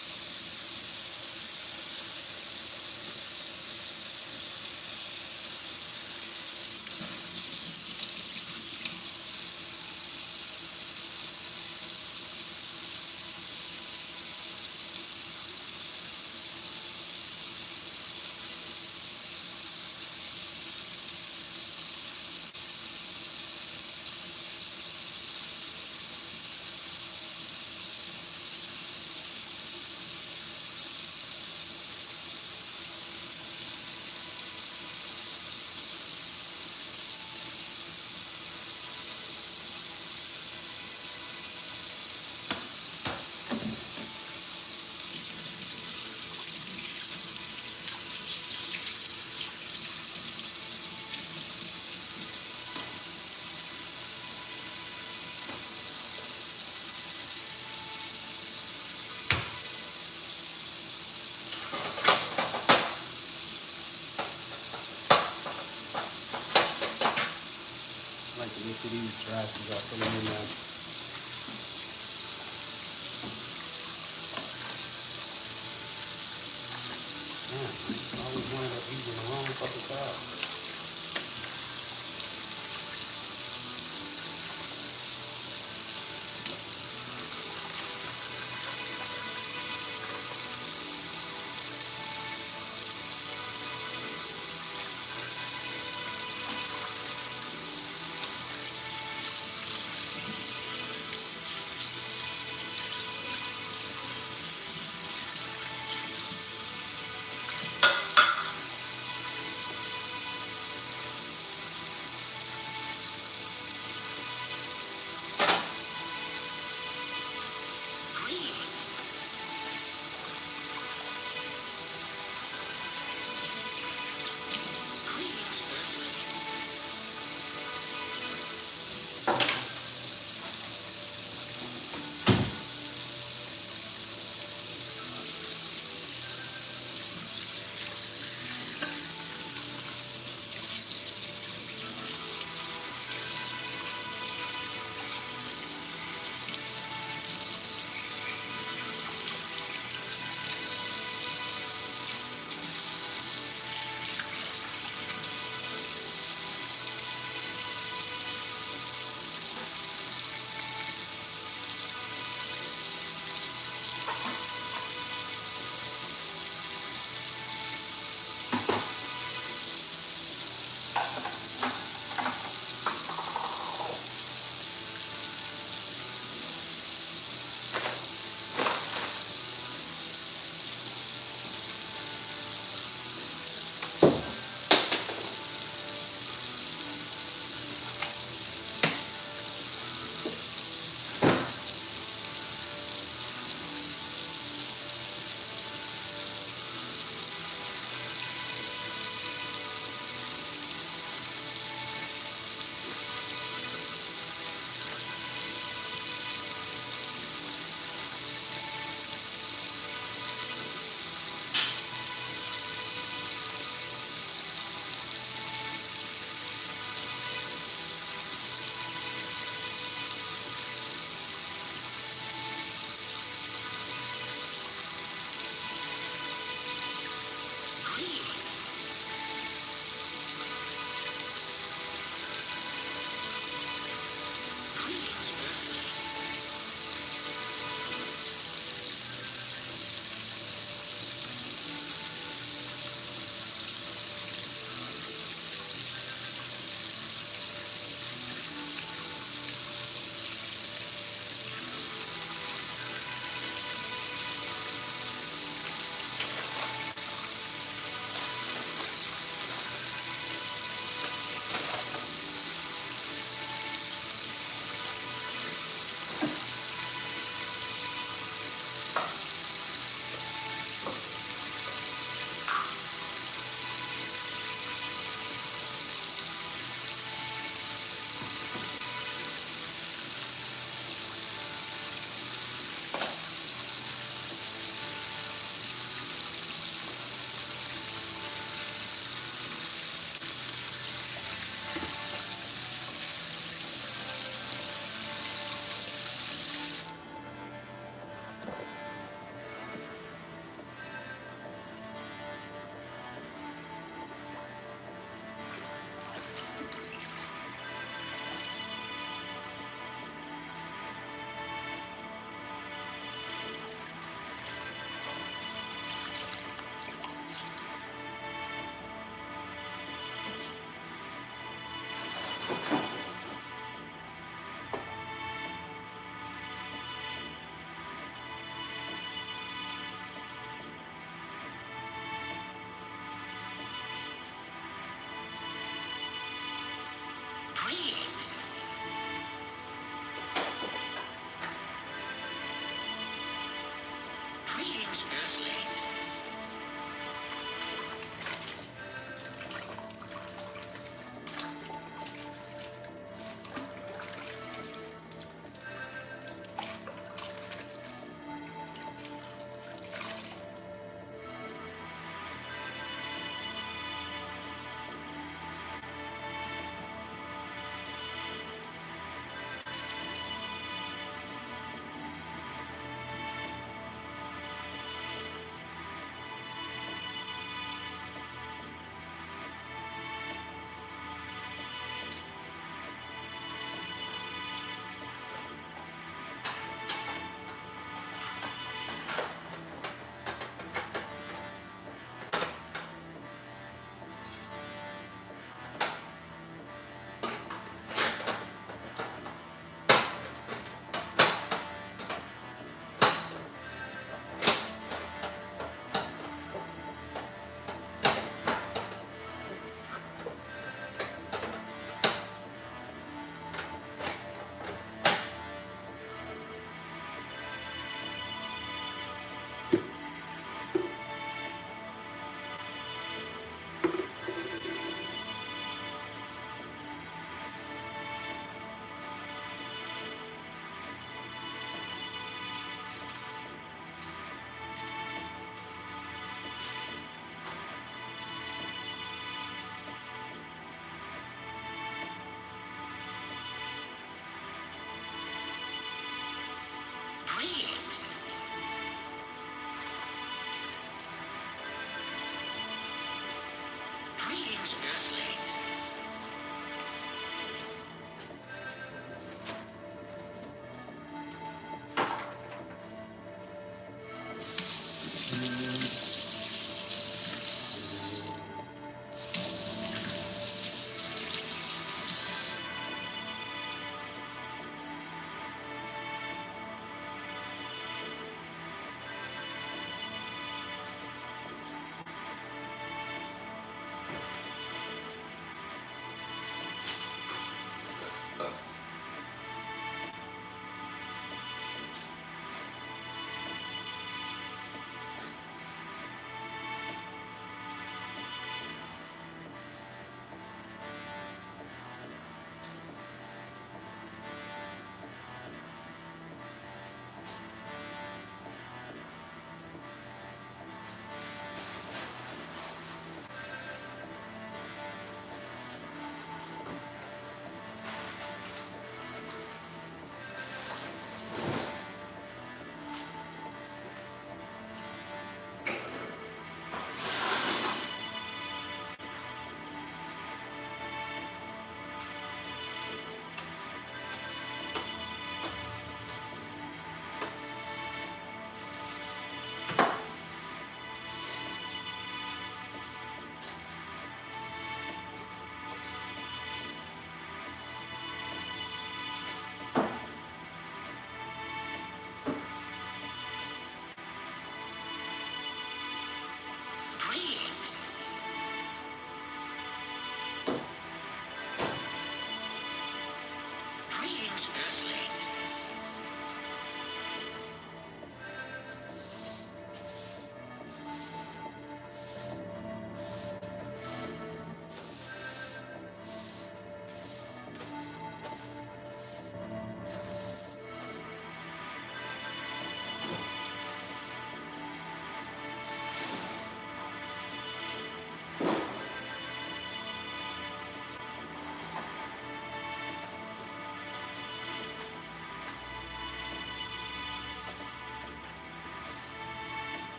I like to look at these dresses. I put them in there. Man, I always wanted to eat in the wrong fucking side.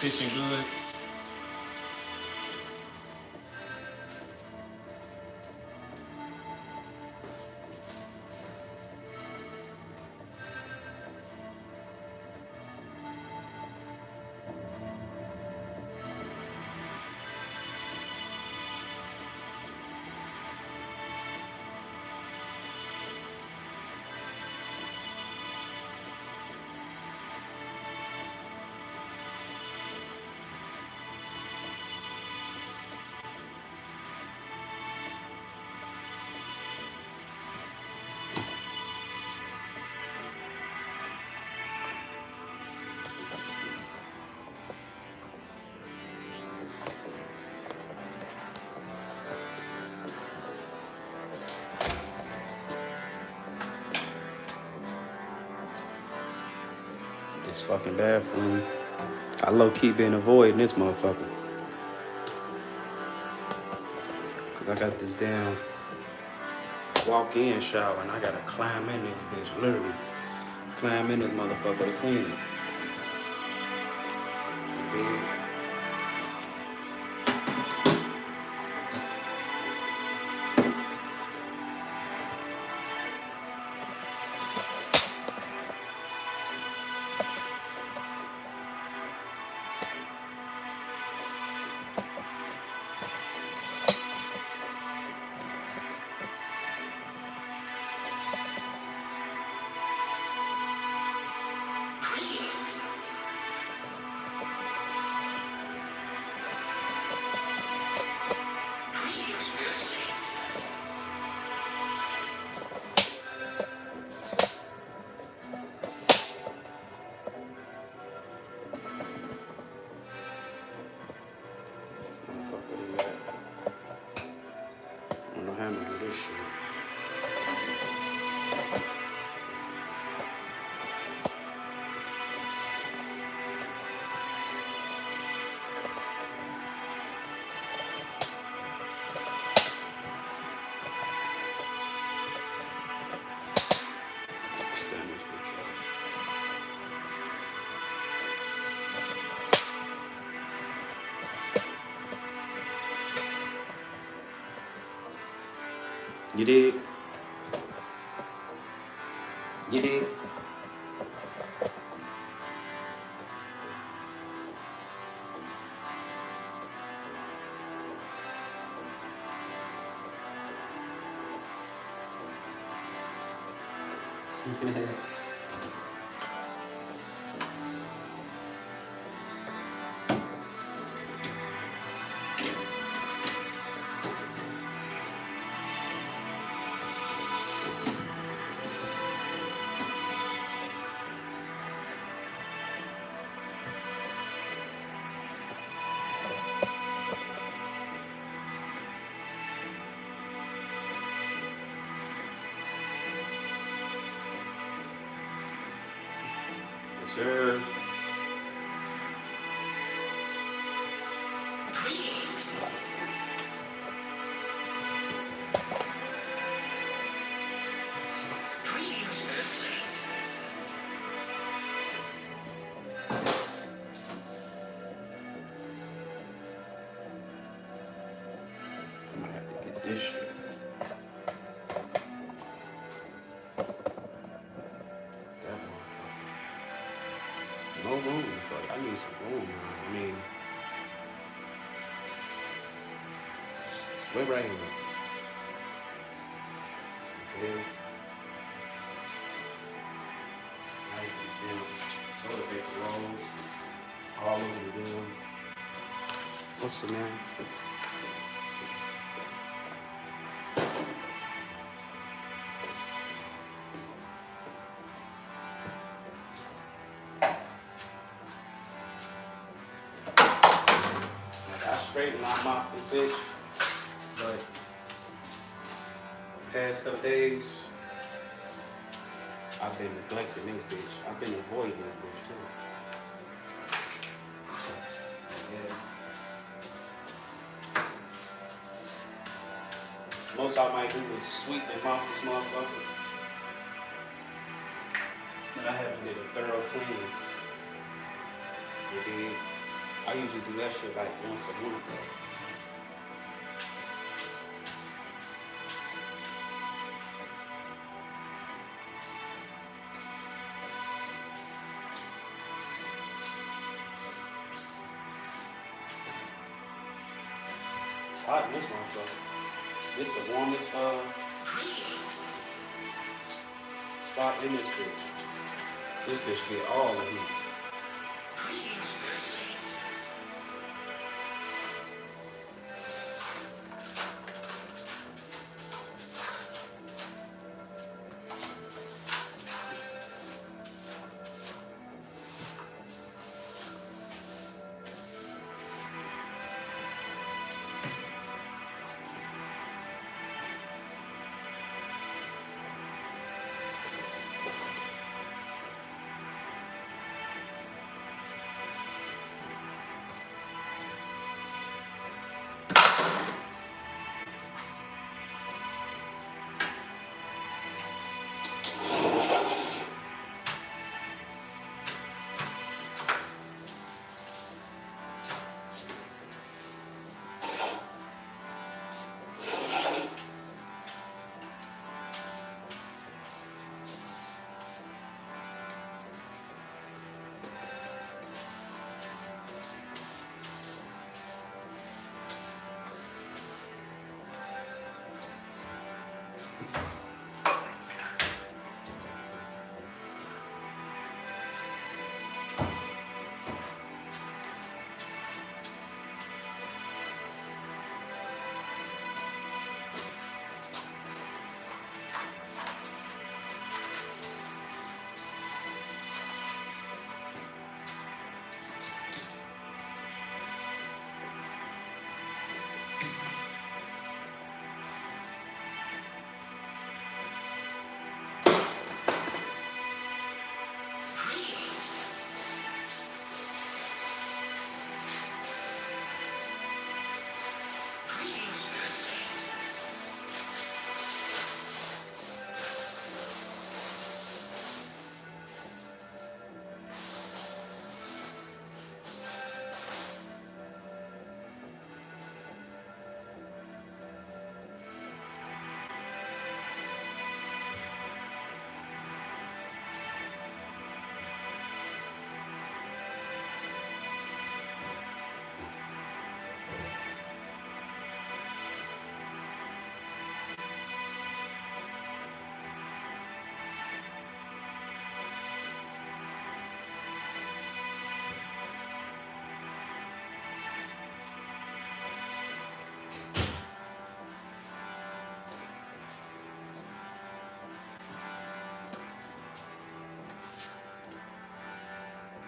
Pitching good. This fucking bathroom. I low-key been avoiding this motherfucker. Cause I got this damn walk-in shower and I gotta climb in this bitch, literally. Climb in this motherfucker to clean it. Yeah. I don't know how I'm gonna do this shit. Stand this bitch up. You did? You did? Yes, sir. I might have to get this shit. That motherfucker. No room. Like, I need some room, man. I mean, wait right here. Okay. Nice and soda paper rolls. All over the room. What's the name? I straighten my mop this bitch, but the past couple days, I've been neglecting this bitch. I've been avoiding this bitch too. Yeah. Most I might do is sweep and mop this motherfucker. But I haven't did a thorough clean. You dig? I usually do that shit like once a month though. Hot in this motherfucker. This the warmest spot in this bitch. This bitch get all the heat.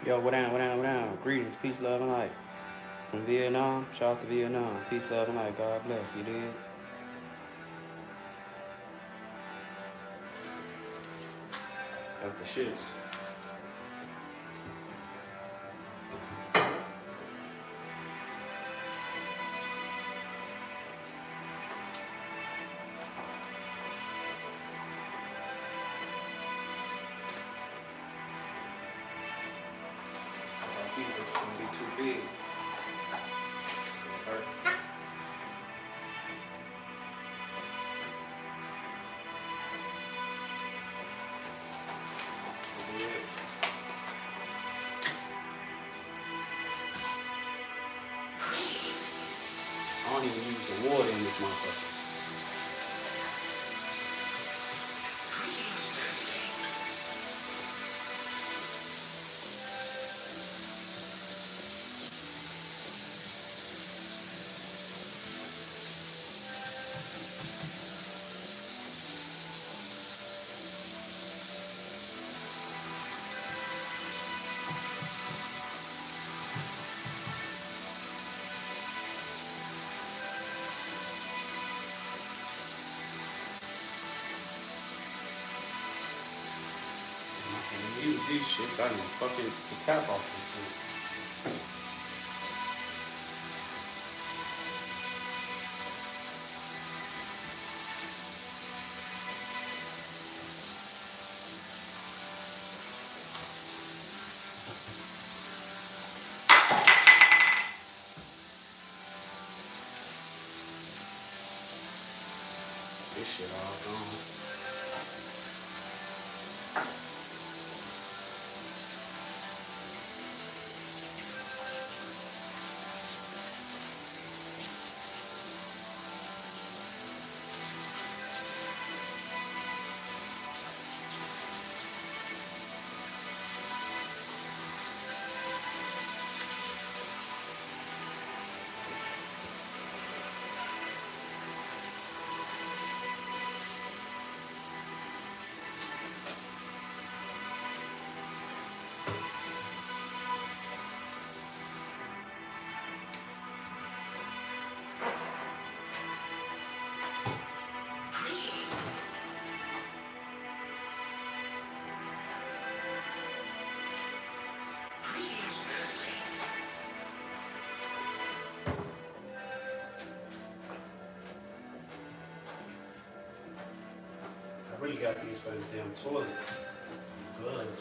Yo, what down, what down, what down? Greetings, peace, love, and light. From Vietnam, shout out to Vietnam. Peace, love, and light. God bless. You did? Got the shits. It's gonna be too big. Perfect. I don't even use the water in this motherfucker. And use these shits, I done fucking the cap off this shit. This shit all gone. I really got these for this damn toilet. Gloves.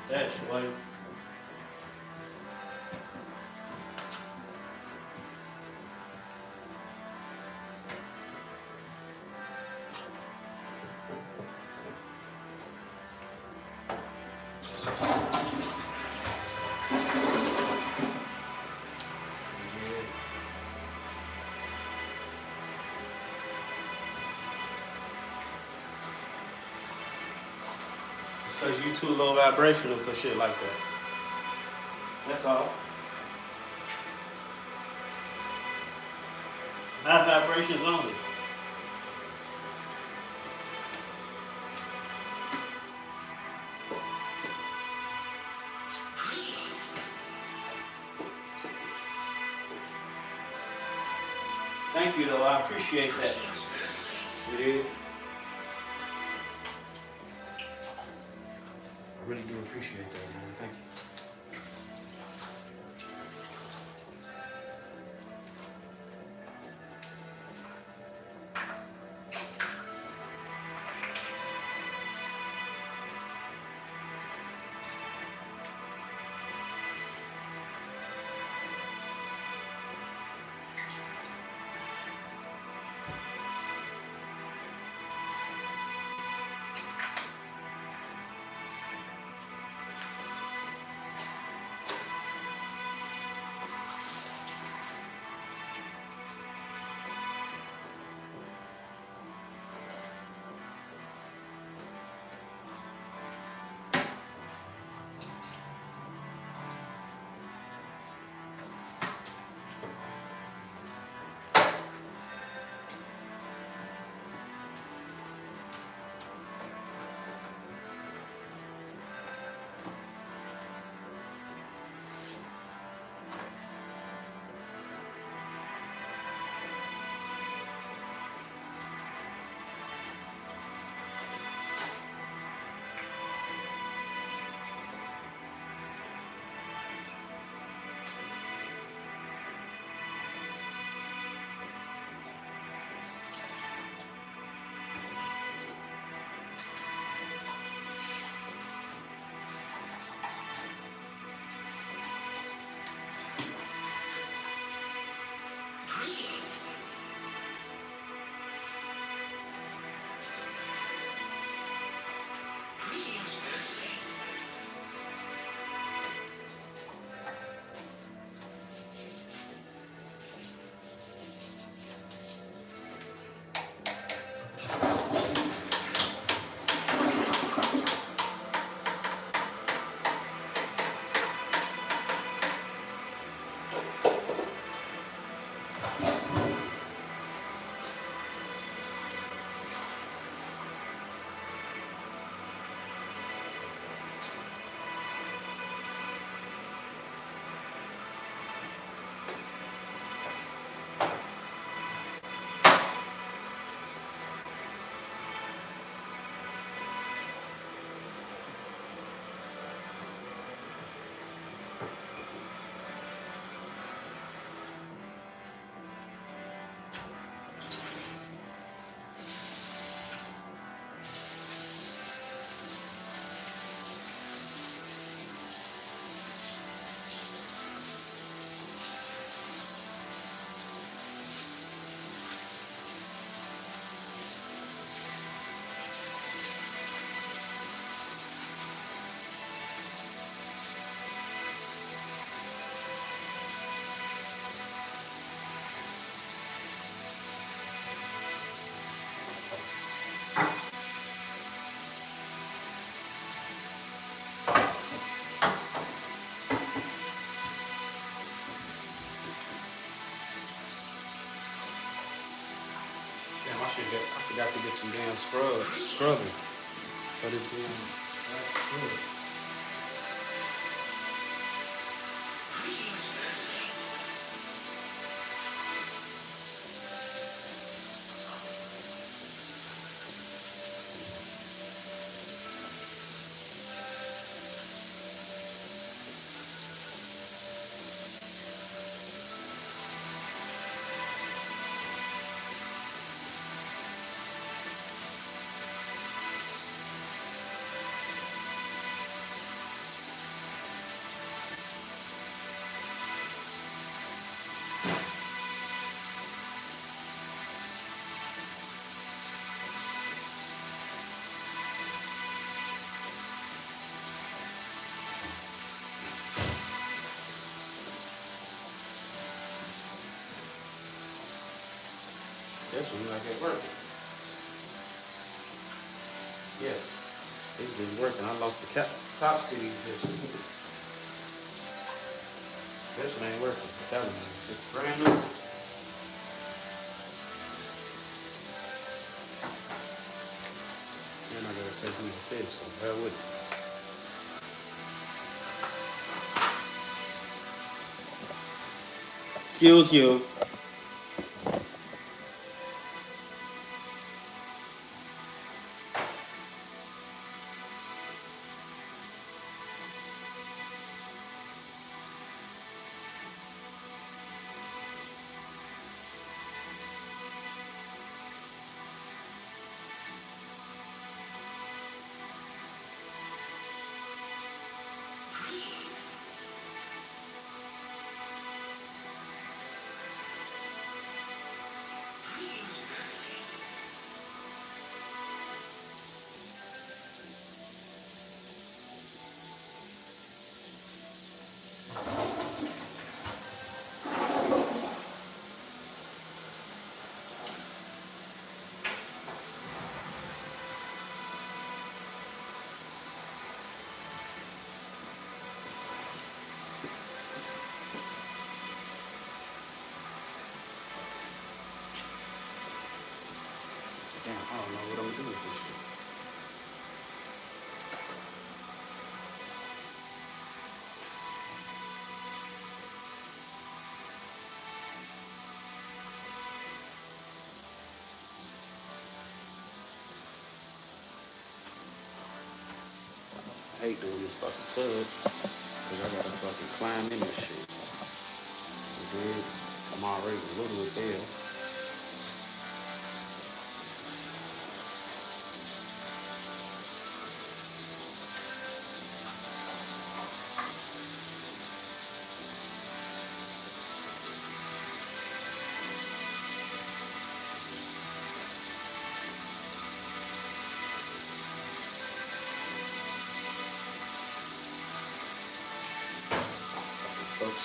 That's way. It's because you too low vibrational for shit like that. That's all. High vibrations only. Thank you, though. I appreciate that. It is. I really do appreciate that, man. Thank you. Damn, I forgot to get some damn scrubbing for this damn. Especially like at work. Yeah, it's been working. I lost the top to these bitches. This one ain't working. I'm telling you. It's brand new. And I gotta take me a fish, so bear with me. Excuse you. Damn, I don't know what I'm gonna do with this shit. I hate doing this fucking tub, cause I gotta fucking climb in this shit. You dig? I'm already little as hell. Folks,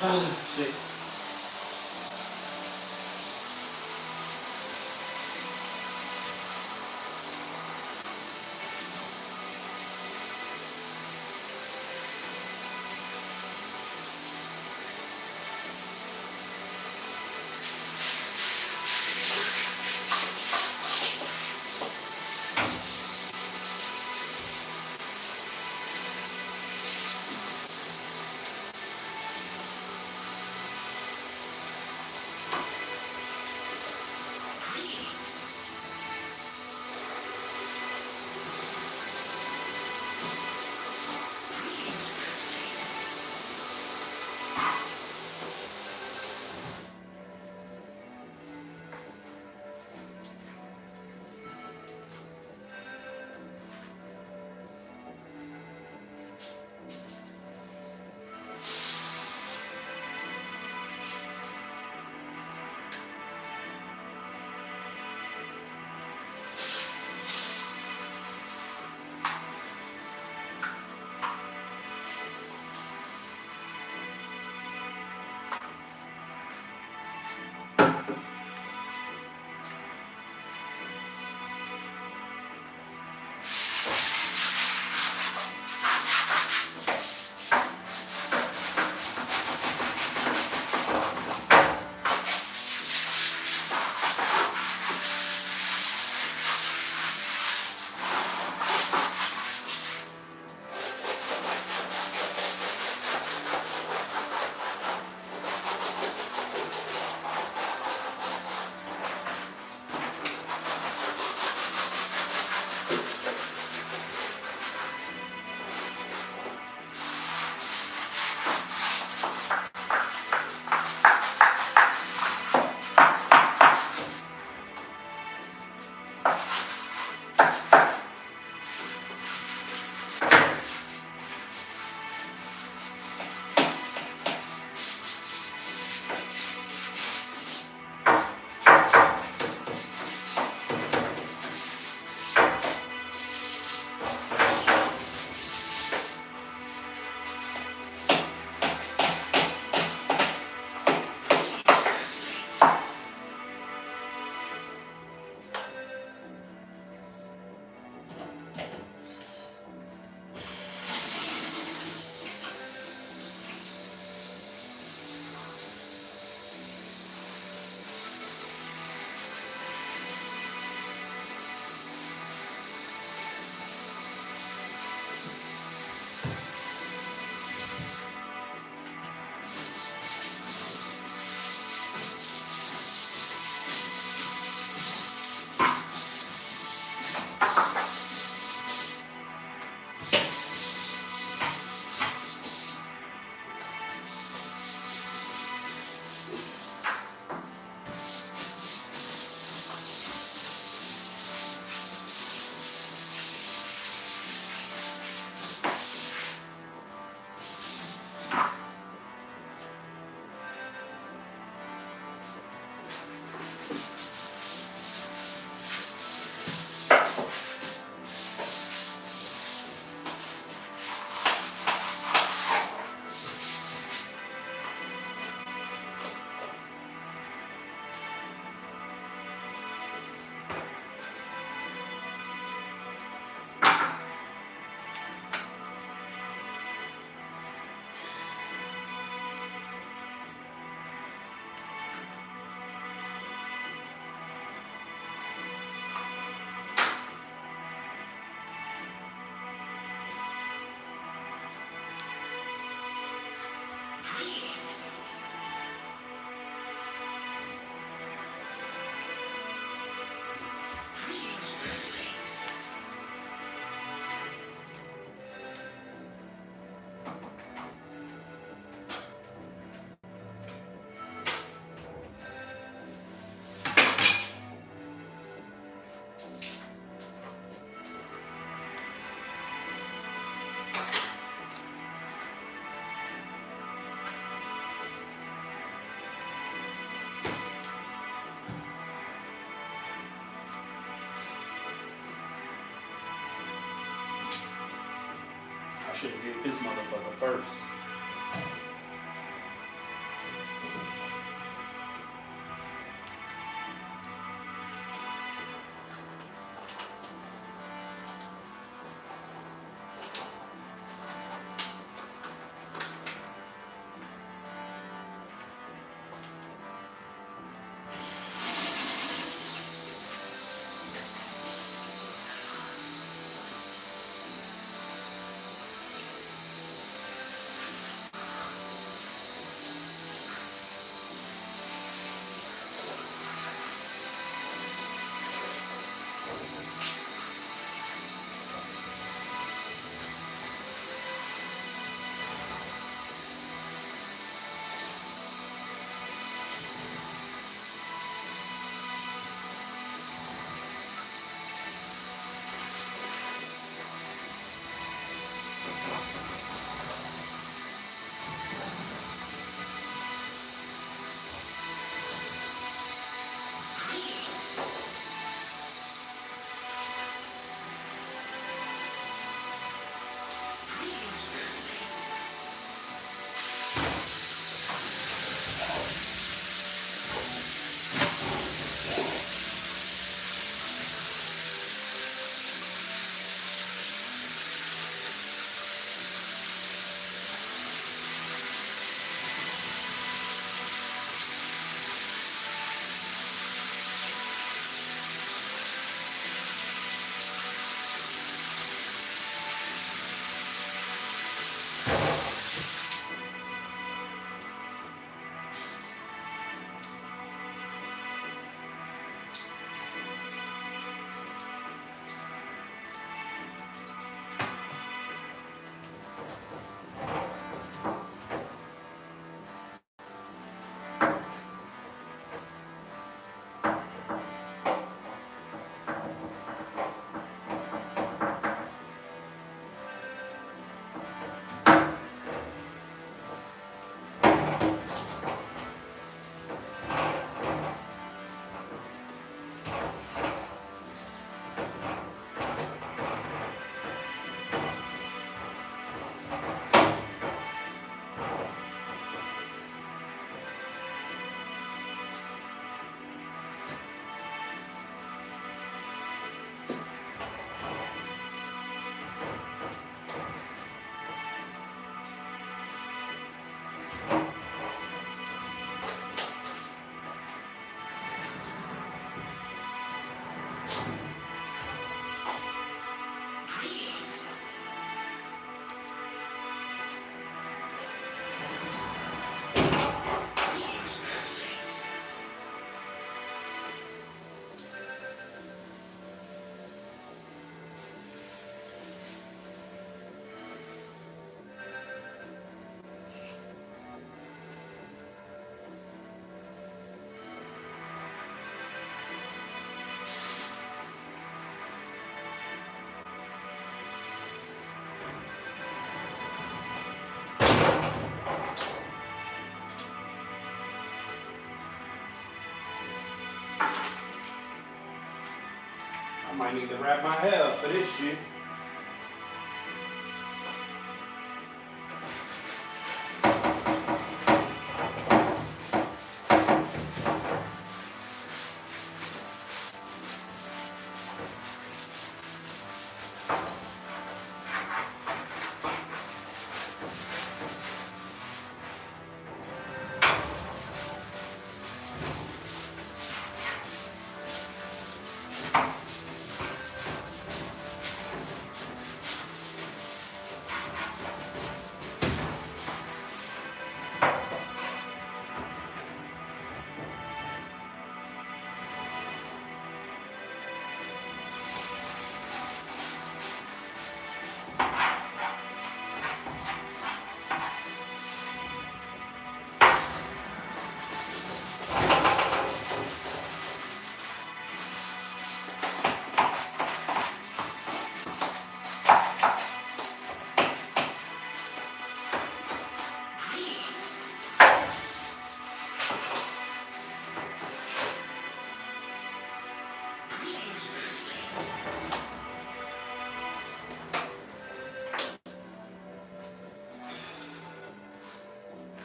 Shit. I should have did this motherfucker first. Might need to wrap my hair up for this shit.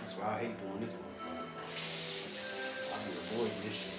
That's why I hate doing this motherfucker. I be avoiding this shit.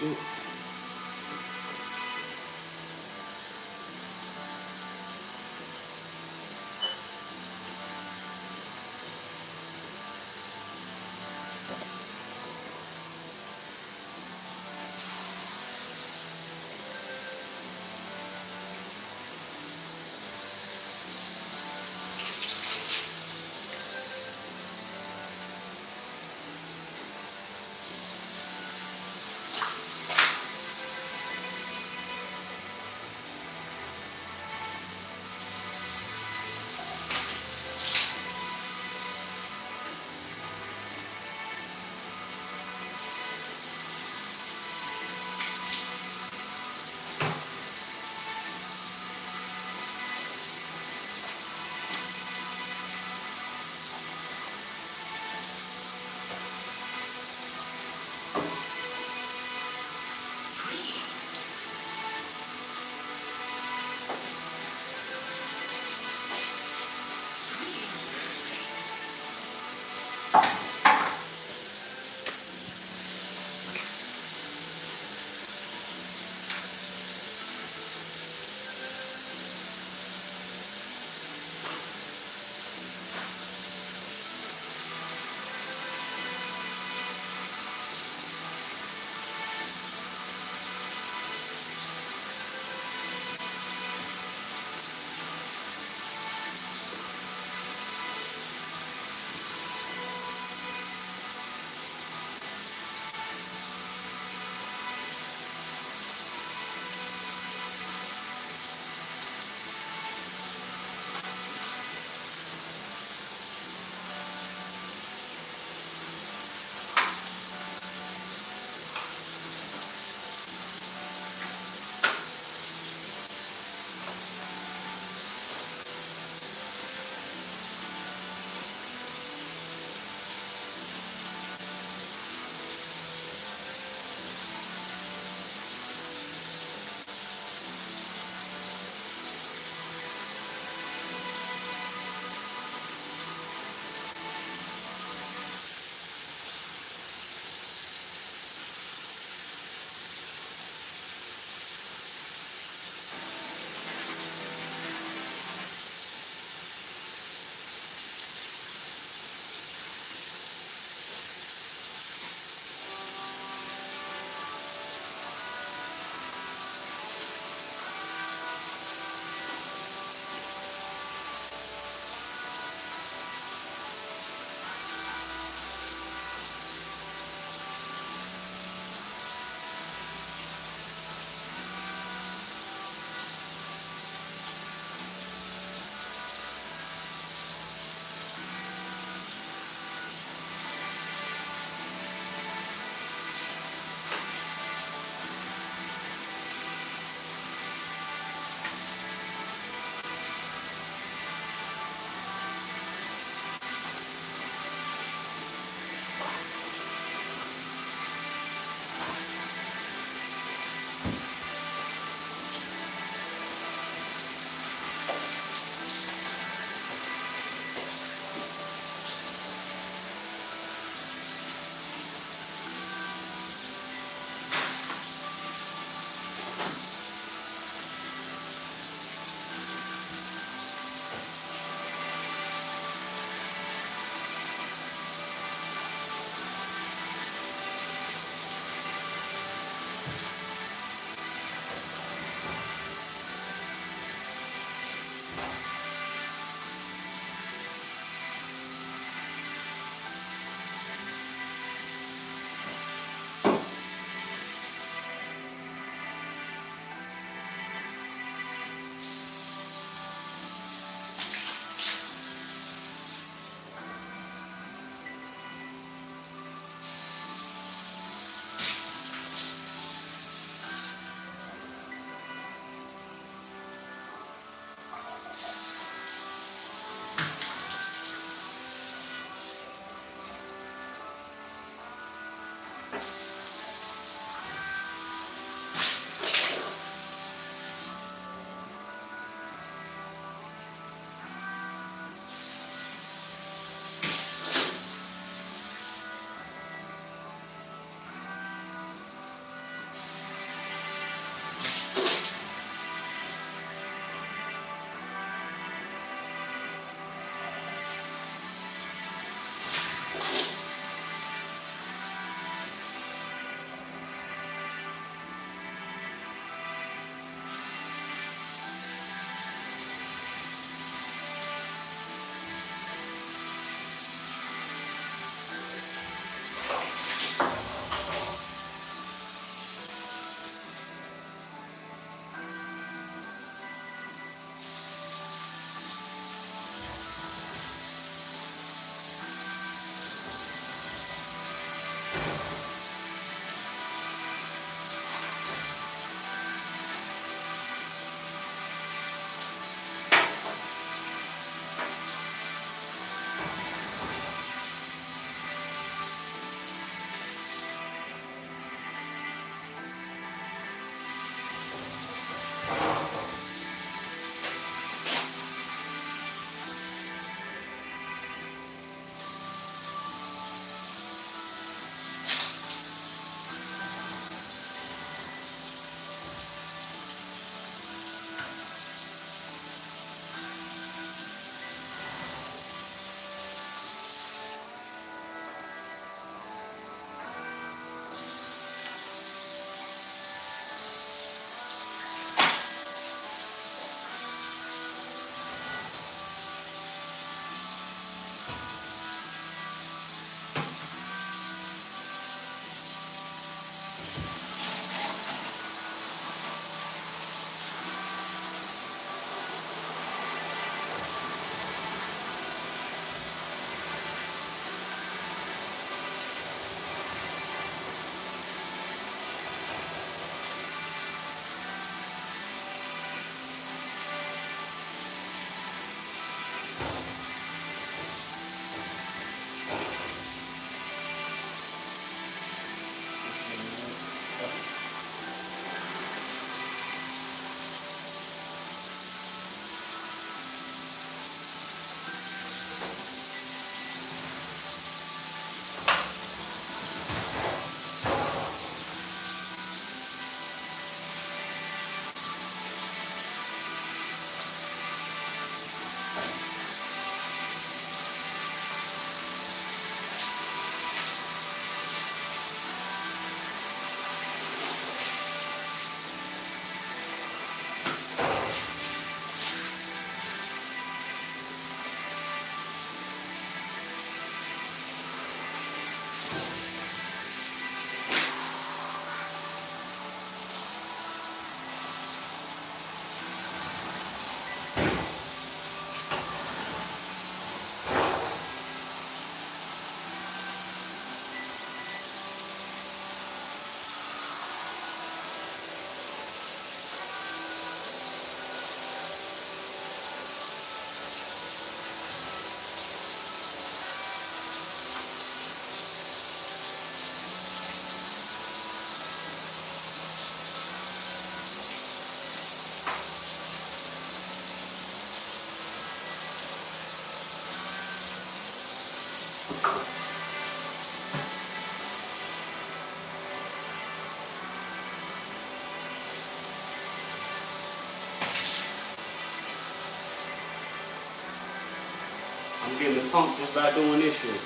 shit. I'm getting the pump just by doing this shit.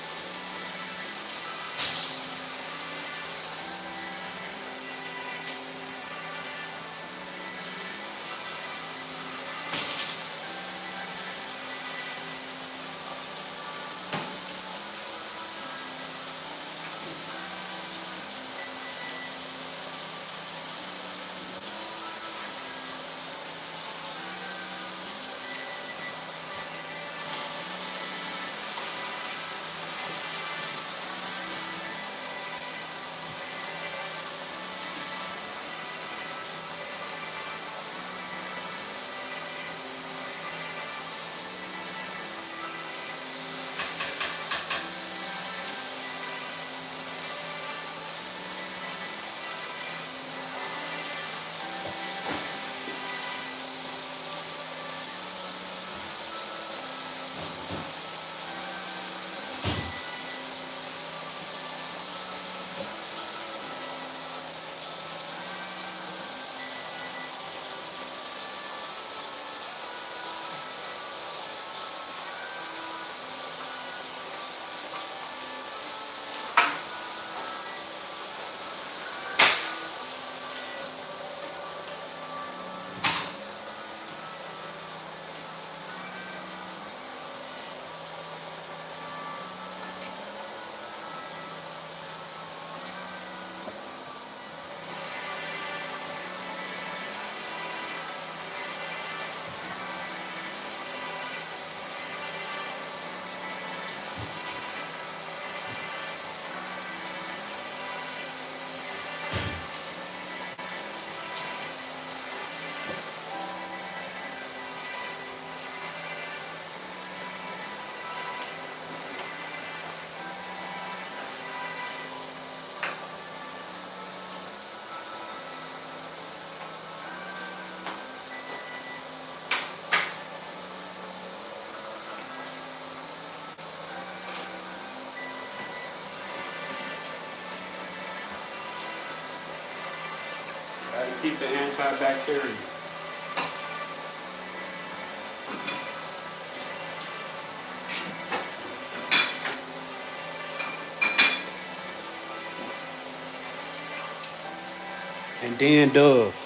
Gotta keep the antibacterial. And then Dove.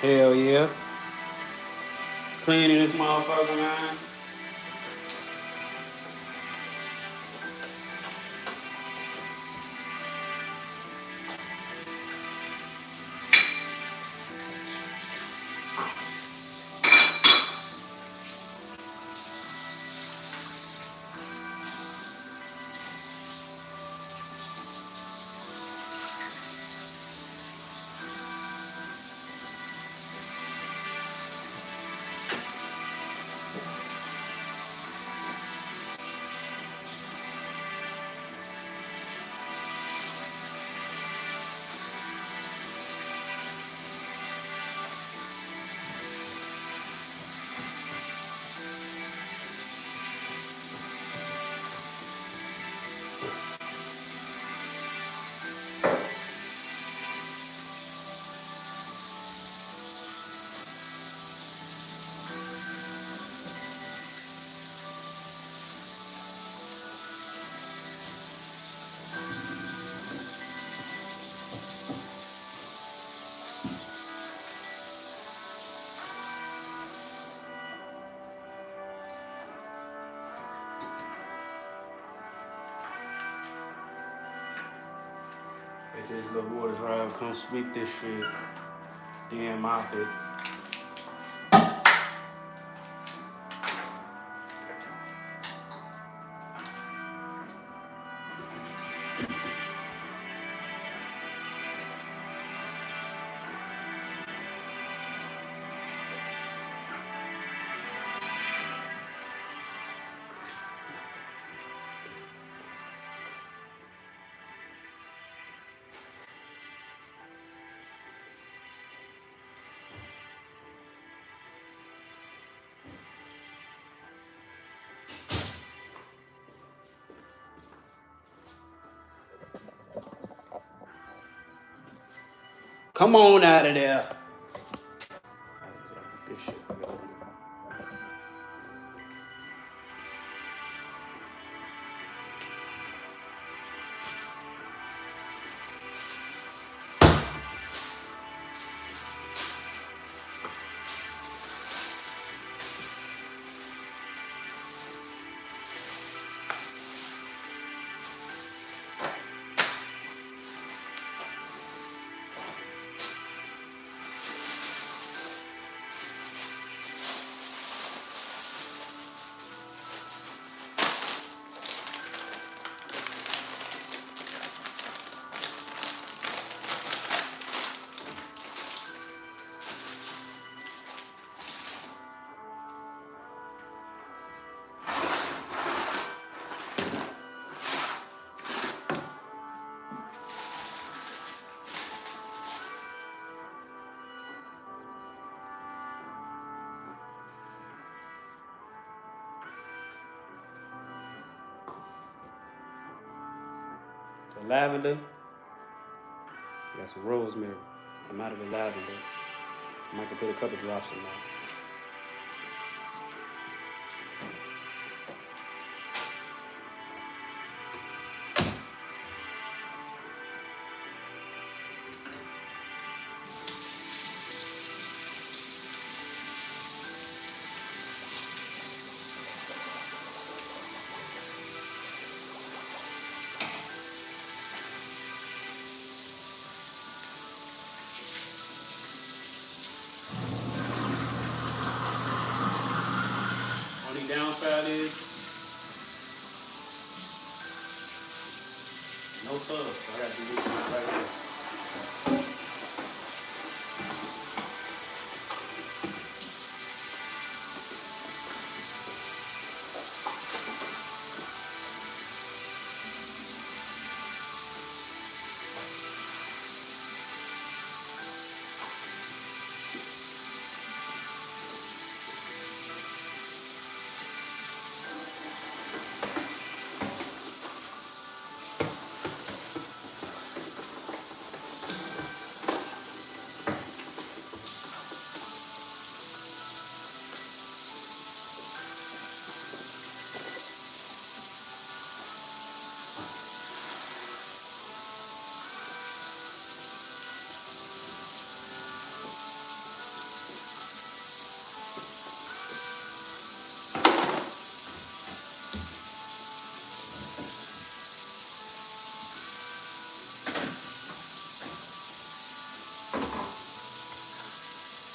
Hell yeah. Cleaning this motherfucker, man. Let this little water drive come sweep this shit. Then mop it. Come on out of there. This shit. The lavender, got some rosemary. I'm out of the lavender. I might have to put a couple drops in there. Only downside is no tub, so I gotta do this right here.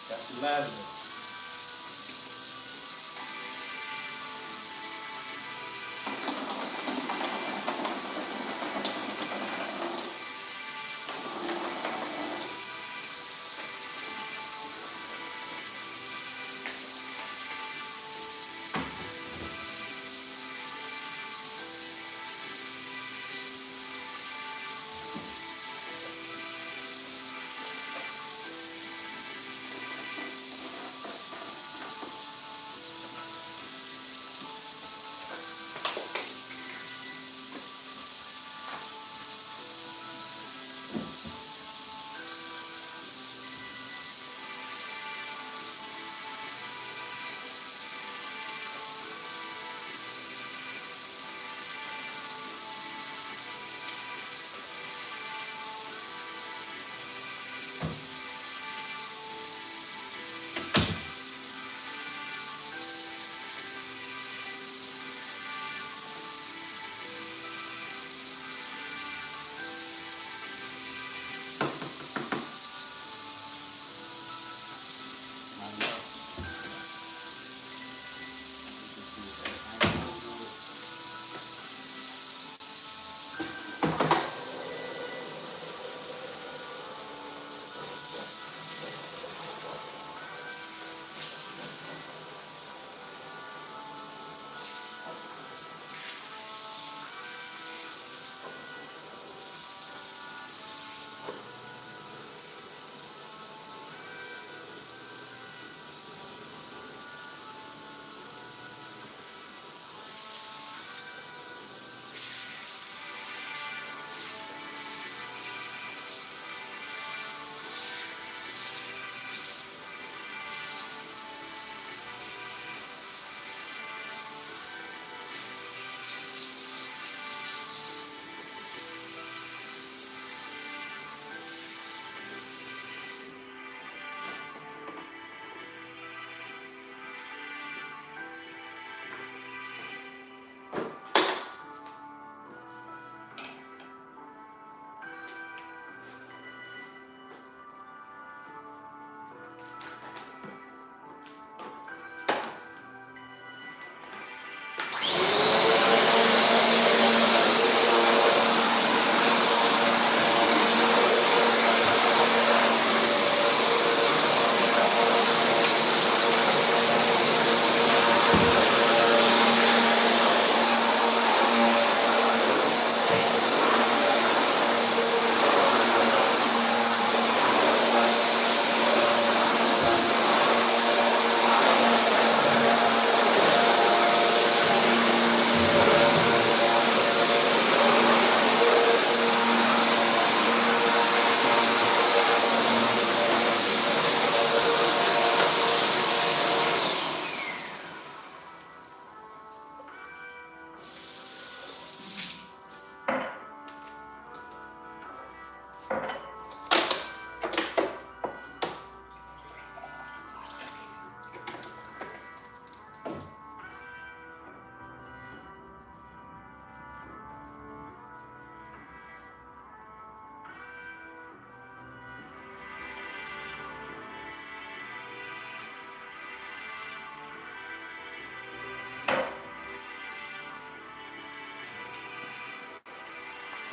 Got some lavender.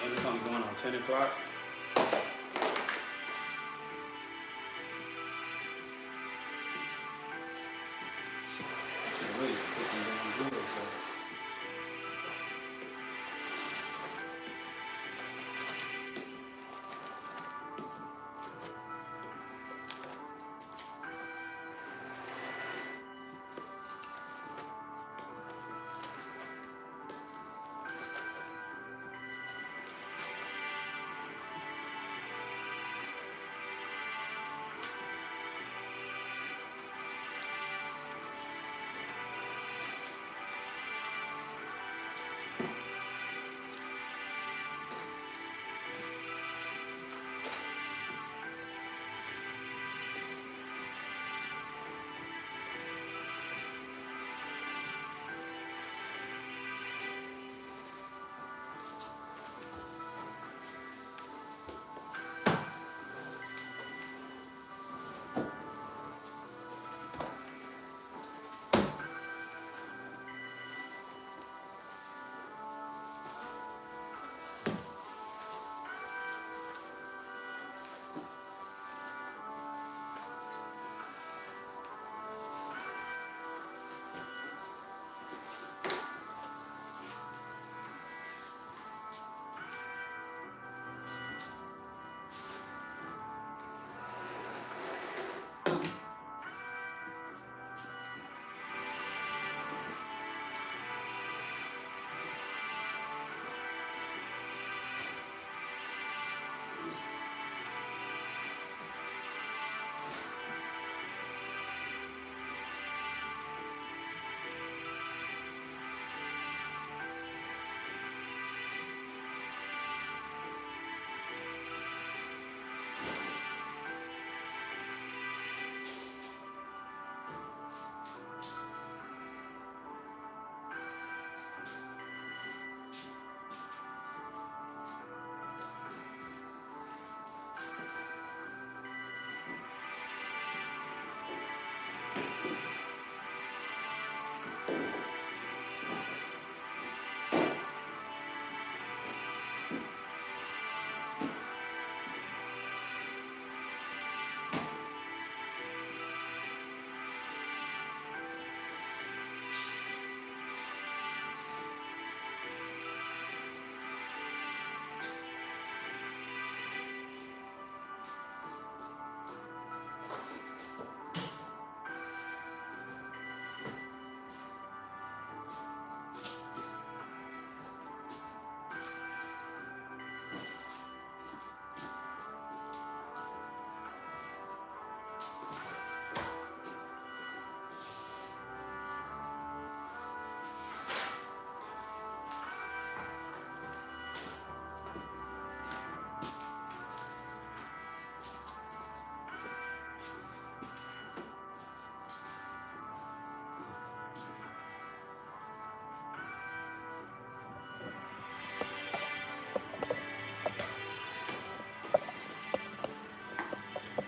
And it's only going on 10 o'clock. Wait, put them down good, so.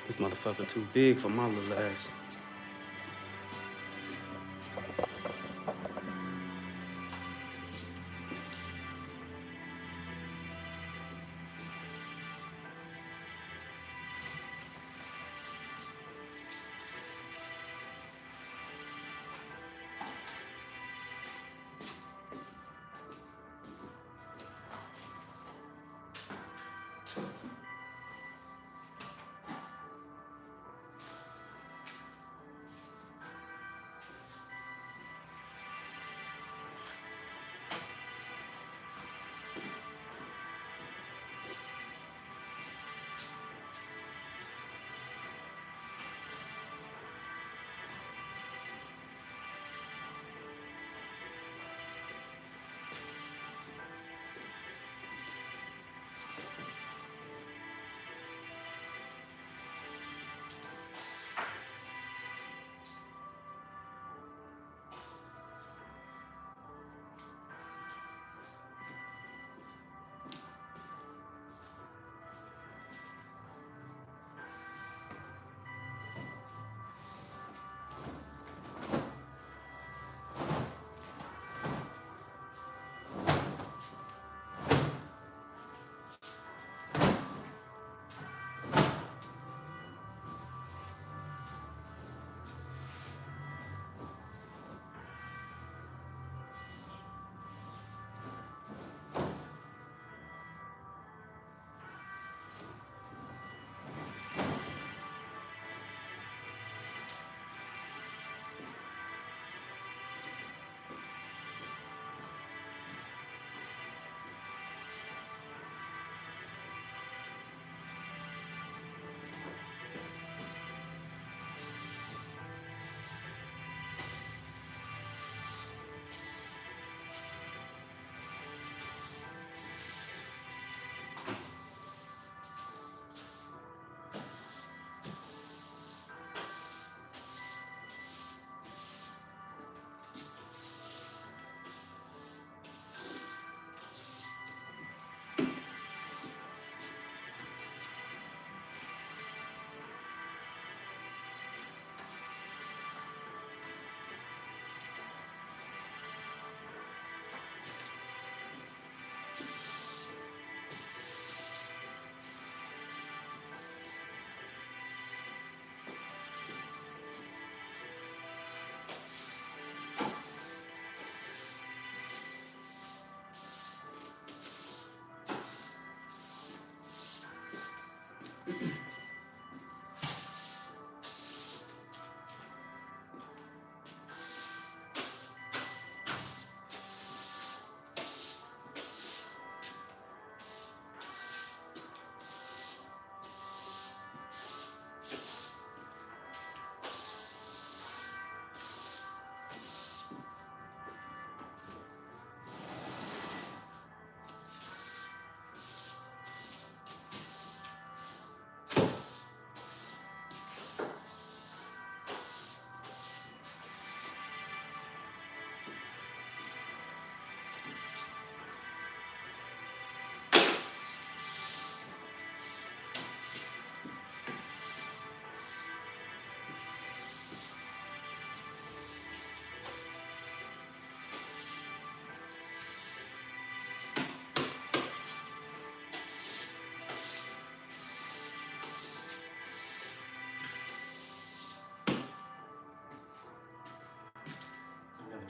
This motherfucker too big for my little ass.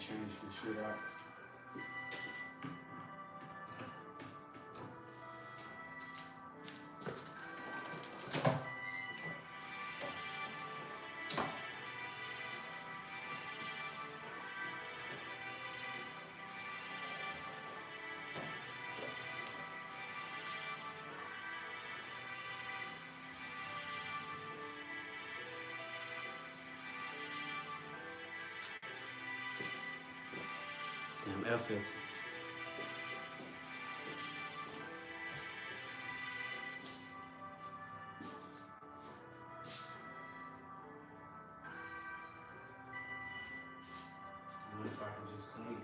change the shit out. Damn air filter. I wonder if I can just clean it.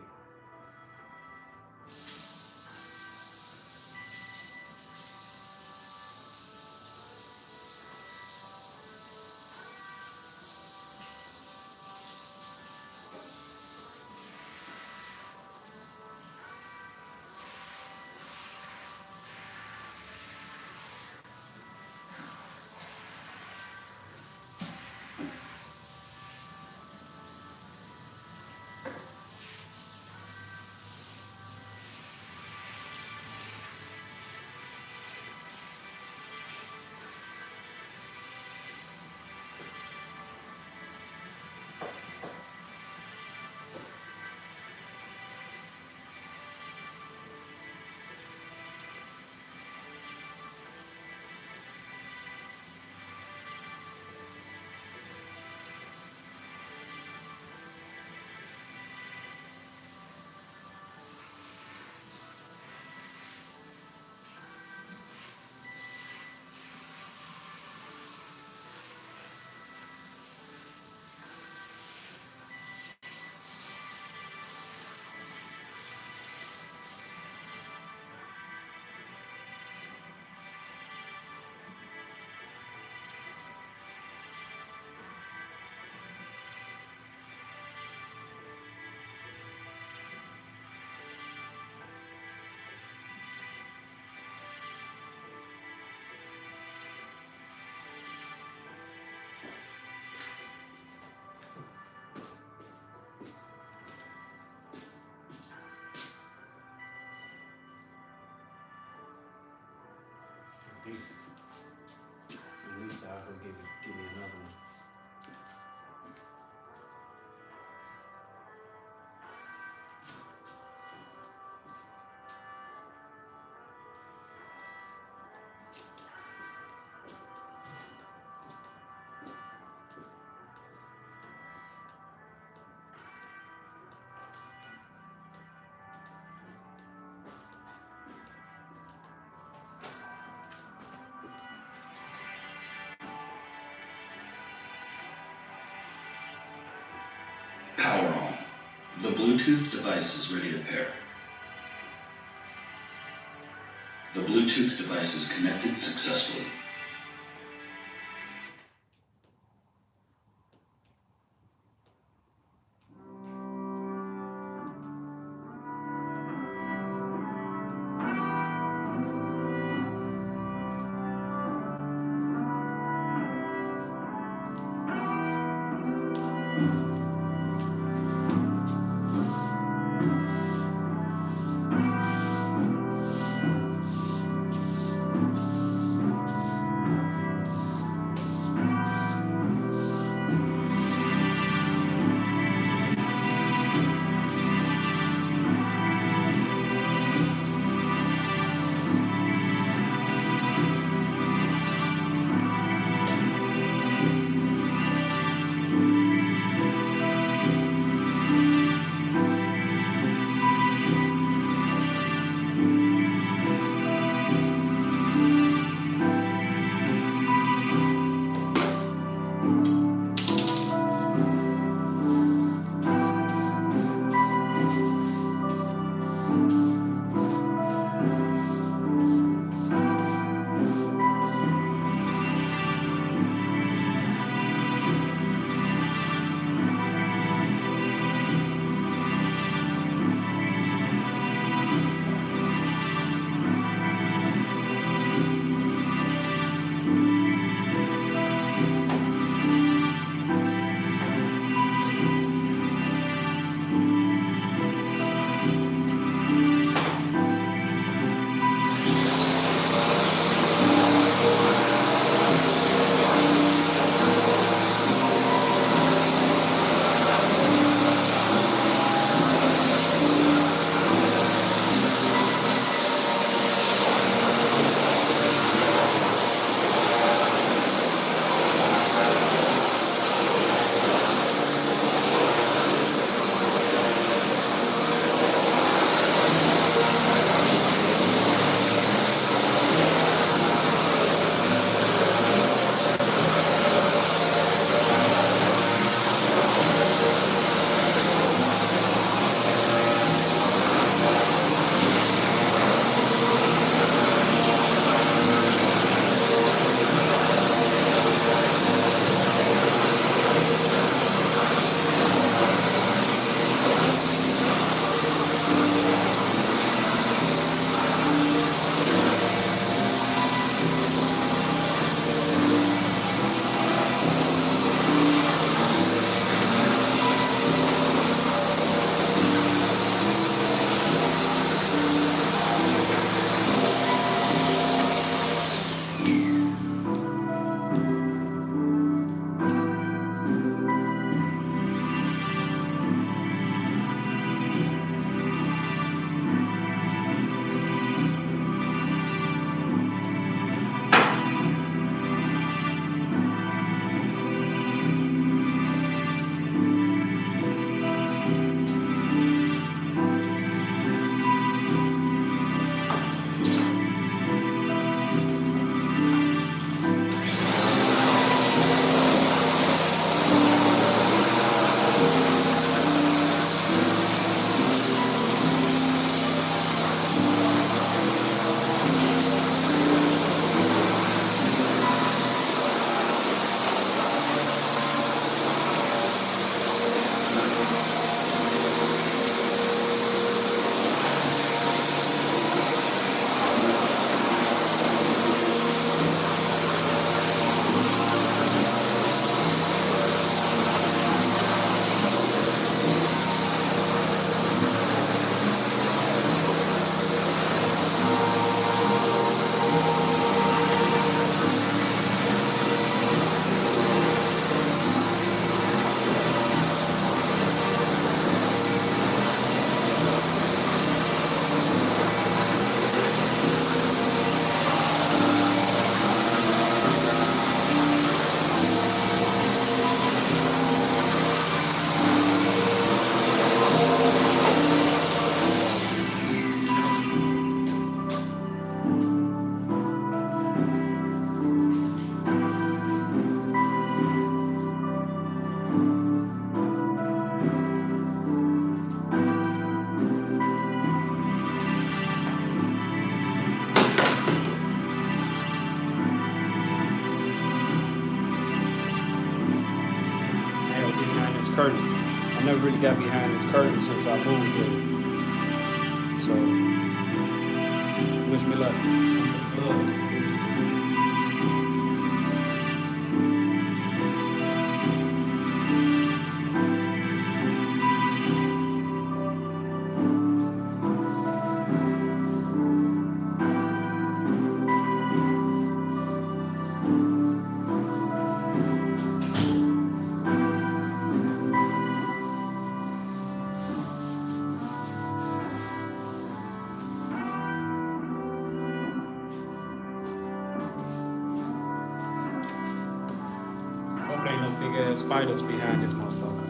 Decent. At least I'll go give me another one. Power on. The Bluetooth device is ready to pair. The Bluetooth device is connected successfully. curtain. I never really got behind this curtain since I moved here. So, wish me luck. Hope there ain't no big ass spiders behind this motherfucker.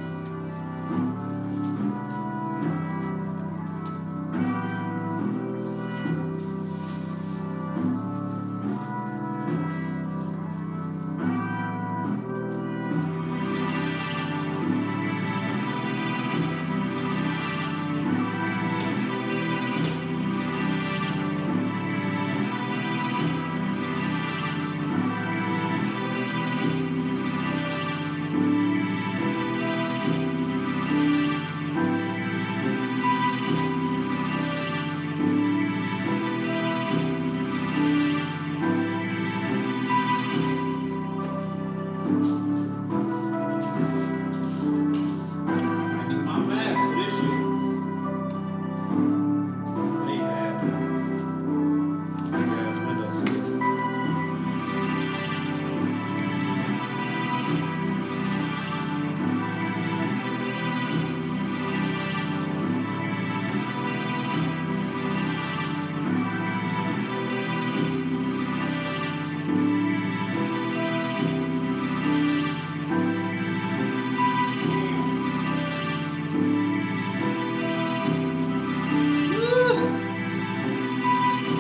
I need my mask for this shit. It ain't bad. Big ass window seat.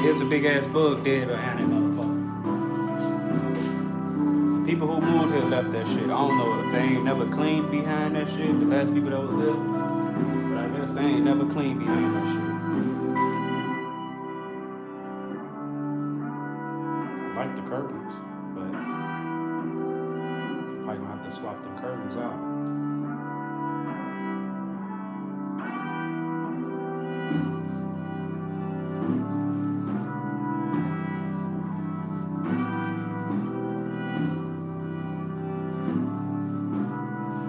Here's a big ass bug dead behind that motherfucker. People who moved here left that shit. I don't know if they ain't never cleaned behind that shit. The last people that was here, but I guess they ain't never cleaned behind that shit. I like the curtains, but probably gonna have to swap the curtains out.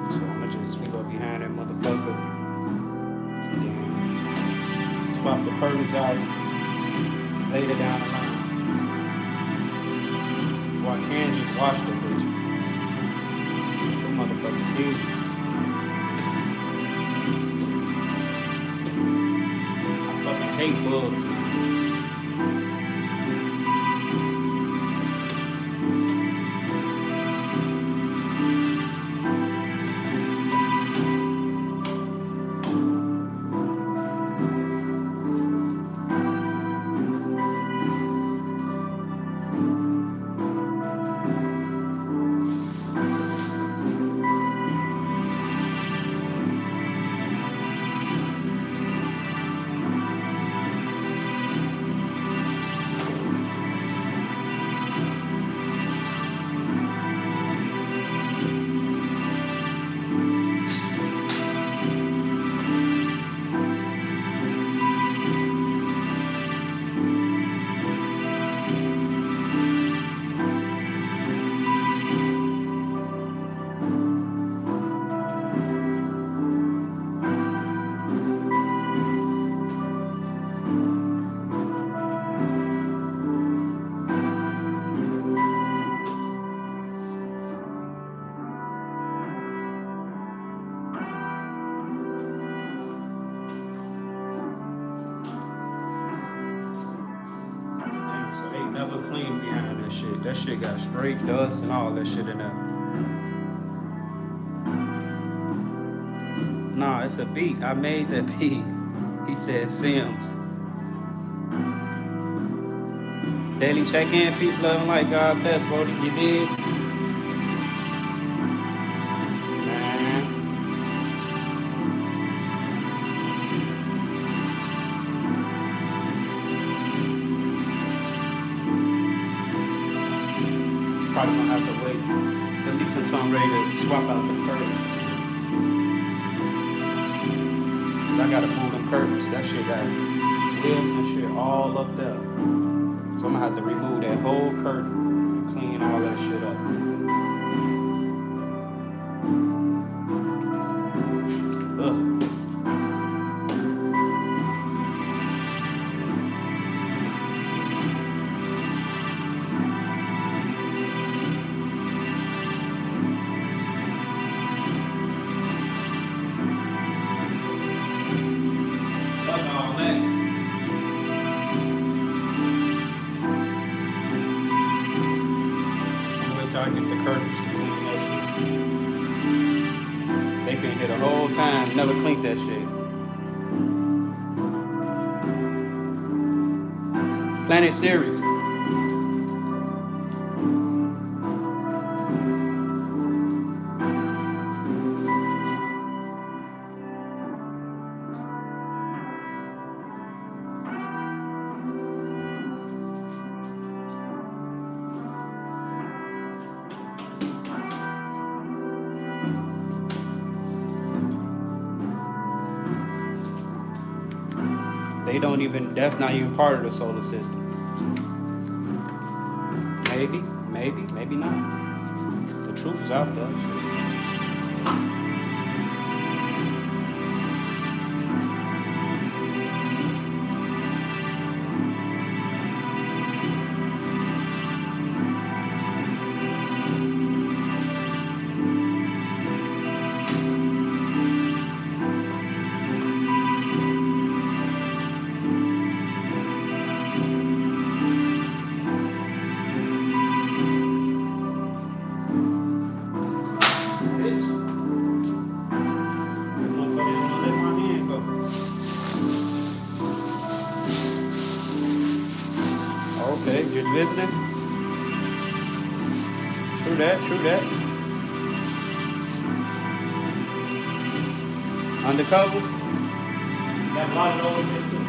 So I'ma just sweep up behind that motherfucker. Then swap the curtains out. Later down the line. Or I can just wash them bitches. Them motherfuckers huge. I fucking hate bugs, man. So they never cleaned behind that shit. That shit got straight dust and all that shit in there. Nah, it's a beat. I made that beat. He said Sims. Daily check-in, peace, love, and light. God bless, Brody. You did? Man. Probably gonna have to wait at least until I'm ready to swap out the curtain. I gotta move them curtains. That shit got webs and shit all up there. So I'm gonna have to remove that whole curtain and clean all that shit up. Ugh. Fuck all that. Wait till I get the curtains to clean that shit. They been here the whole time, never cleaned that shit. Planet Series. They don't even, that's not even part of the solar system. Maybe not. The truth is out there. Bitch. Motherfucker don't wanna let my hand go. Okay, just visiting. True that. Undercover. Got a lot of those here too.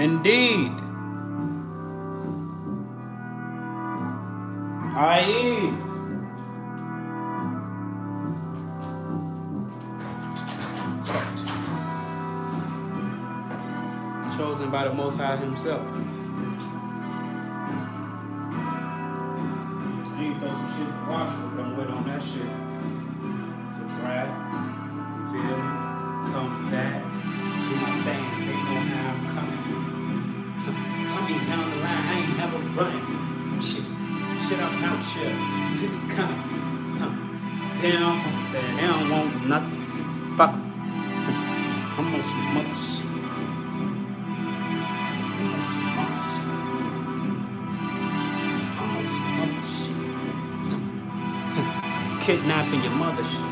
Indeed. I is. Chosen by the Most High Himself. I need to throw some shit in the washer, but I'm waiting on that shit to dry. You feel me? Come back, do my thing. They know how I'm coming. I be down the line, I ain't never running. Shit, I'm out here to be coming. They don't want nothing. Fuck 'em. I'm on some mother shit. Kidnapping your mother shit.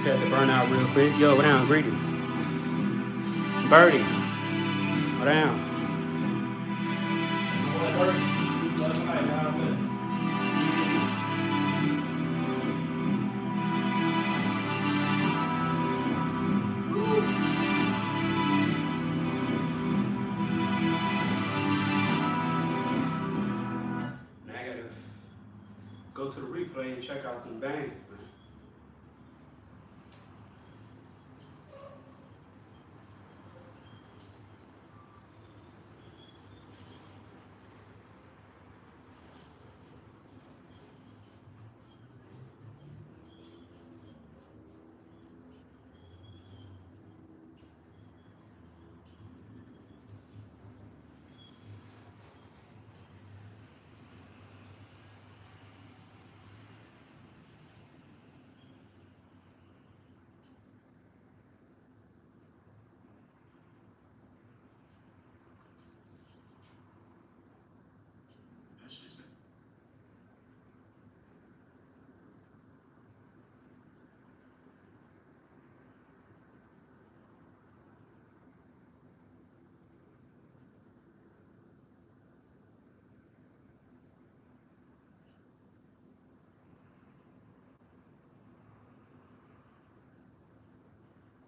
Had to burn out real quick. Yo, what down? Greetings. Birdie. What down? Now I gotta go to the replay and check out them bangs, man.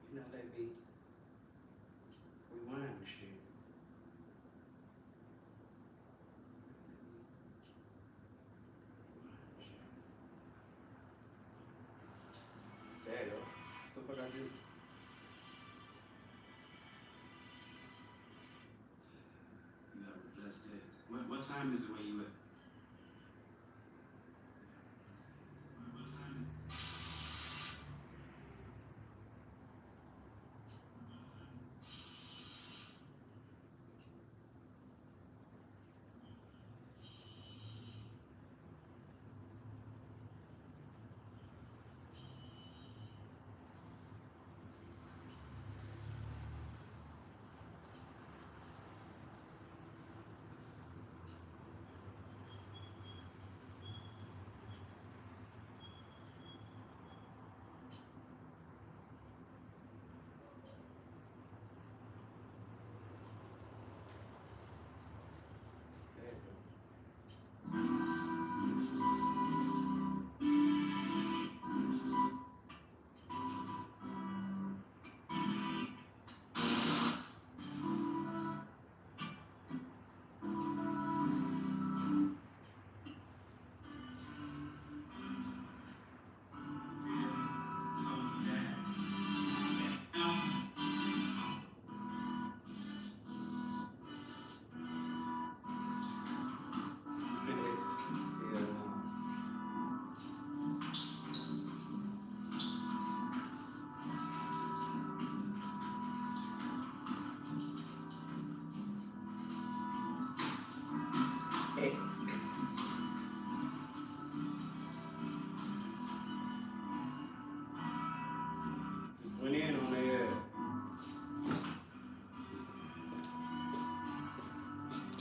You know, let me rewind and shit. There you go. What the fuck I do? You have a blessed day. What time is it where you at?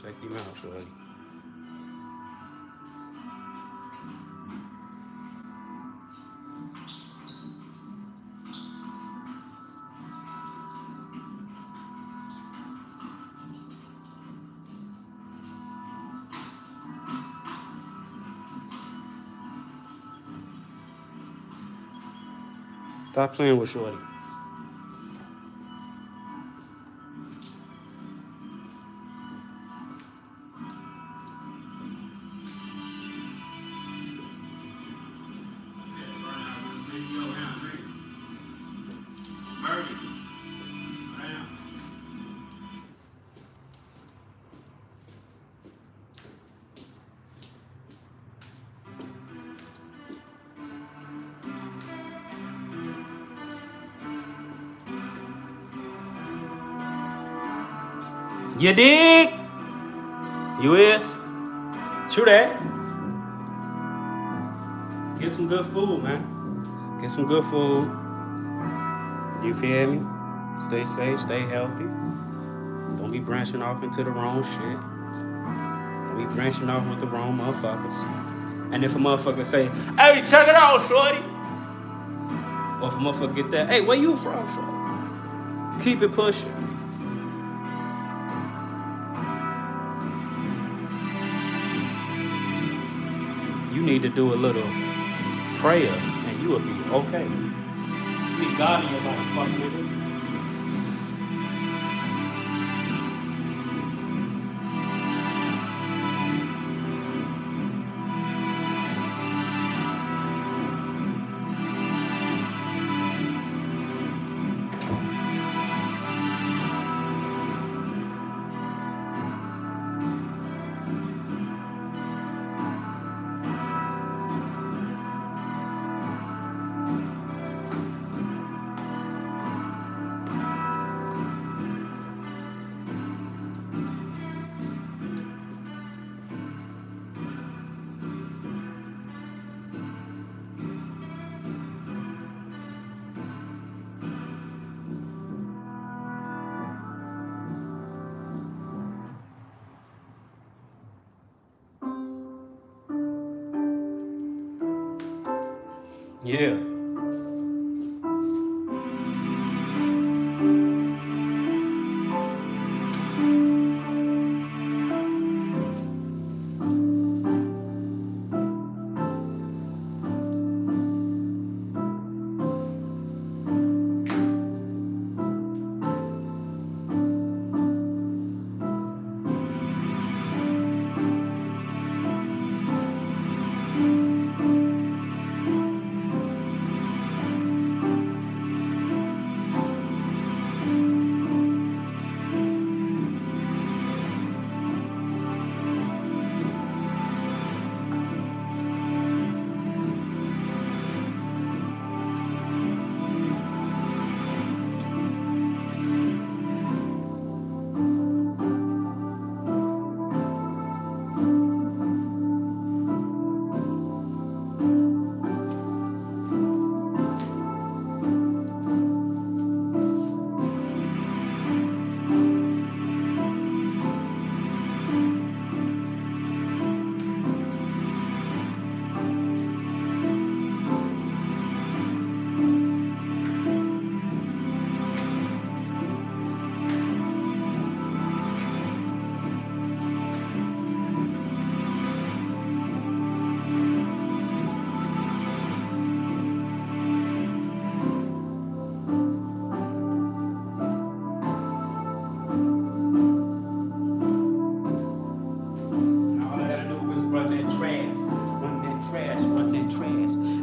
Check him out, shorty. Stop playing with shorty. You dig? You is? True that. Get some good food, man. Get some good food. You feel me? Stay safe, stay healthy. Don't be branching off into the wrong shit. Don't be branching off with the wrong motherfuckers. And if a motherfucker say, hey, check it out, shorty. Or if a motherfucker get that, hey, where you from, shorty? Keep it pushing. You need to do a little prayer and you will be okay. You need God in your life, fuck nigga. Yeah.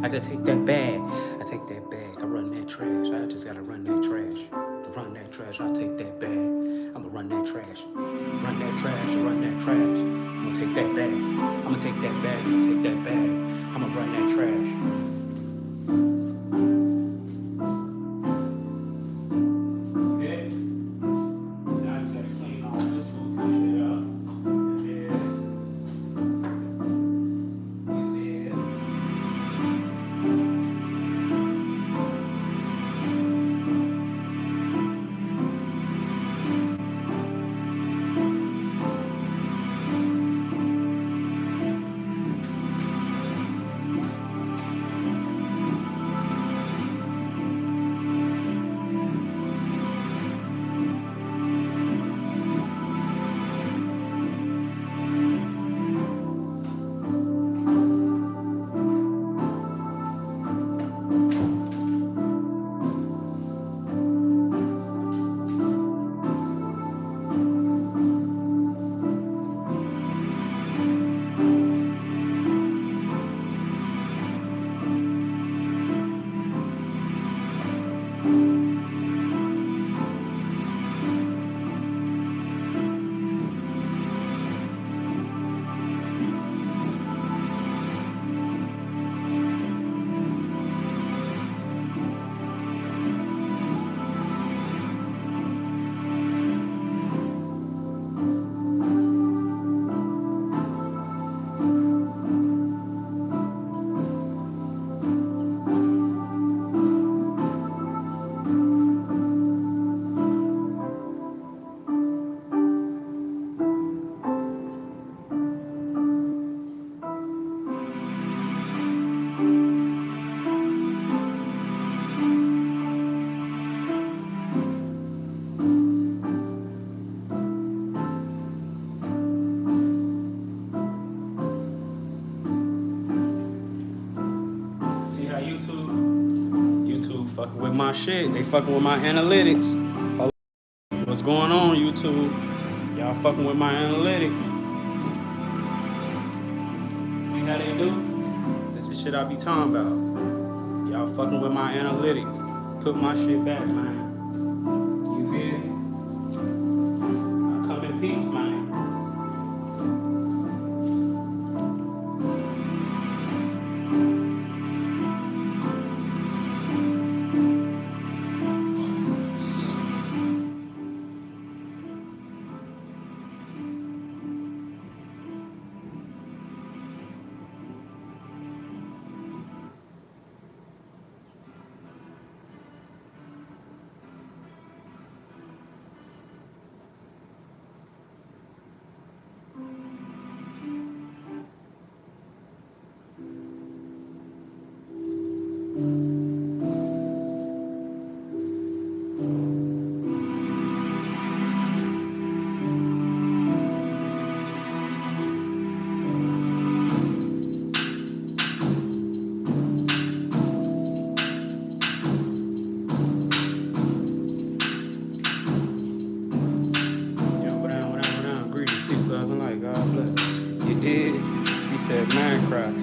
I gotta take that bag. I take that bag. I run that trash. I just gotta run that trash. Run that trash. I take that bag. I'ma run that trash. Run that trash. Run that trash. I'ma take that bag. I'ma take that bag. I'ma take that bag. I'ma run that trash. fucking with my shit. They fucking with my analytics. Hold on. What's going on, YouTube? Y'all fucking with my analytics. See how they do? This is shit I be talking about. Y'all fucking with my analytics. Put my shit back, man. You feel? I come in peace, man. Said Minecraft.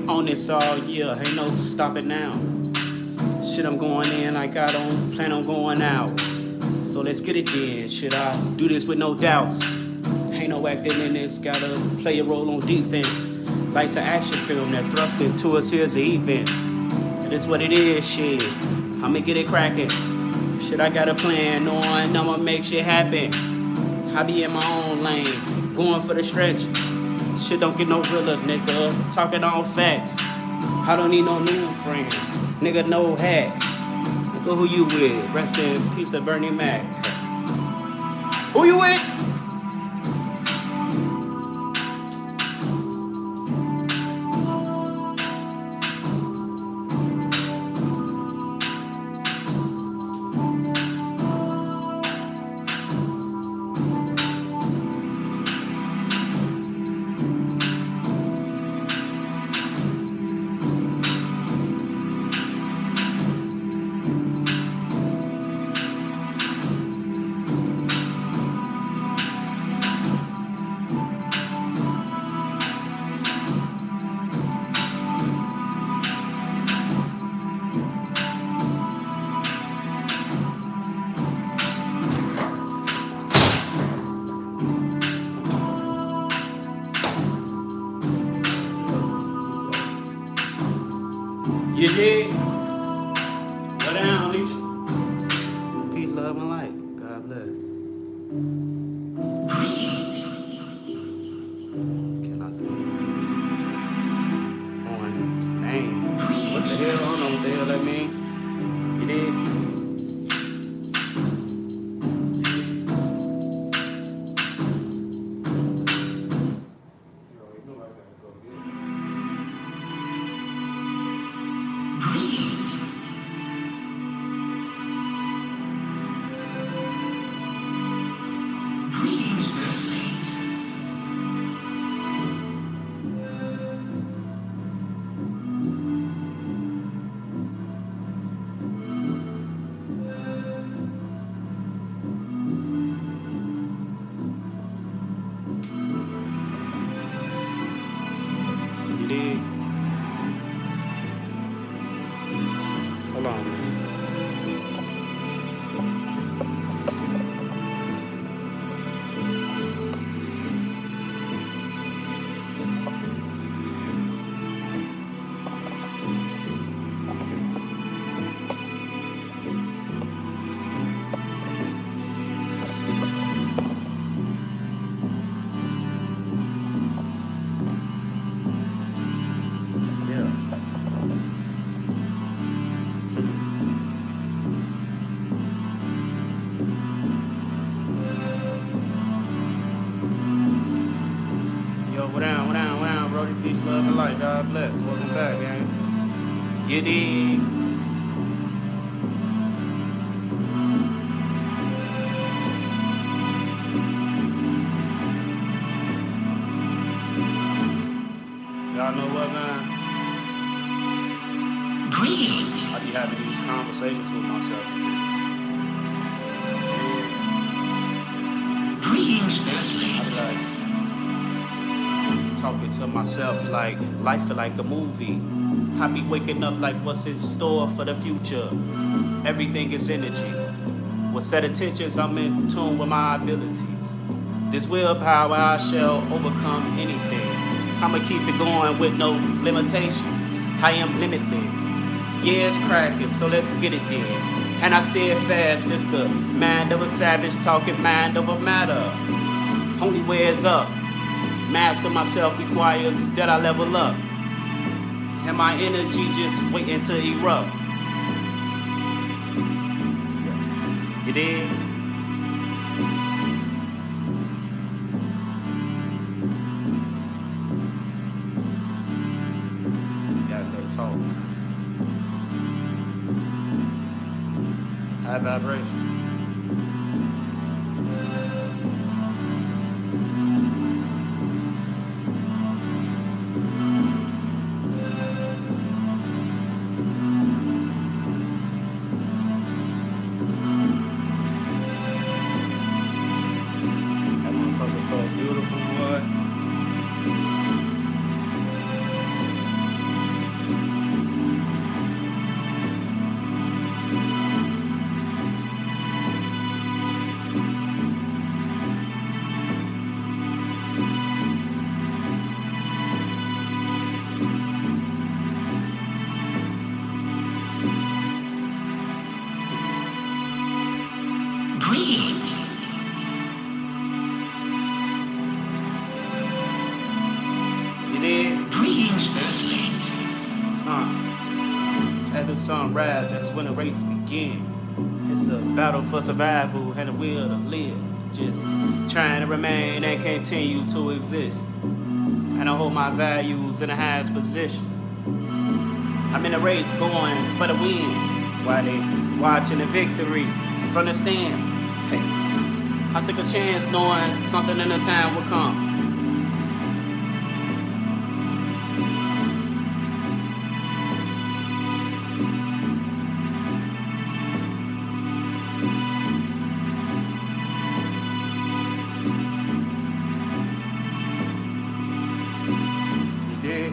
On this all year, ain't no stopping now. Shit, I'm going in like I don't plan on going out. So let's get it then. Should I do this with no doubts? Ain't no acting in this, gotta play a role on defense. Life's an action film that thrust into a series of events. And it's what it is, shit. I'ma get it cracking. Shit, I got a plan, knowing I'ma make shit happen. I be in my own lane, going for the stretch. Shit don't get no realer, nigga. Talking all facts. I don't need no new friends. Nigga, no hat. Nigga, who you with? Rest in peace to Bernie Mac. Who you with? You dig? Go down, Alicia. Peace, love, and light. God bless. Can I see on name? What the hell? I don't know what the hell that mean. You dig? You dig? Hold on, man. Yeah. Yo, what down, Brody? Peace, love, and light. God bless. Welcome back, gang. You dig? Y'all know what, man? Greetings. I be having these conversations with myself and shit. Greetings, I Earthlings. be like talking to myself like life is like a movie. I be waking up like what's in store for the future. Everything is energy. With set intentions, I'm in tune with my abilities. This willpower, I shall overcome anything. I'ma keep it going with no limitations. I am limitless. Yeah, it's cracking, so let's get it then. And I stay fast, it's the mind of a savage talking mind of a matter. Only way is up. Master myself requires that I level up. And my energy just waiting to erupt. You dig? Gotta go talk. High vibration. That motherfucker so beautiful, boy. Greetings. You dig? Greetings, Earthlings. As the sun rises, that's when the race begins. It's a battle for survival and the will to live. Just trying to remain and continue to exist. And I hold my values in the highest position. I'm in a race going for the win while they watching the victory from the stands. Hey, I took a chance knowing something in the time would come. You dig?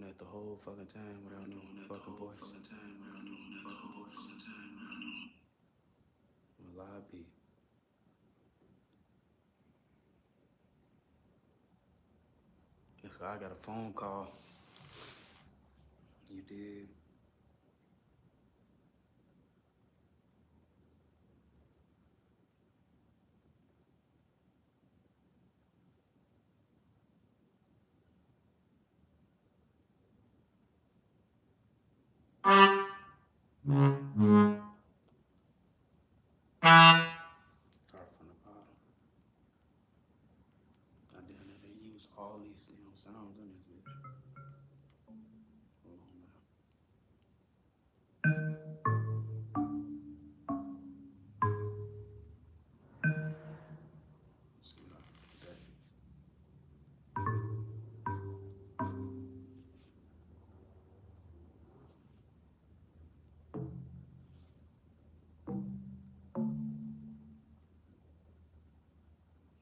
it the whole fucking time without no fucking voice. Well, I be. So I got a phone call. You did. Start from the bottom. I didn't know they use all these, sounds in this bitch. Hold on now. Let's see what I can do that.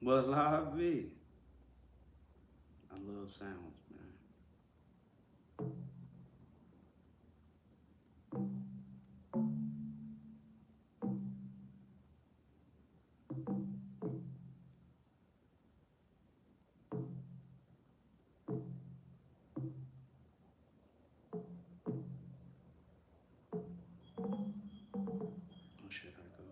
What's live be? I love sounds, man. Oh shit, I go.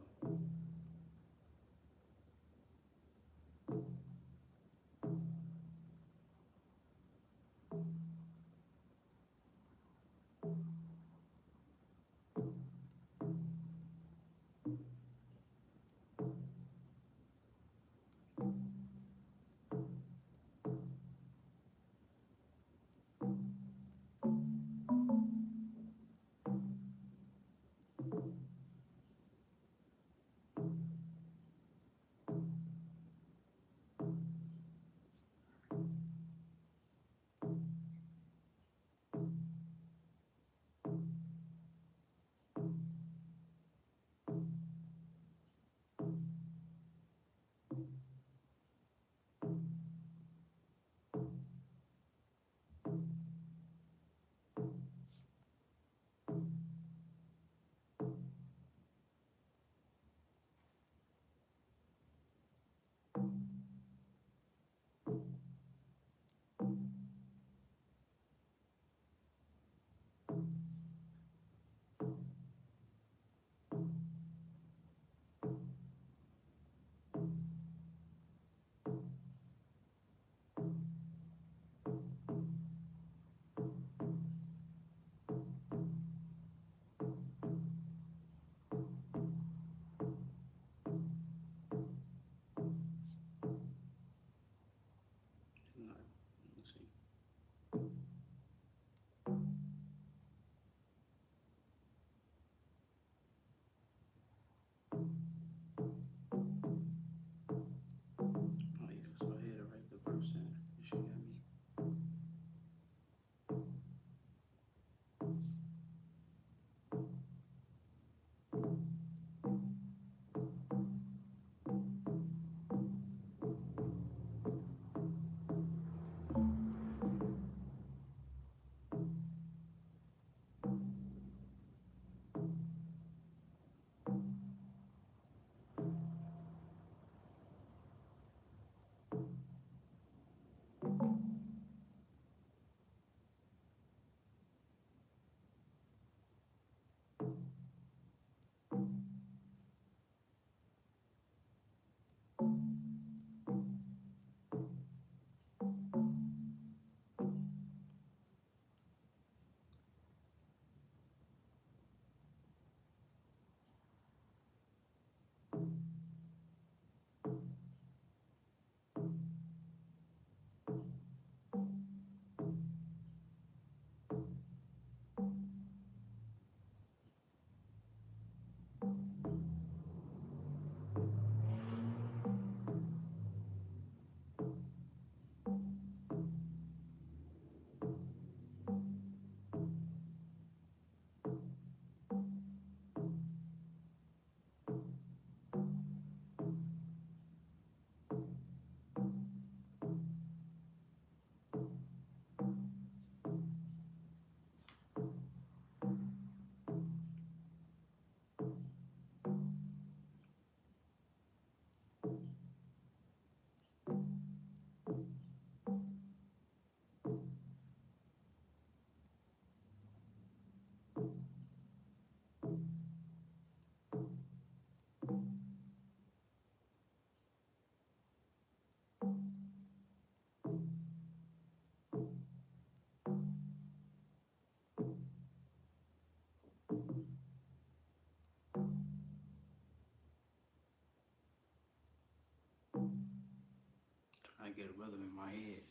trying to get a rhythm in my head.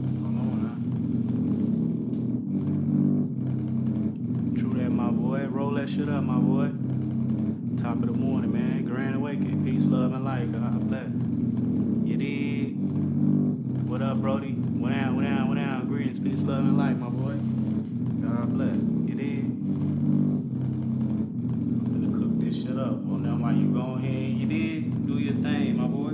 Come on now. True that, my boy. Roll that shit up, my boy. Top of the morning, man. Grand awakening. Peace, love, and light. God bless. You dig? What up, Brody? What down, what down, what down? Greetings, peace, love, and light, my boy. God bless. You dig? I'm finna cook this shit up. Well, now while you go ahead, you dig? Do your thing, my boy.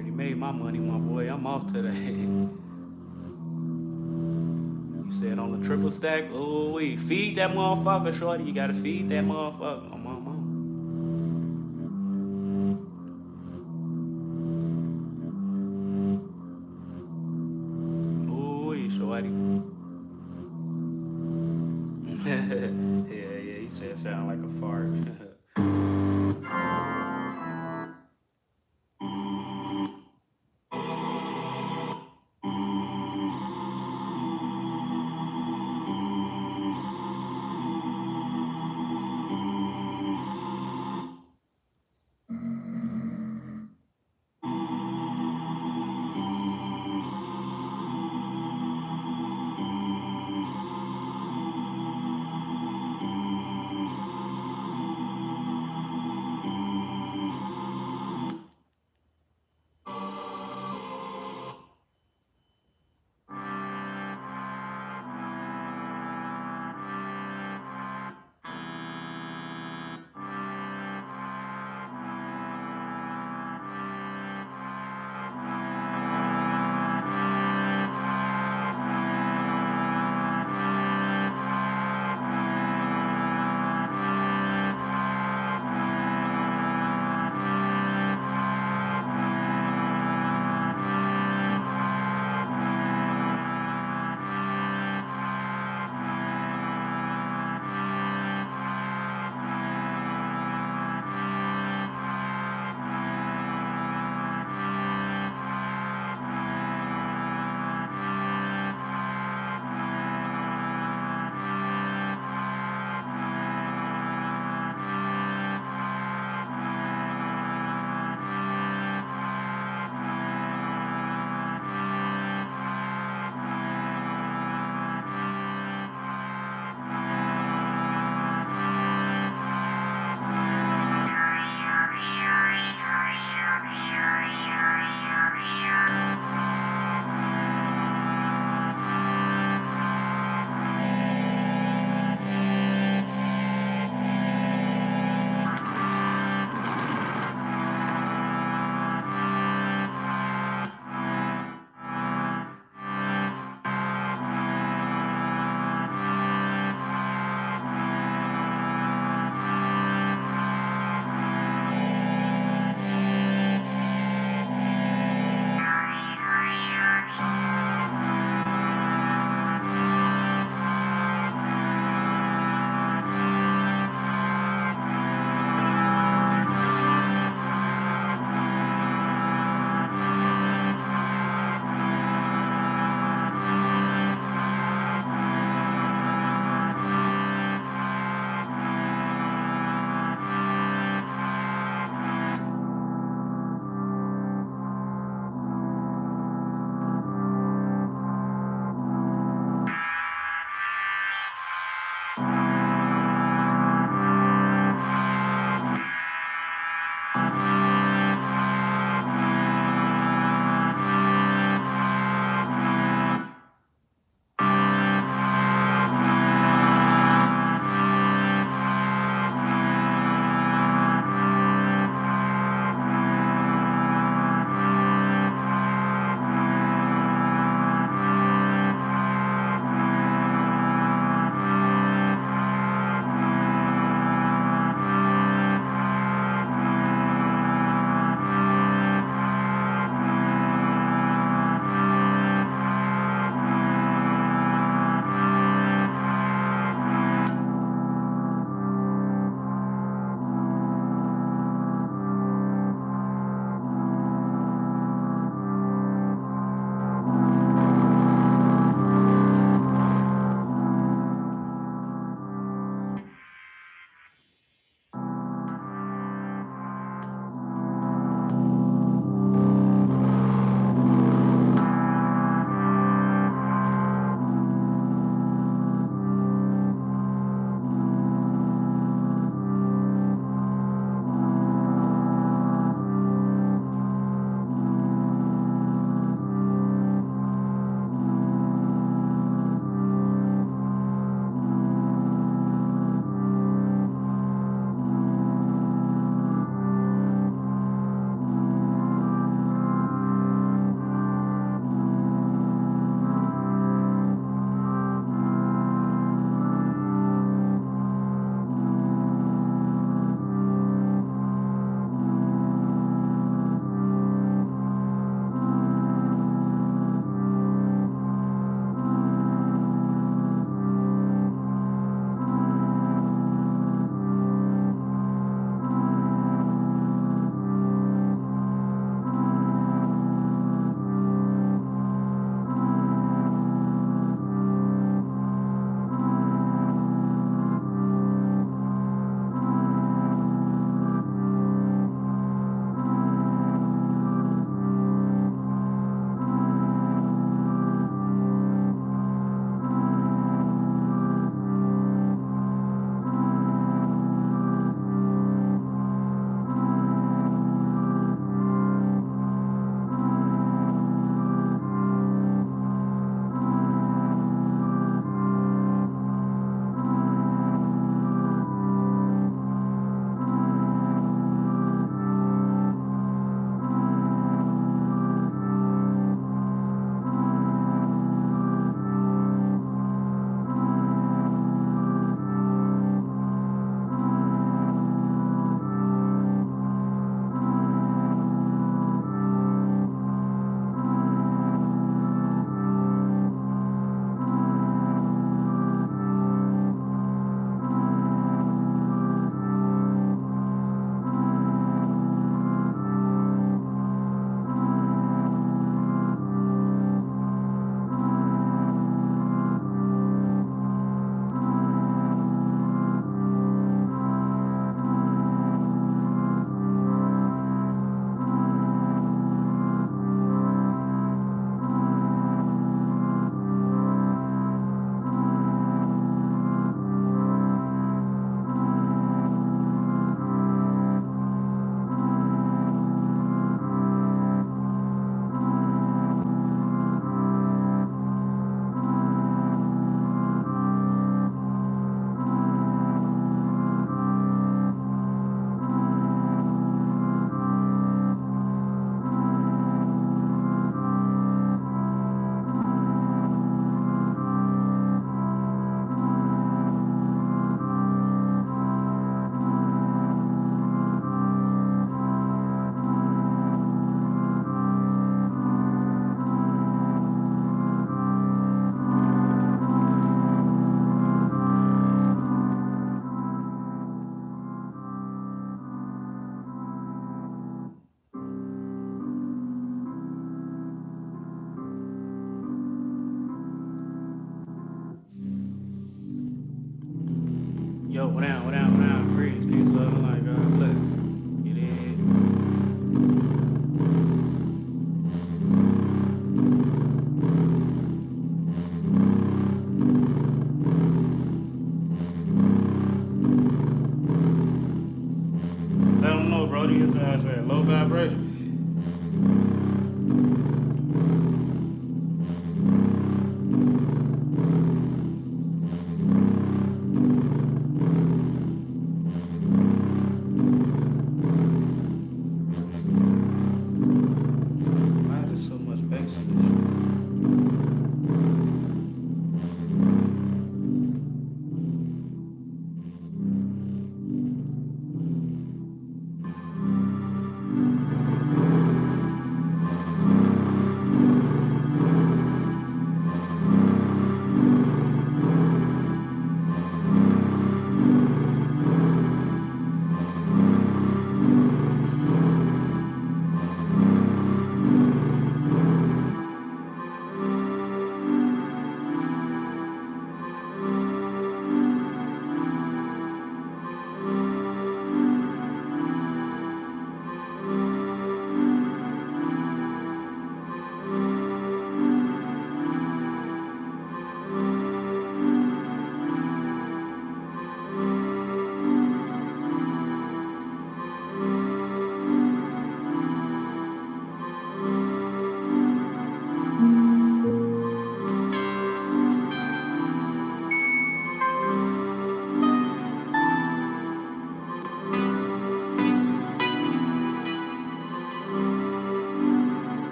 already made my money, my boy. I'm off today. You said on the triple stack? Oh, we feed that motherfucker, shorty. You gotta feed that motherfucker. On my mama. Oh, shorty. Yeah, he said sound like a fart. Yo, what down, what down, what down? Greetings, peace, love, and light. God bless. You did. Let them know, Brody. His ass at low vibration. Why is there so much bass in this shit?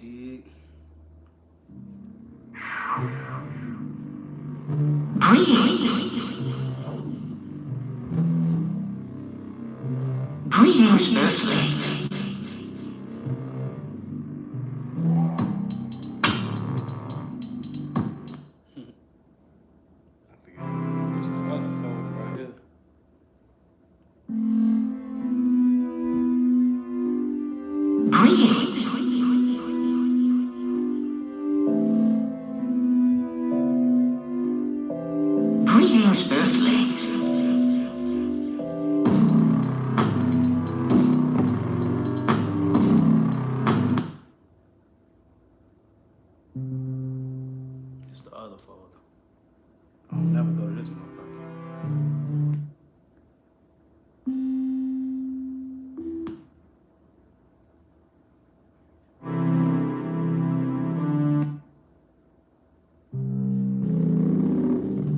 dig? Greetings, Earthlings. I forget. It's the other folder right here. Greetings. Greetings, Earthlings. It's the other folder. I'll never go to this motherfucker.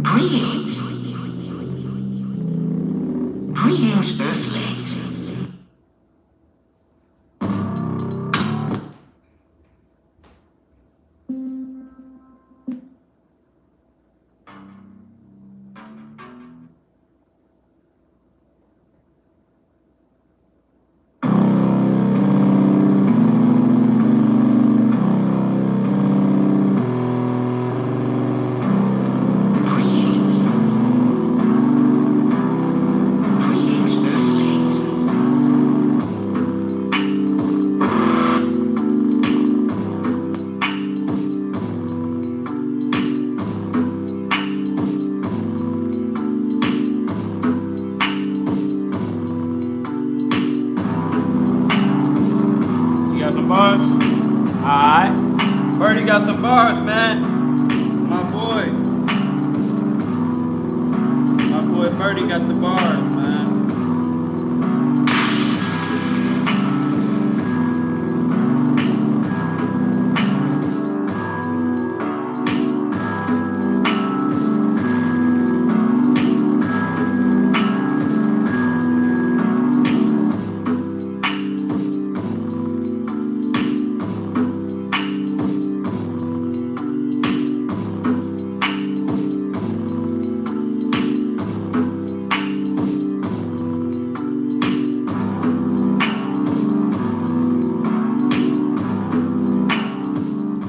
Greetings. Greetings, Earthlings. Greetings. Greetings, Earthlings. You got some bars? Alright. Birdie got some bars, man. My boy. My boy Birdie got the bars, man.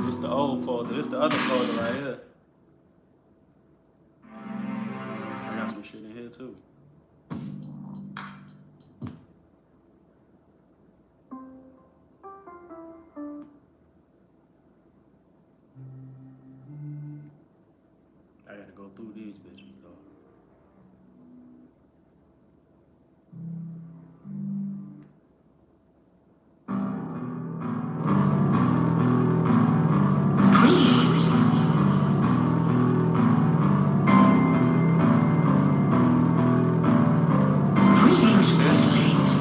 This the old folder. This the other folder right here. I got some shit in here too. I gotta go through these bitches though. Greetings. Greetings, Earthlings.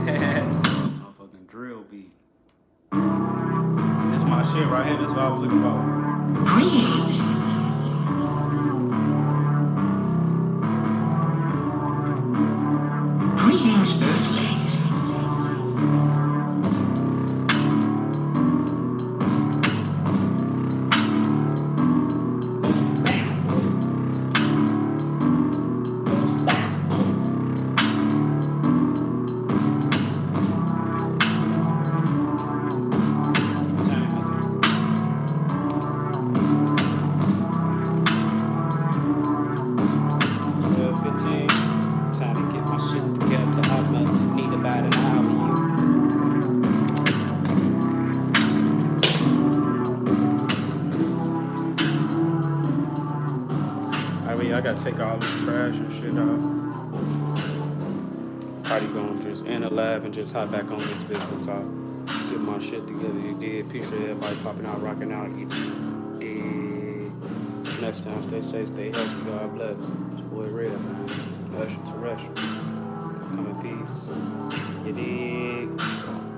Motherfucking drill beat. This my shit right here. This is what I was looking for. Greetings. Greetings, Earthlings. Yeah, I gotta take all this trash and shit out. Probably gonna just end the live and just hop back on this business. I'll get my shit together. You did. Appreciate everybody popping out, rocking out. You did. Next time, stay safe, stay healthy. God bless. It's your boy Red, man. Extraterrestrial. Come in peace. You dig.